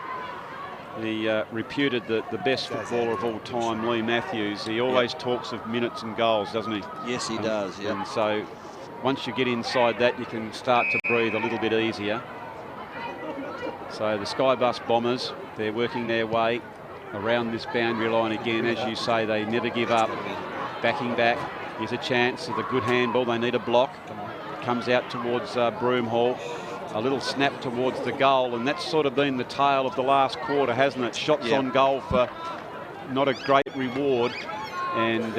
the reputed the best footballer of all time, Lee Matthews, he always talks of minutes and goals, doesn't he? Yes, he does, yeah. And so once you get inside that, you can start to breathe a little bit easier. So the Skybus Bombers, they're working their way around this boundary line again. As you say, they never give up. Backing back, here's a chance of a good handball. They need a block. Comes out towards Broomhall. A little snap towards the goal, and that's sort of been the tale of the last quarter, hasn't it? Shots on goal for not a great reward, and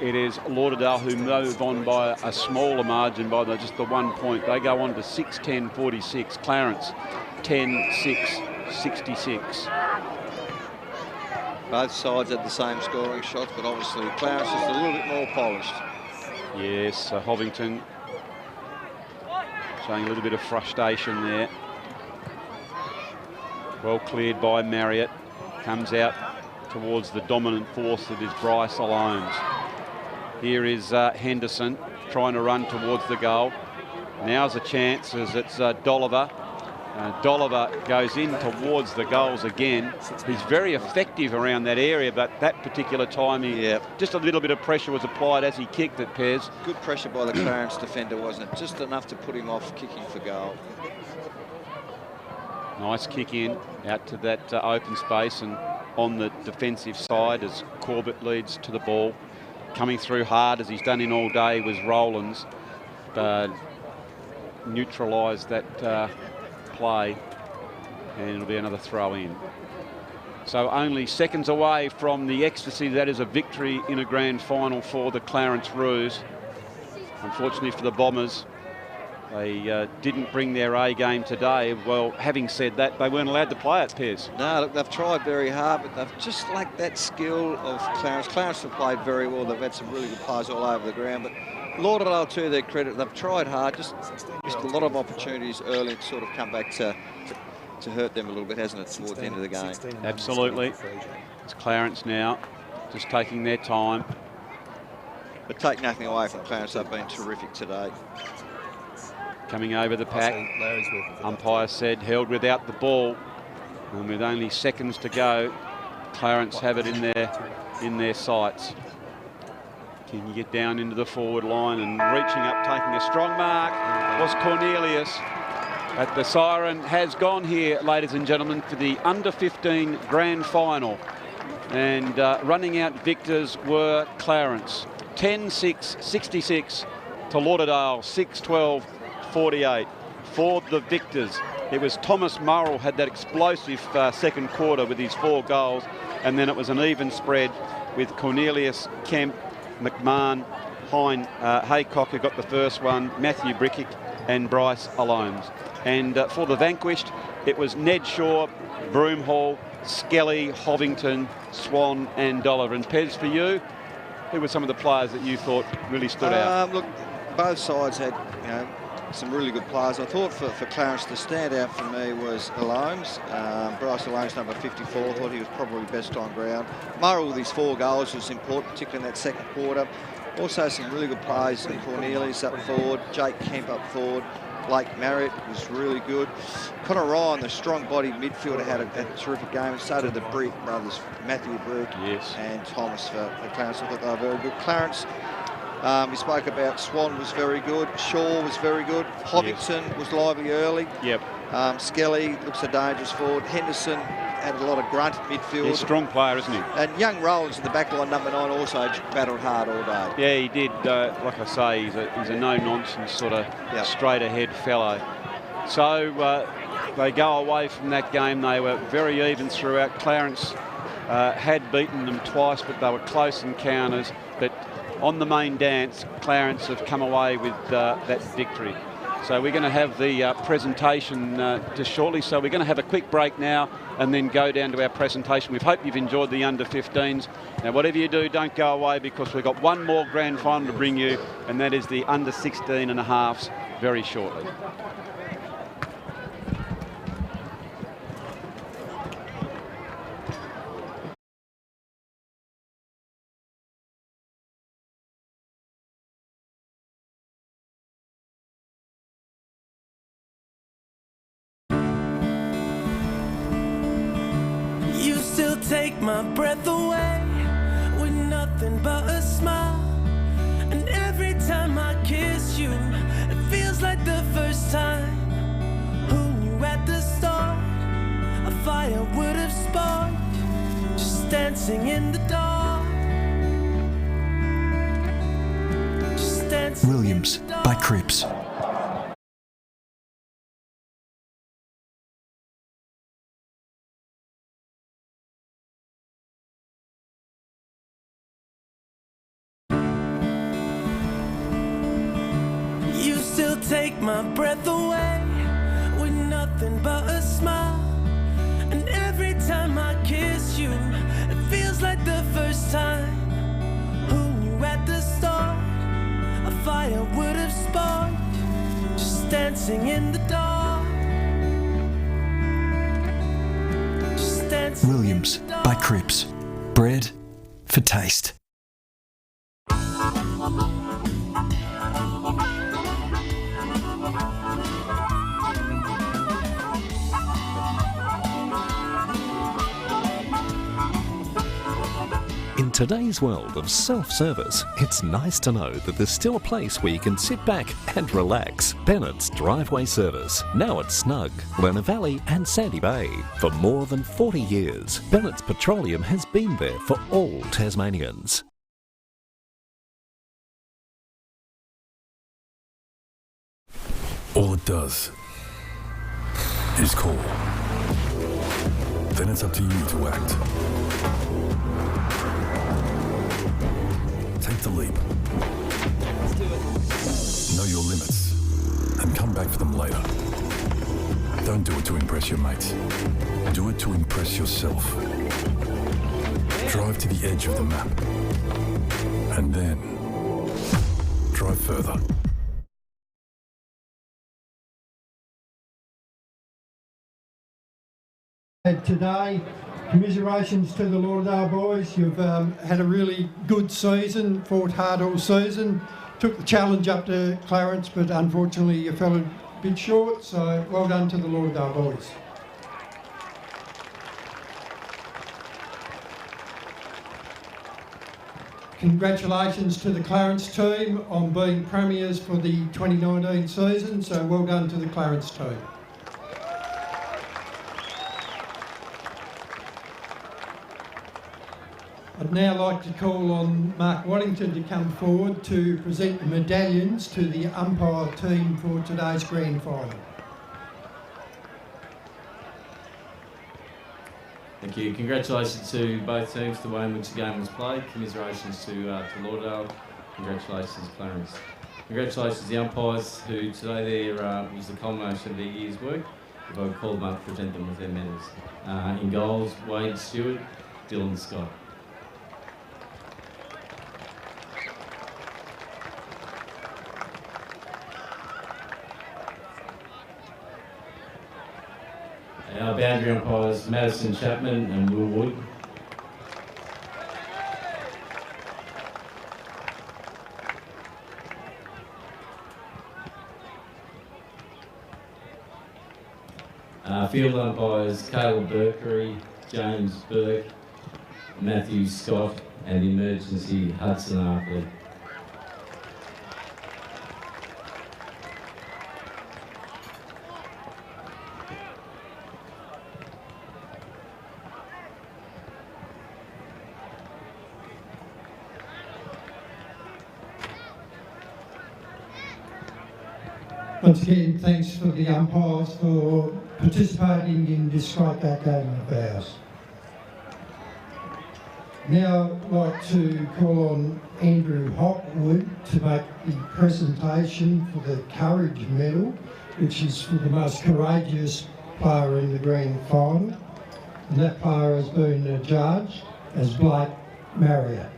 it is Lauderdale who move on by a smaller margin by just the 1 point. They go on to 6-10-46. Clarence 10-6-66. Both sides had the same scoring shots, but obviously Clarence is a little bit more polished. Yes, Hovington showing a little bit of frustration there. Well cleared by Marriott. Comes out towards the dominant force that is Bryce Alomes. Here is Henderson trying to run towards the goal. Now's a chance as it's Dolliver Dolliver goes in towards the goals again. He's very effective around that area, but that particular time, just a little bit of pressure was applied as he kicked it, Pez. Good pressure by the Clarence defender, wasn't it? Just enough to put him off kicking for goal. Nice kick in, out to that open space and on the defensive side as Corbett leads to the ball. Coming through hard as he's done in all day was Rowlands. Neutralised that play, and it'll be another throw in. So only seconds away from the ecstasy that is a victory in a grand final for the Clarence Roos. Unfortunately for the Bombers, they didn't bring their A game today. Well, having said that, they weren't allowed to play it, Piers. No, look, they've tried very hard, but they've just lacked that skill of Clarence. Clarence have played very well. They've had some really good players all over the ground, but Lauderdale, to their credit, they've tried hard, just missed a lot of opportunities early to sort of come back to hurt them a little bit, hasn't it, towards the end of the game. Absolutely. It's Clarence now, just taking their time. But take nothing away from Clarence, they've been terrific today. Coming over the pack, umpire said held without the ball, and with only seconds to go, Clarence have it in their sights. Can you get down into the forward line, and reaching up, taking a strong mark was Cornelius. But the siren has gone here, ladies and gentlemen, for the under-15 grand final. And running out victors were Clarence. 10-6-66 to Lauderdale, 6-12-48. For the victors, it was Thomas Murrell had that explosive second quarter with his 4 goals. And then it was an even spread with Cornelius, Kemp, McMahon, Hine, Haycock, who got the first one, Matthew Brickick and Bryce Alomes. And for the vanquished, it was Ned Shaw, Broomhall, Skelly, Hovington, Swan and Dolliver. And Pez, for you, who were some of the players that you thought really stood out? Look, both sides had, some really good players. I thought for Clarence, the standout for me was Alomes. Bryce Alomes, number 54, thought he was probably best on ground. Murrell with his 4 goals was important, particularly in that second quarter. Also some really good players in Cornelius up forward, Jake Kemp up forward, Blake Marriott was really good. Connor Ryan, the strong-bodied midfielder, had a terrific game, and so did the Brick brothers, Matthew Brick and Thomas for Clarence. I thought they were very good. Clarence, we spoke about Swan was very good, Shaw was very good, Hovington was lively early. Skelly looks a dangerous forward. Henderson had a lot of grunt midfield. He's a strong player, isn't he? And young Rowlands in the back line, number 9, also battled hard all day. Yeah, he did. Like I say, he's a no-nonsense sort of straight-ahead fellow. So they go away from that game. They were very even throughout. Clarence had beaten them twice, but they were close encounters. But on the main dance, Clarence have come away with that victory. So we're going to have the presentation just shortly. So we're going to have a quick break now and then go down to our presentation. We hope you've enjoyed the under-15s. Now, whatever you do, don't go away, because we've got one more grand final to bring you, and that is the under-16 and a halves very shortly. Take my breath away with nothing but a smile. And every time I kiss you, it feels like the first time. Who knew at the start a fire would have sparked, just dancing in the dark. Just dancing Williams in the dark. by Cripps. Take my breath away with nothing but a smile. And every time I kiss you, it feels like the first time. Who knew at the start a fire would have sparked, just dancing in the dark. Just dancing Williams in the dark. by Cripps. Bread for taste. today's world of self-service, it's nice to know that there's still a place where you can sit back and relax. Bennett's Driveway Service, now at Snug, Lerner Valley and Sandy Bay. For more than 40 years, Bennett's Petroleum has been there for all Tasmanians. All it does is call. Then it's up to you to act. Take the leap. Know your limits and come back for them later. Don't do it to impress your mates. Do it to impress yourself. Drive to the edge of the map and then drive further. Today, commiserations to the Lauderdale boys. You've had a really good season, fought hard all season, took the challenge up to Clarence, but unfortunately you fell a bit short, so well done to the Lauderdale boys. Congratulations to the Clarence team on being premiers for the 2019 season, so well done to the Clarence team. I'd now like to call on Mark Waddington to come forward to present the medallions to the umpire team for today's grand final. Thank you. Congratulations to both teams, the way in which the game was played. Commiserations to Lauderdale. Congratulations, Clarence. Congratulations to the umpires who today was the culmination of their year's work. If I would call them up, present them with their medals. In goals, Wade Stewart, Dylan Scott. Our boundary umpires, Madison Chapman and Will Wood. Field umpires, Caleb Burkery, James Burke, Matthew Scott, and emergency Hudson Arkley. Once again, thanks for the umpires for participating in this great game of ours. Now I'd like to call on Andrew Hopwood to make the presentation for the Courage Medal, which is for the most courageous player in the grand final. And that player has been adjudged as Blake Marriott.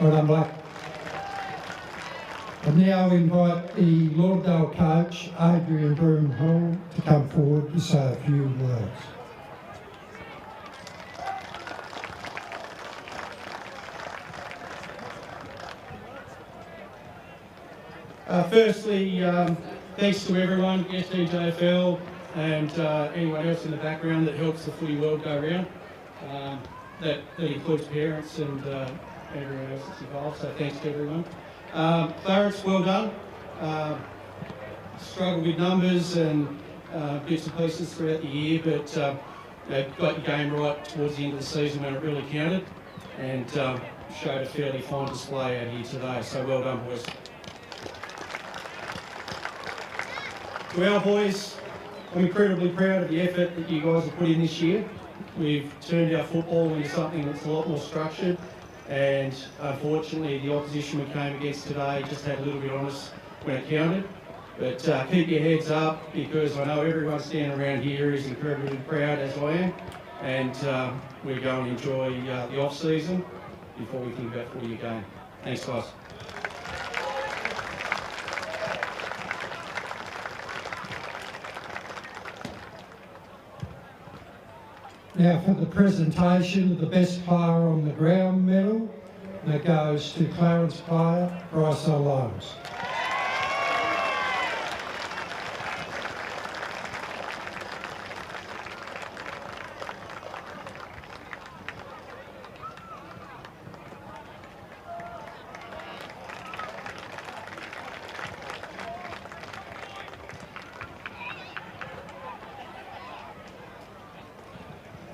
Well done, Blake. I now invite the Lauderdale coach, Adrian Broomhall, to come forward to say a few words. Firstly, thanks to everyone, STJFL and anyone else in the background that helps the footy world go round. That includes parents and everyone else that's involved, so thanks to everyone. Clarence, well done. Struggled with numbers and bits and pieces throughout the year, but got your game right towards the end of the season when it really counted, and showed a fairly fine display out here today, so well done, boys. To our boys, I'm incredibly proud of the effort that you guys have put in this year. We've turned our football into something that's a lot more structured, and unfortunately the opposition we came against today just had a little bit on us when it counted. But keep your heads up, because I know everyone standing around here is incredibly proud, as I am, and we're going to enjoy the off-season before we think about footy again. Thanks, guys. Now for the presentation of the best player on the ground medal, that goes to Clarence player Bryce Loans.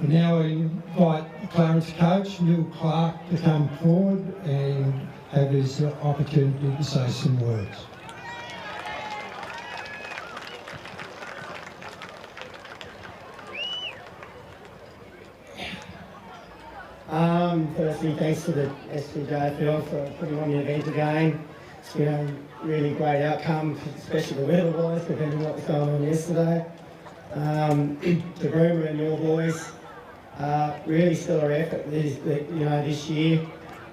We now invite the Clarence coach, Neil Clark, to come forward and have his opportunity to say some words. Firstly, thanks to the STJFL for putting on the event again. It's been a really great outcome, especially the weather-wise, compared to what was going on yesterday. To Groomer and your boys, really stellar effort this year.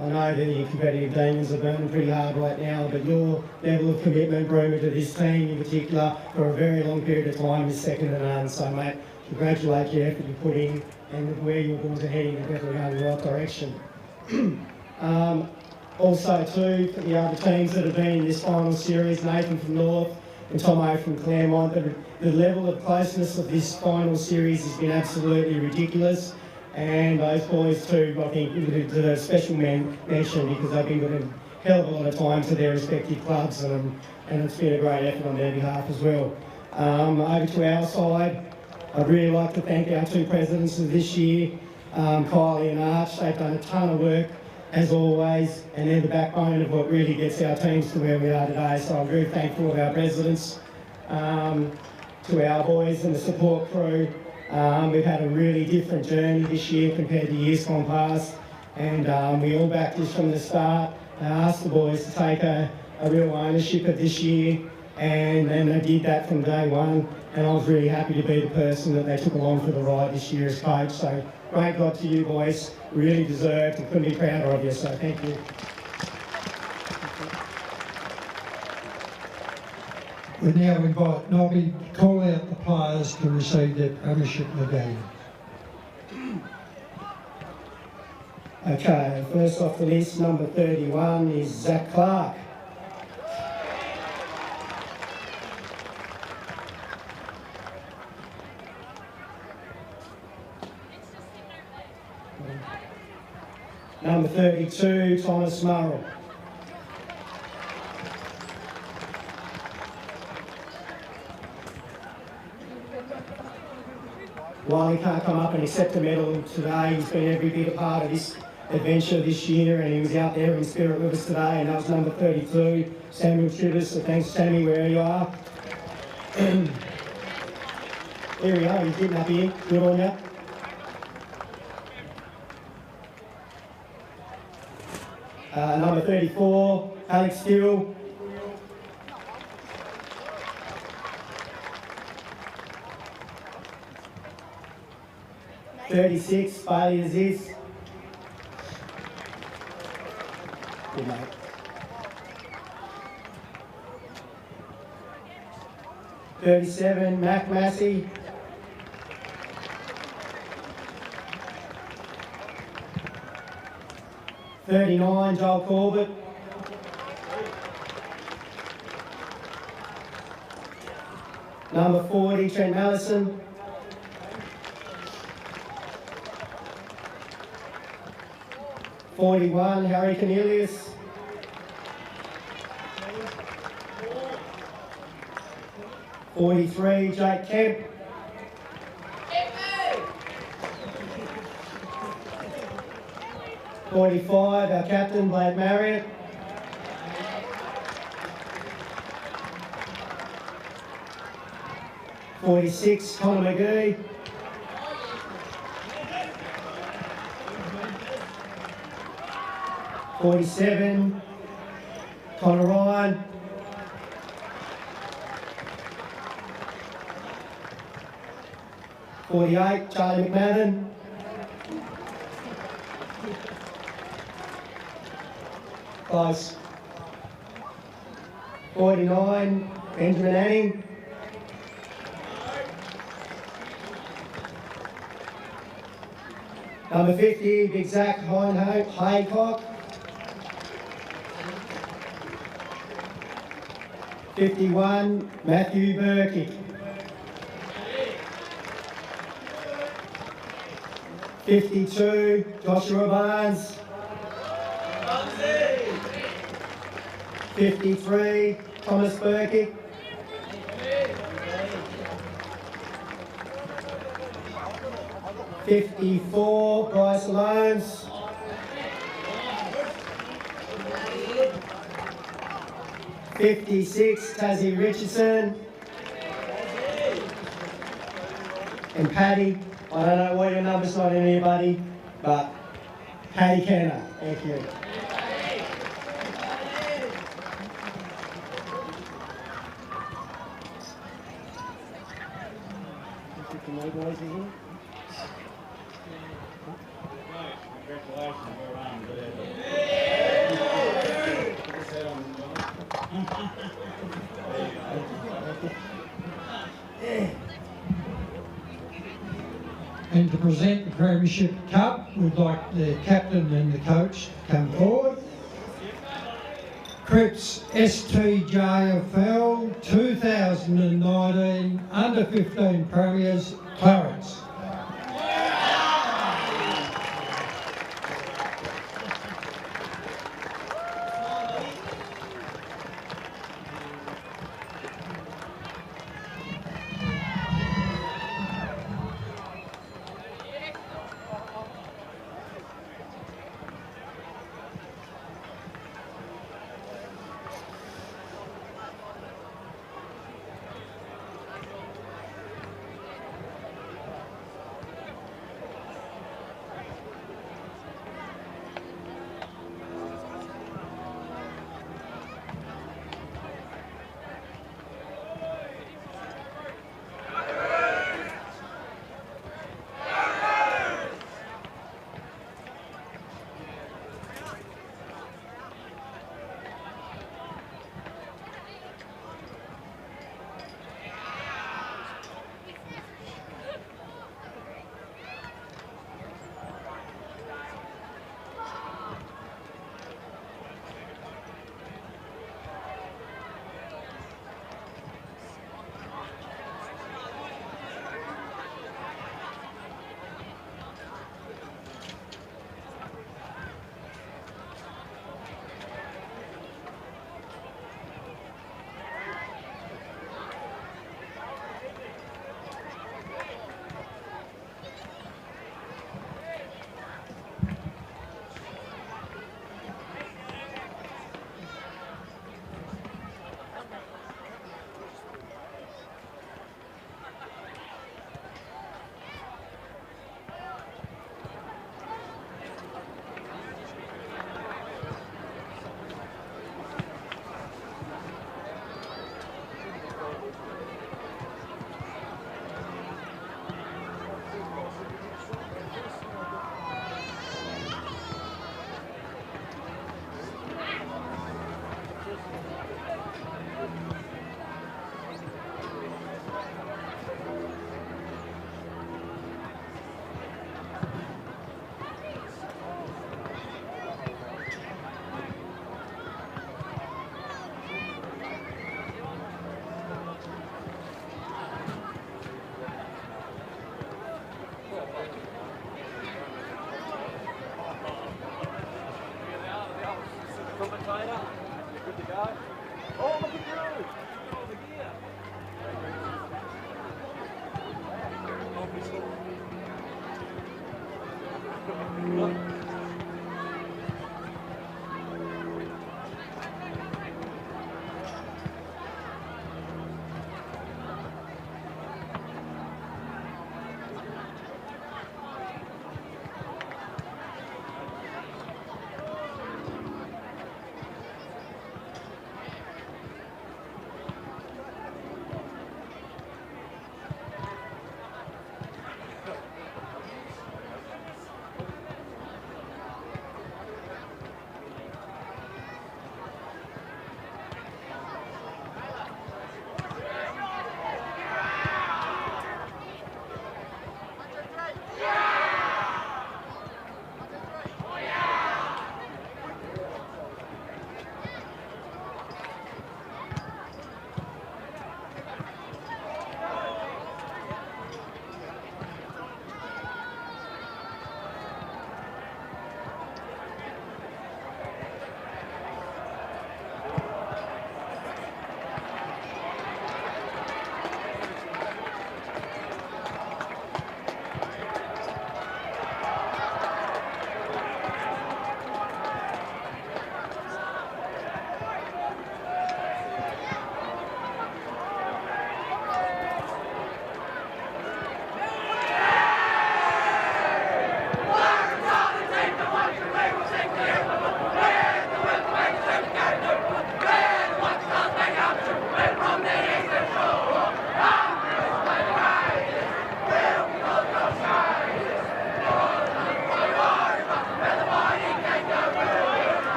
I know that your competitive demons are burning pretty hard right now, but your level of commitment, Groomer, to this team in particular, for a very long period of time is second to none. So, mate, congratulate your effort you put in and where your balls are heading, are definitely going in the right direction. Also, too, for the other teams that have been in this final series, Nathan from North and Tomo from Claremont, the level of closeness of this final series has been absolutely ridiculous. And those boys too, I think, deserve a special mention because they've been putting a hell of a lot of time to their respective clubs, and it's been a great effort on their behalf as well. Over to our side, I'd really like to thank our two presidents of this year, Kylie and Arch. They've done a ton of work, as always, and they're the backbone of what really gets our teams to where we are today. So I'm very thankful of our presidents, to our boys and the support crew. We've had a really different journey this year compared to years gone past, and we all backed this from the start. I asked the boys to take a real ownership of this year, and they did that from day one, and I was really happy to be the person that they took along for the ride this year as coach. So great job to you boys, really deserved and couldn't be prouder of you, so thank you. We now invite Nobby to call out the players to receive their premiership medallion. Okay, first off the list, number 31 is Zach Clark. Number 32, Thomas Murrell. While he can't come up and accept a medal today, he's been every bit a part of this adventure this year, and he was out there in spirit with us today, and that was number 32, Samuel Trivers. So thanks, Sammy, wherever you are. Here we are, he's getting up here. Good on you. Number 34, Alex Steele. (36) Bailey Aziz. Good mate. (37) Mac Massey. (39) Joel Corbett. Number 40, Trent Mallison. (41) Harry Cornelius. (43) Jake Kemp. (45) our captain, Blake Marriott. (46) Connor McGee. (47) Connor Ryan. (48) Charlie McMahon. Close. (49) Benjamin Anning. Number 50, Big Zach Haycock. 51, Matthew Burkick. 52, Joshua Barnes. 53, Thomas Burkick. 54, Bryce Loans. 56, Tassie Richardson. And Paddy, I don't know why your number's not in here, buddy, but Paddy Kenner. Thank you. And to present the Premiership Cup, we'd like the captain and the coach to come forward. CRIPPS STJFL 2019 Under 15 Premiers, Clarence. Commentator, good to go. Oh, look at you!